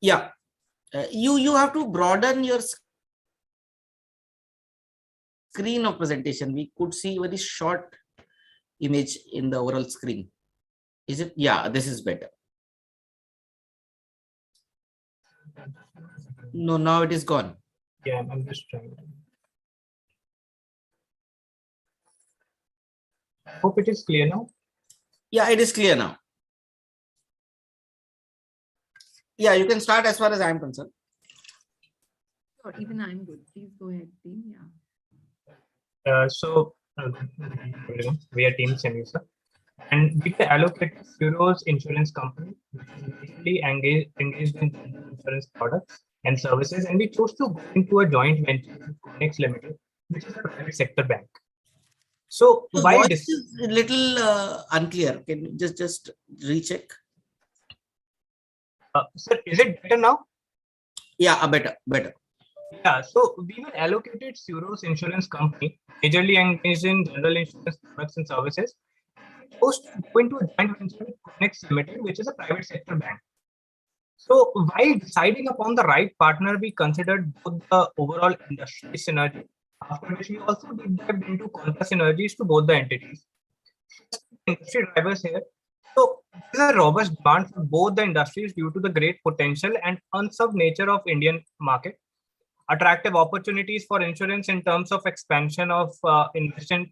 Yeah, you have to broaden your screen of presentation. We could see very short image in the overall screen. Is it? Yeah, this is better. No, now it is gone. Yeah, I'm just trying. I hope it is clear now. Yeah, it is clear now. Yeah, you can start as far as I am concerned. Sure, even I'm good. Please go ahead, team. Yeah. We are Team Synergies, and we allocate Euro's insurance company, basically engaged in insurance products and services, and we chose to go into a joint venture with Conex Limited, which is a private sector bank. So The why voice this is a little unclear. Can you just recheck? Sir, is it better now? Yeah, better. Yeah, so we were allocated Euro's insurance company, majorly engaged in general insurance products and services, supposed to go into a joint venture with Conex Limited, which is a private sector bank. So while deciding upon the right partner, we considered both the overall industry synergy, after which we also deep dived into contra synergies to both the entities. Industry drivers here. So there is a robust demand for both the industries due to the great potential and unserved nature of Indian market. Attractive opportunities for insurance in terms of expansion of investment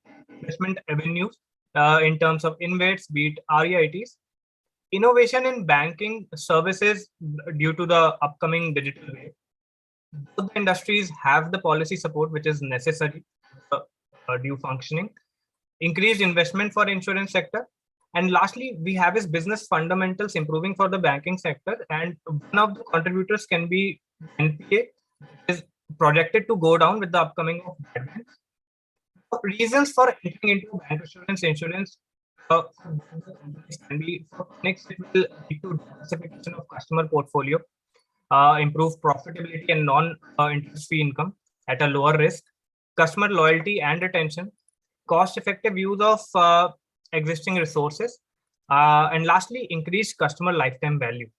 avenues, in terms of InvITs, be it REITs. Innovation in banking services due to the upcoming digital wave. Both the industries have the policy support which is necessary due functioning. Increased investment for insurance sector. And lastly, we have is business fundamentals improving for the banking sector. And one of the contributors can be NPA, is projected to go down with the upcoming of bad banks. Reasons for entering into bank insurance can be next, it will lead to diversification of customer portfolio, improve profitability and non-interest fee income at a lower risk, customer loyalty and retention, cost-effective use of existing resources, and lastly, increased customer lifetime value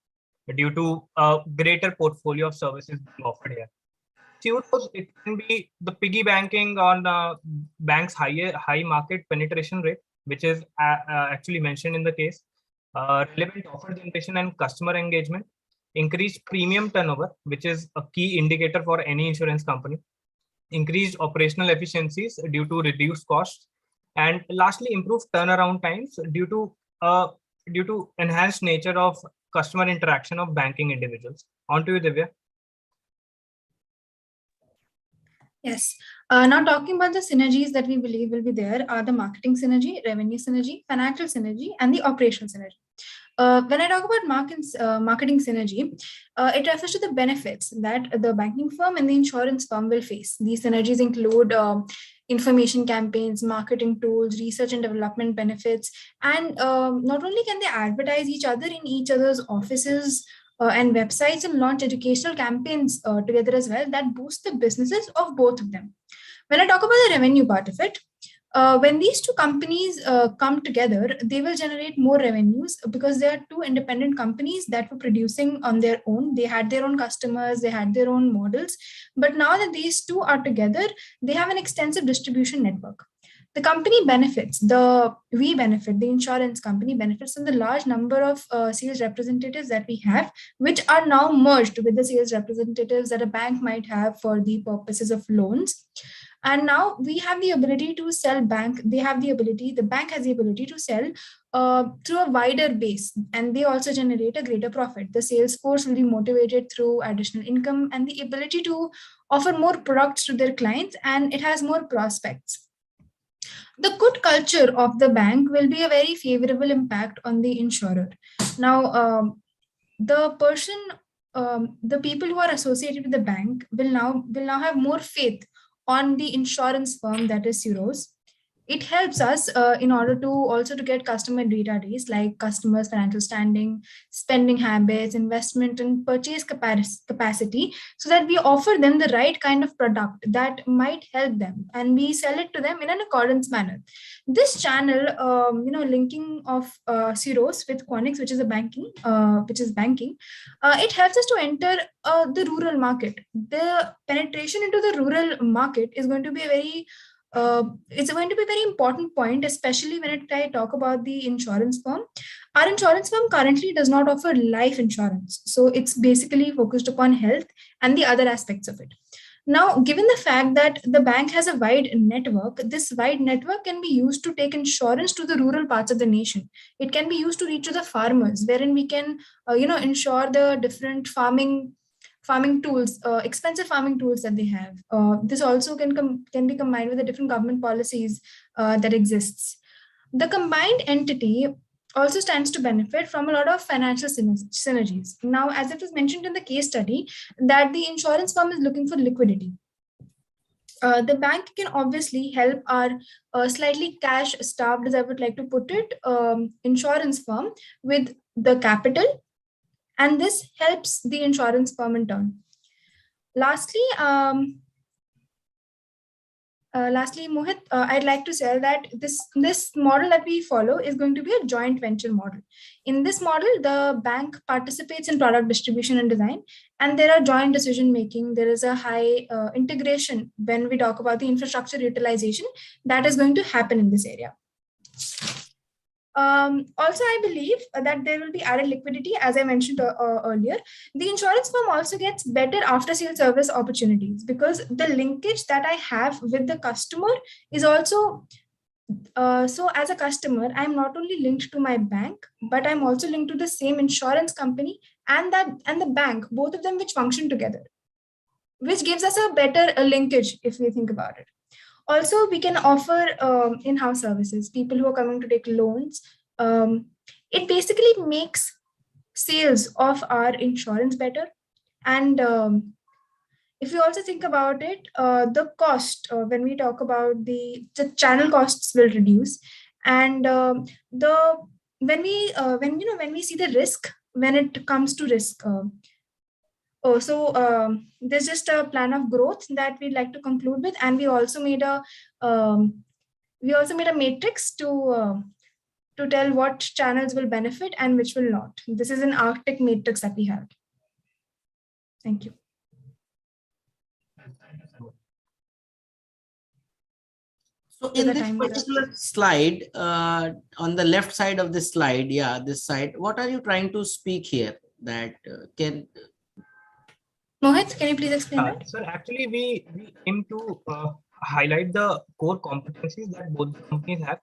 due to a greater portfolio of services being offered here. It can be the piggy banking on banks' high market penetration rate, which is actually mentioned in the case. Relevant offer generation and customer engagement, increased premium turnover, which is a key indicator for any insurance company, increased operational efficiencies due to reduced costs, and lastly, improved turnaround times due to enhanced nature of customer interaction of banking individuals. On to you, Divya. Yes. Now talking about the synergies that we believe will be there are the marketing synergy, revenue synergy, financial synergy, and the operational synergy. When I talk about marketing synergy, it refers to the benefits that the banking firm and the insurance firm will face. These synergies include information campaigns, marketing tools, research and development benefits, and not only can they advertise each other in each other's offices and websites and launch educational campaigns together as well that boost the businesses of both of them. When I talk about the revenue part of it, when these two companies come together, they will generate more revenues because they are two independent companies that were producing on their own. They had their own customers, they had their own models. But now that these two are together, they have an extensive distribution network. The company benefits, the insurance company benefits from the large number of sales representatives that we have, which are now merged with the sales representatives that a bank might have for the purposes of loans. And now we have the ability to sell the bank has the ability to sell through a wider base, and they also generate a greater profit. The sales force will be motivated through additional income and the ability to offer more products to their clients, and it has more prospects. The good culture of the bank will be a very favorable impact on the insurer. Now, the people who are associated with the bank will now have more faith on the insurance firm, that is Synergies. It helps us in order to also to get customer database like customers' financial standing, spending habits, investment and purchase capacity, so that we offer them the right kind of product that might help them and we sell it to them in an accordance manner. This channel, linking of Syros with Quanix, which is banking, it helps us to enter the rural market. The penetration into the rural market is going to be a very it's going to be a very important point, especially when I talk about the insurance firm. Our insurance firm currently does not offer life insurance. So it's basically focused upon health and the other aspects of it. Now, given the fact that the bank has a wide network, this wide network can be used to take insurance to the rural parts of the nation. It can be used to reach to the farmers, wherein we can, insure the different farming tools, expensive farming tools that they have. This also can be combined with the different government policies that exists. The combined entity also stands to benefit from a lot of financial synergies. Now, as it was mentioned in the case study, that the insurance firm is looking for liquidity. The bank can obviously help our slightly cash-starved, as I would like to put it, insurance firm with the capital, and this helps the insurance firm in turn. Lastly, Mohit, I'd like to say that this model that we follow is going to be a joint venture model. In this model, the bank participates in product distribution and design, and there are joint decision making. There is a high integration when we talk about the infrastructure utilization that is going to happen in this area. Also, I believe that there will be added liquidity, as I mentioned earlier. The insurance firm also gets better after-sale service opportunities because the linkage that I have with the customer is also, so as a customer, I'm not only linked to my bank, but I'm also linked to the same insurance company and the bank, both of them which function together, which gives us a better linkage if we think about it. Also, we can offer in-house services, people who are coming to take loans. It basically makes sales of our insurance better. And if you also think about it, the cost, when we talk about the channel costs will reduce. And when we see the risk, when it comes to risk, there's just a plan of growth that we'd like to conclude with, and we also made a matrix to tell what channels will benefit and which will not. This is an Arctic matrix that we have. Thank you. So in this particular slide, on the left side of this slide, this side, what are you trying to speak here? That Mohit, can you please explain that? Sir, actually, we aim to highlight the core competencies that both the companies have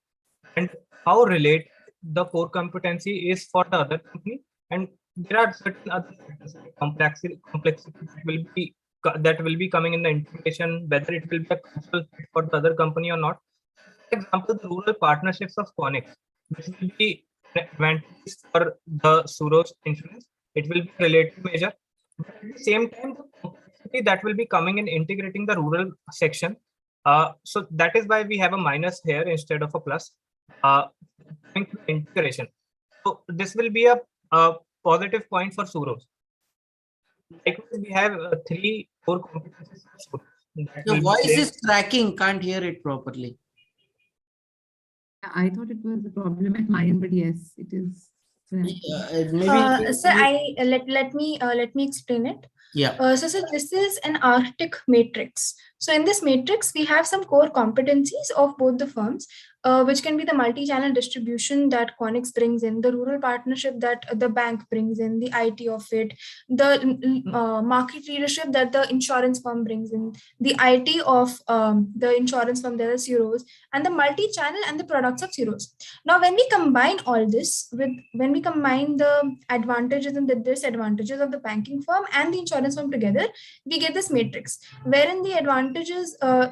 and how related the core competency is for the other company. And there are certain other complexity that will be coming in the integration, whether it will be a cultural fit for the other company or not. For example, the rural partnerships of Quanix, which will be advantages for the Syros insurance. It will be a relative measure. But at the same time, the complexity that will be coming in integrating the rural section. So that is why we have a minus here instead of a plus. Integration. So this will be a positive point for Syros. Likewise, we have 3 core competencies. The voice is cracking, can't hear it properly. I thought it was a problem at my end, but yes, it is. Sir, let me explain it. Yeah. So this is an Arctic matrix. So in this matrix, we have some core competencies of both the firms, which can be the multi-channel distribution that Quanix brings in, the rural partnership that the bank brings in, the IT of it, the market leadership that the insurance firm brings in, the IT of the insurance firm, there are Syros, and the multi-channel and the products of Syros. Now, when we combine all this when we combine the advantages and the disadvantages of the banking firm and the insurance firm together, we get this matrix, wherein the advantages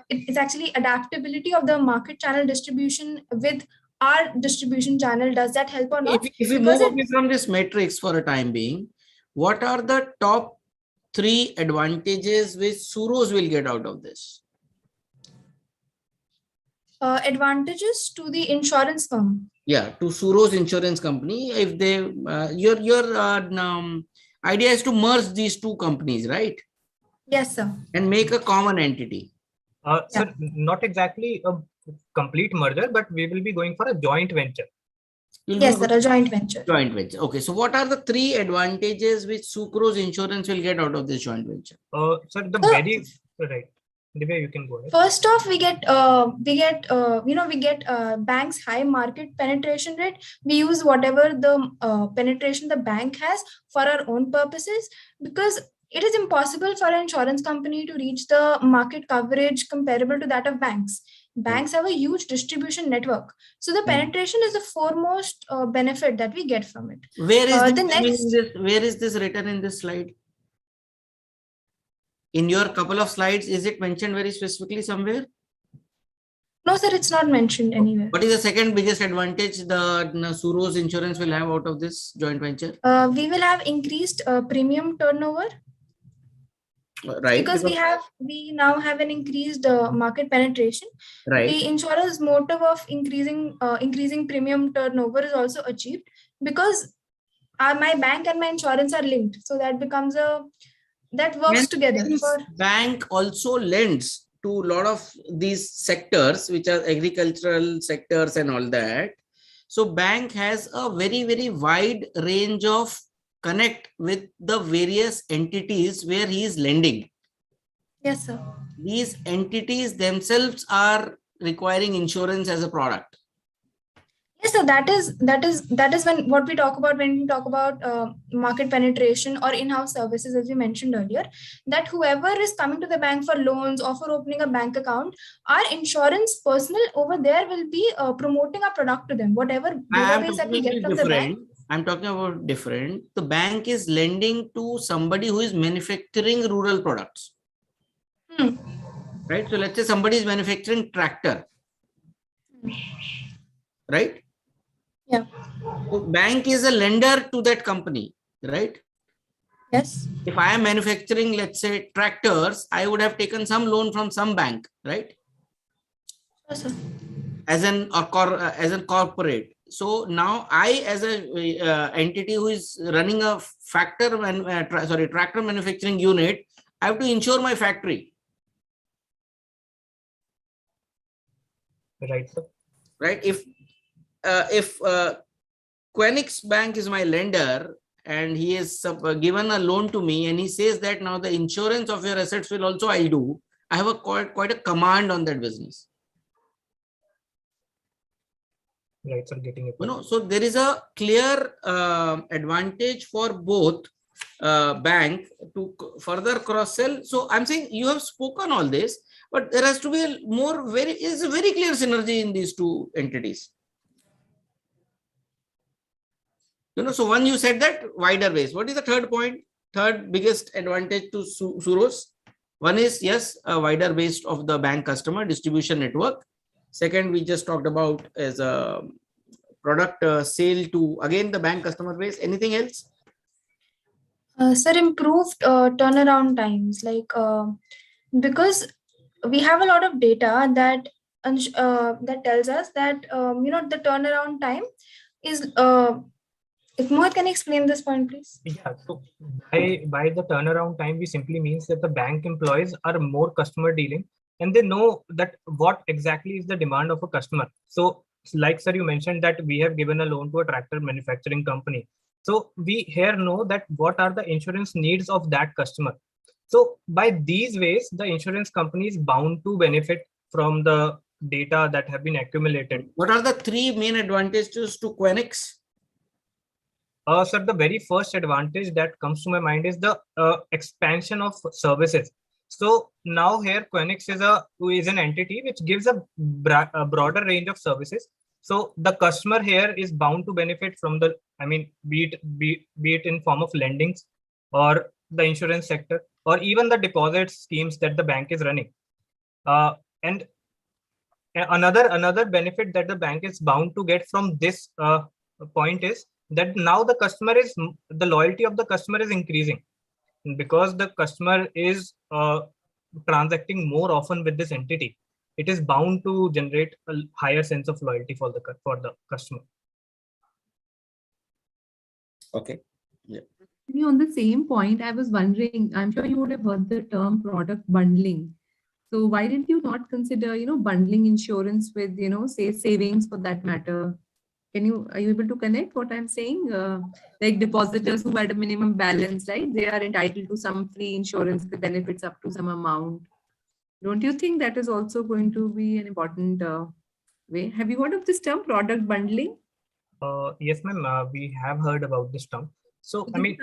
it's actually adaptability of the market channel distribution with our distribution channel. Does that help or not? If we move away from this matrix for a time being, what are the top 3 advantages which Syros will get out of this? Advantages to the insurance firm. Yeah, to Suro's insurance company. If they, your idea is to merge these two companies, right? Yes, sir. And make a common entity. Sir, not exactly a complete merger, but we will be going for a joint venture. Yes, sir, a joint venture. Joint venture. Okay, so what are the 3 advantages which Sucrose Insurance will get out of this joint venture? Sir, the very right. Divya, you can go ahead. First off, we get bank's high market penetration rate. We use whatever the penetration the bank has for our own purposes, because it is impossible for an insurance company to reach the market coverage comparable to that of banks. Banks have a huge distribution network. So the penetration is the foremost benefit that we get from it. Where is this written in this slide? In your couple of slides, is it mentioned very specifically somewhere? No, sir, it's not mentioned anywhere. What is the second biggest advantage the Suro's Insurance will have out of this joint venture? We will have increased premium turnover. Right. Because we now have an increased market penetration. Right. The insurer's motive of increasing premium turnover is also achieved because my bank and my insurance are linked. So that becomes that works together. Bank also lends to a lot of these sectors, which are agricultural sectors and all that. So bank has a very, very wide range of connect with the various entities where he is lending. Yes, sir. These entities themselves are requiring insurance as a product. Yes, so that is when what we talk about when we talk about market penetration or in-house services, as we mentioned earlier, that whoever is coming to the bank for loans or for opening a bank account, our insurance personnel over there will be promoting a product to them. Whatever database that we get from the bank. I'm talking about different. The bank is lending to somebody who is manufacturing rural products. Right? So let's say somebody is manufacturing tractor. Right? Yeah. So bank is a lender to that company, right? Yes. If I am manufacturing, let's say, tractors, I would have taken some loan from some bank, right? Yes, sir. As an corporate. So now I, as a entity who is running a tractor manufacturing unit, I have to insure my factory. Right, sir. Right. If Quenix Bank is my lender and he has given a loan to me and he says that now the insurance of your assets will also I do, I have quite a command on that business. Right, sir, getting it. So there is a clear advantage for both bank to further cross sell. So I'm saying you have spoken all this, but there has to be a very clear synergy in these two entities. So one, you said that wider base. What is the third point? Third biggest advantage to Suros? One is, yes, a wider base of the bank customer distribution network. Second, we just talked about as a product sale to, again, the bank customer base. Anything else? Sir, improved turnaround times, because we have a lot of data that tells us that the turnaround time is. If Mohit can explain this point, please. Yeah. So by the turnaround time, we simply means that the bank employees are more customer dealing and they know that what exactly is the demand of a customer. So like sir, you mentioned that we have given a loan to a tractor manufacturing company. So we here know that what are the insurance needs of that customer. So by these ways, the insurance company is bound to benefit from the data that have been accumulated. What are the 3 main advantages to Quenix? Sir, the very first advantage that comes to my mind is the expansion of services. So now here Quenix is an entity which gives a broader range of services. So the customer here is bound to benefit from the, be it in form of lendings or the insurance sector or even the deposit schemes that the bank is running. And another benefit that the bank is bound to get from this point is that now the loyalty of the customer is increasing because the customer is transacting more often with this entity. it is bound to generate a higher sense of loyalty for the customer. Okay. Yeah. On the same point, I was wondering, I'm sure you would have heard the term product bundling. So why did you not consider, bundling insurance with, say savings for that matter? Are you able to connect what I'm saying? Like depositors who had a minimum balance, right? They are entitled to some free insurance, the benefits up to some amount. Don't you think that is also going to be an important way? Have you heard of this term, product bundling? Yes, ma'am. We have heard about this term. So, I mean,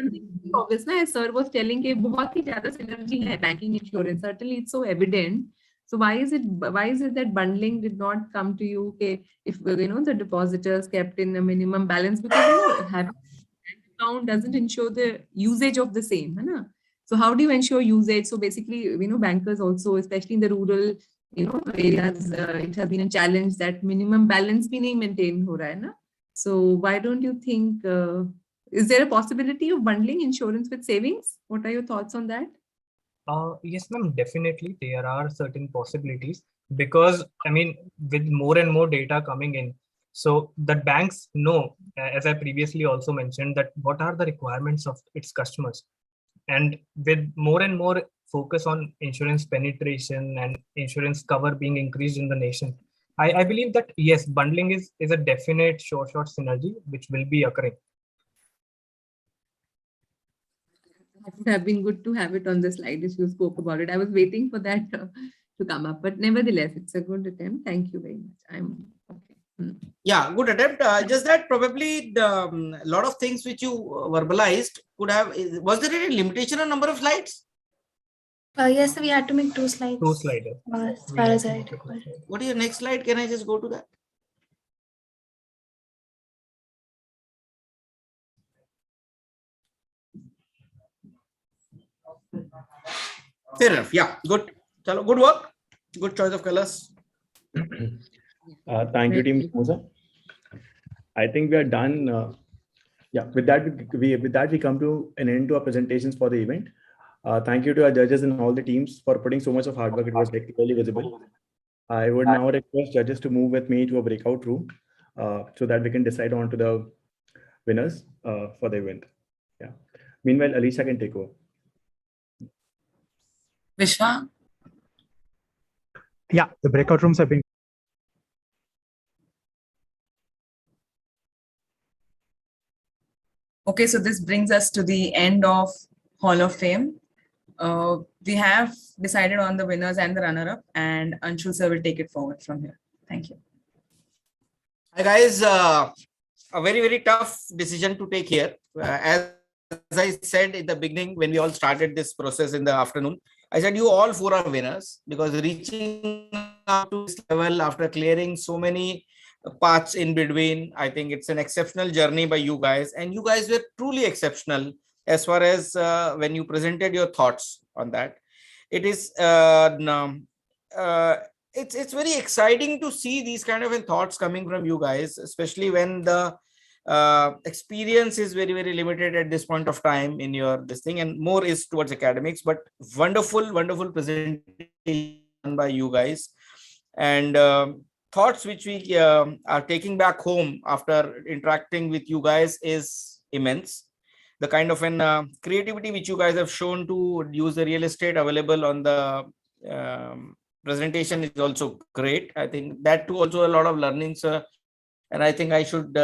obvious na, as sir was telling कि बहुत ही ज़्यादा synergy है banking insurance. Certainly, it's so evident. So why is it that bundling did not come to you? Okay, if the depositors kept in a minimum balance, because having bank account doesn't ensure the usage of the same, है ना? So how do you ensure usage? So basically, bankers also, especially in the rural, areas, it has been a challenge that minimum balance भी नहीं maintain हो रहा है ना? So why don't you think? Is there a possibility of bundling insurance with savings? What are your thoughts on that? Yes, ma'am, definitely. There are certain possibilities because, I mean, with more and more data coming in, so the banks know, as I previously also mentioned, that what are the requirements of its customers. And with more and more focus on insurance penetration and insurance cover being increased in the nation, I believe that, yes, bundling is a definite short synergy which will be occurring. It would have been good to have it on the slide if you spoke about it. I was waiting for that to come up, but nevertheless, it's a good attempt. Thank you very much. I'm okay. Yeah, good attempt. Just that probably the lot of things which you verbalized could have. Was there any limitation on number of slides? Yes, we had to make 2 slides. 2 slides. As far as I recall. What is your next slide? Can I just go to that? Fair enough. Yeah, good. Chalo, good work. Good choice of colors. Thank you, Team Musa. I think we are done. Yeah, with that we come to an end to our presentations for the event. Thank you to our judges and all the teams for putting so much of hard work. It was clearly visible. I would now request judges to move with me to a breakout room so that we can decide on to the winners for the event. Yeah. Meanwhile, Alicia can take over. Vishwa? Yeah, the breakout rooms have been. Okay, so this brings us to the end of Hall of Fame. We have decided on the winners and the runner-up, and Anshul sir will take it forward from here. Thank you. Hi guys, a very, very tough decision to take here. As I said in the beginning, when we all started this process in the afternoon, I said you all 4 are winners, because reaching up to this level after clearing so many paths in between, I think it's an exceptional journey by you guys, and you guys were truly exceptional as far as when you presented your thoughts on that. It is it's very exciting to see these kind of thoughts coming from you guys, especially when the experience is very, very limited at this point of time in your this thing, and more is towards academics. But wonderful presentation by you guys, and thoughts which we are taking back home after interacting with you guys is immense. The kind of an creativity which you guys have shown to use the real estate available on the presentation is also great. I think that too also a lot of learnings, and I think I should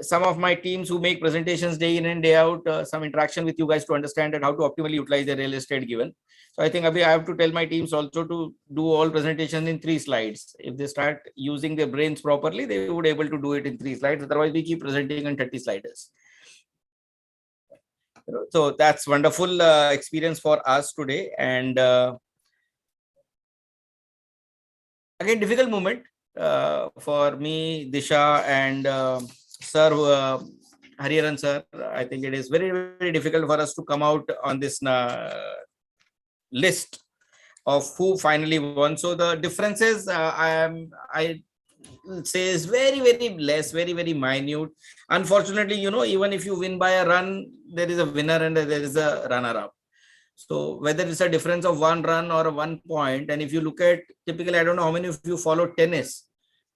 some of my teams who make presentations day in and day out, some interaction with you guys to understand that how to optimally utilize the real estate given. So I think I have to tell my teams also to do all presentations in 3 slides. If they start using their brains properly, they would be able to do it in 3 slides. Otherwise, we keep presenting on 30 sliders. So that's wonderful experience for us today. And again, difficult moment for me, Disha, and Sir Hariharan sir. I think it is very, very difficult for us to come out on this list of who finally won. So the differences I say is very, very less, very, very minute. Unfortunately, even if you win by a run, there is a winner and there is a runner-up. So whether it's a difference of 1 run or 1 point, and if you look at typically, I don't know how many of you follow tennis.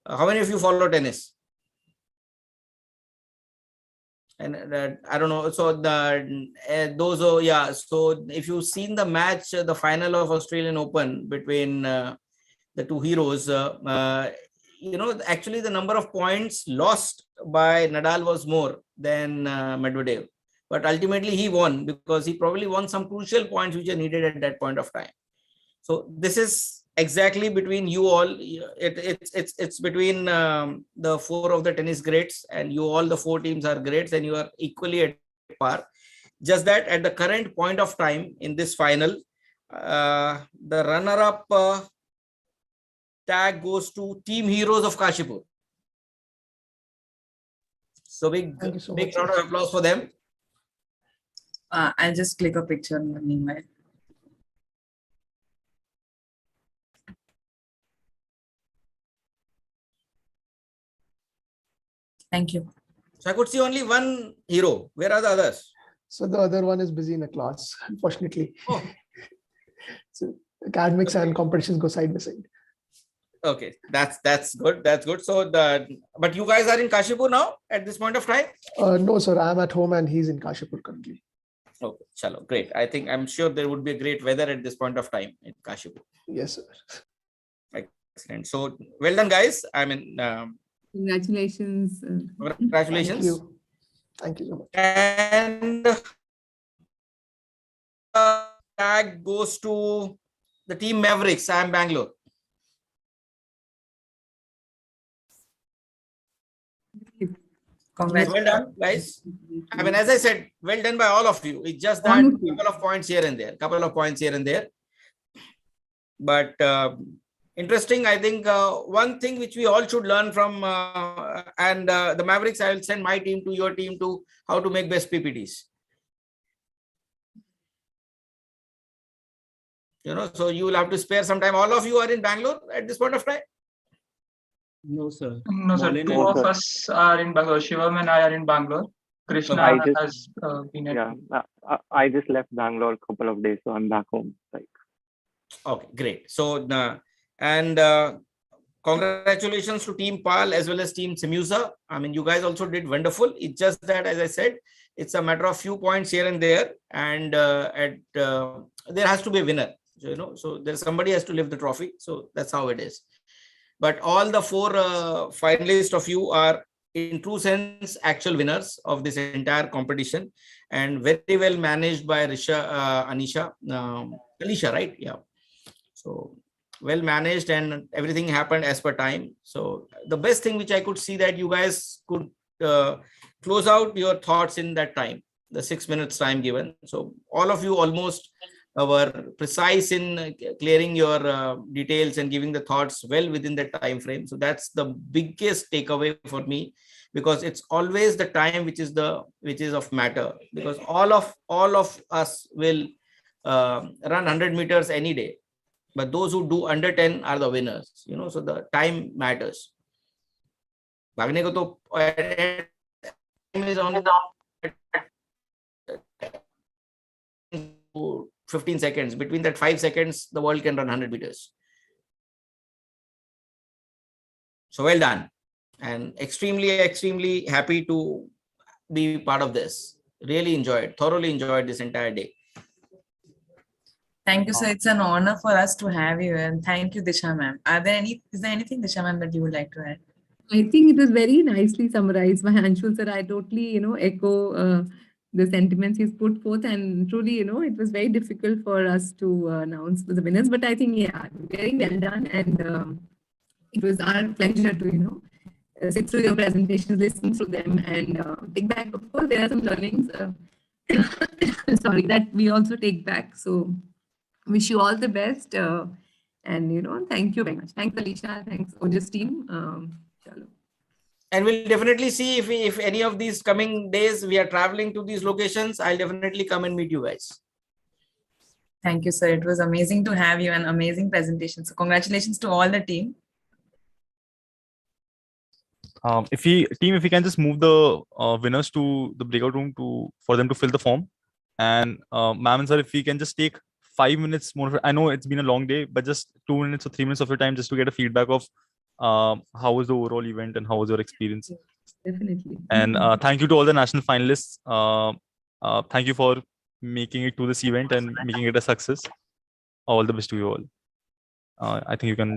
How many of you follow tennis? And I don't know. So So if you've seen the match, the final of Australian Open between the two heroes, actually the number of points lost by Nadal was more than Medvedev. But ultimately he won because he probably won some crucial points which are needed at that point of time. So this is exactly between you all. It's between the 4 of the tennis greats, and you all, the 4 teams are greats, and you are equally at par. Just that at the current point of time in this final, the runner-up tag goes to Team Heroes of Kashipur. So big round of applause for them. I'll just click a picture meanwhile. Thank you. So I could see only one hero. Where are the others? So the other one is busy in a class, unfortunately. Oh. So academics and competitions go side by side. Okay, that's good. That's good. So but you guys are in Kashipur now at this point of time? No, sir. I'm at home and he's in Kashipur currently. Okay, chalo, great. I'm sure there would be a great weather at this point of time in Kashipur. Yes, sir. Excellent. So well done, guys. I mean, congratulations. Congratulations. Thank you so much. And tag goes to the team Mavericks. I'm Bangalore. Congrats. Well done, guys. I mean, as I said, well done by all of you. It's just that a couple of points here and there, But interesting, I think one thing which we all should learn from, the Mavericks, I will send my team to your team to how to make best PPTs. So you will have to spare some time. All of you are in Bangalore at this point of time? No, sir. No, sir. Two of us are in Bangalore. Shivam and I are in Bangalore. Krishna has been at I just left Bangalore a couple of days, so I'm back home. Okay, great. So, congratulations to Team PAL as well as Team Semusa. I mean, you guys also did wonderful. It's just that, as I said, it's a matter of few points here and there, and there has to be a winner. So there's somebody has to lift the trophy. So that's how it is. But all the 4 finalists of you are, in true sense, actual winners of this entire competition, and very well managed by Alicia, right? Yeah. So well managed, and everything happened as per time. So the best thing which I could see that you guys could close out your thoughts in that time, the 6 minutes time given. So all of you almost were precise in clearing your details and giving the thoughts well within the time frame. So that's the biggest takeaway for me, because it's always the time which is of matter, because all of us will run 100 meters any day, but those who do under 10 are the winners. So the time matters. भागने को तो is only 15 seconds. Between that 5 seconds, the world can run 100 meters. So well done, and extremely happy to be part of this. Really thoroughly enjoyed this entire day. Thank you, sir. It's an honor for us to have you, and thank you, Disha ma'am. Is there anything, Disha ma'am, that you would like to add? I think it was very nicely summarized by Anshul sir. I totally, echo the sentiments he's put forth, and truly, it was very difficult for us to announce the winners. But I think, very well done, and it was our pleasure to, sit through your presentations, listen through them, and take back. Of course, there are some learnings. Sorry, that we also take back. So, wish you all the best, and thank you very much. Thanks, Alicia. Thanks, OJAS team. And we'll definitely see if any of these coming days we are traveling to these locations. I'll definitely come and meet you guys. Thank you, sir. It was amazing to have you, an amazing presentation. So congratulations to all the team. If we can just move the winners to the breakout room for them to fill the form, And ma'am and sir, if we can just take 5 minutes more, I know it's been a long day, but just 2 minutes or 3 minutes of your time just to get a feedback of how was the overall event and how was your experience. Definitely. And thank you to all the national finalists. Thank you for making it to this event and making it a success. All the best to you all. I think you can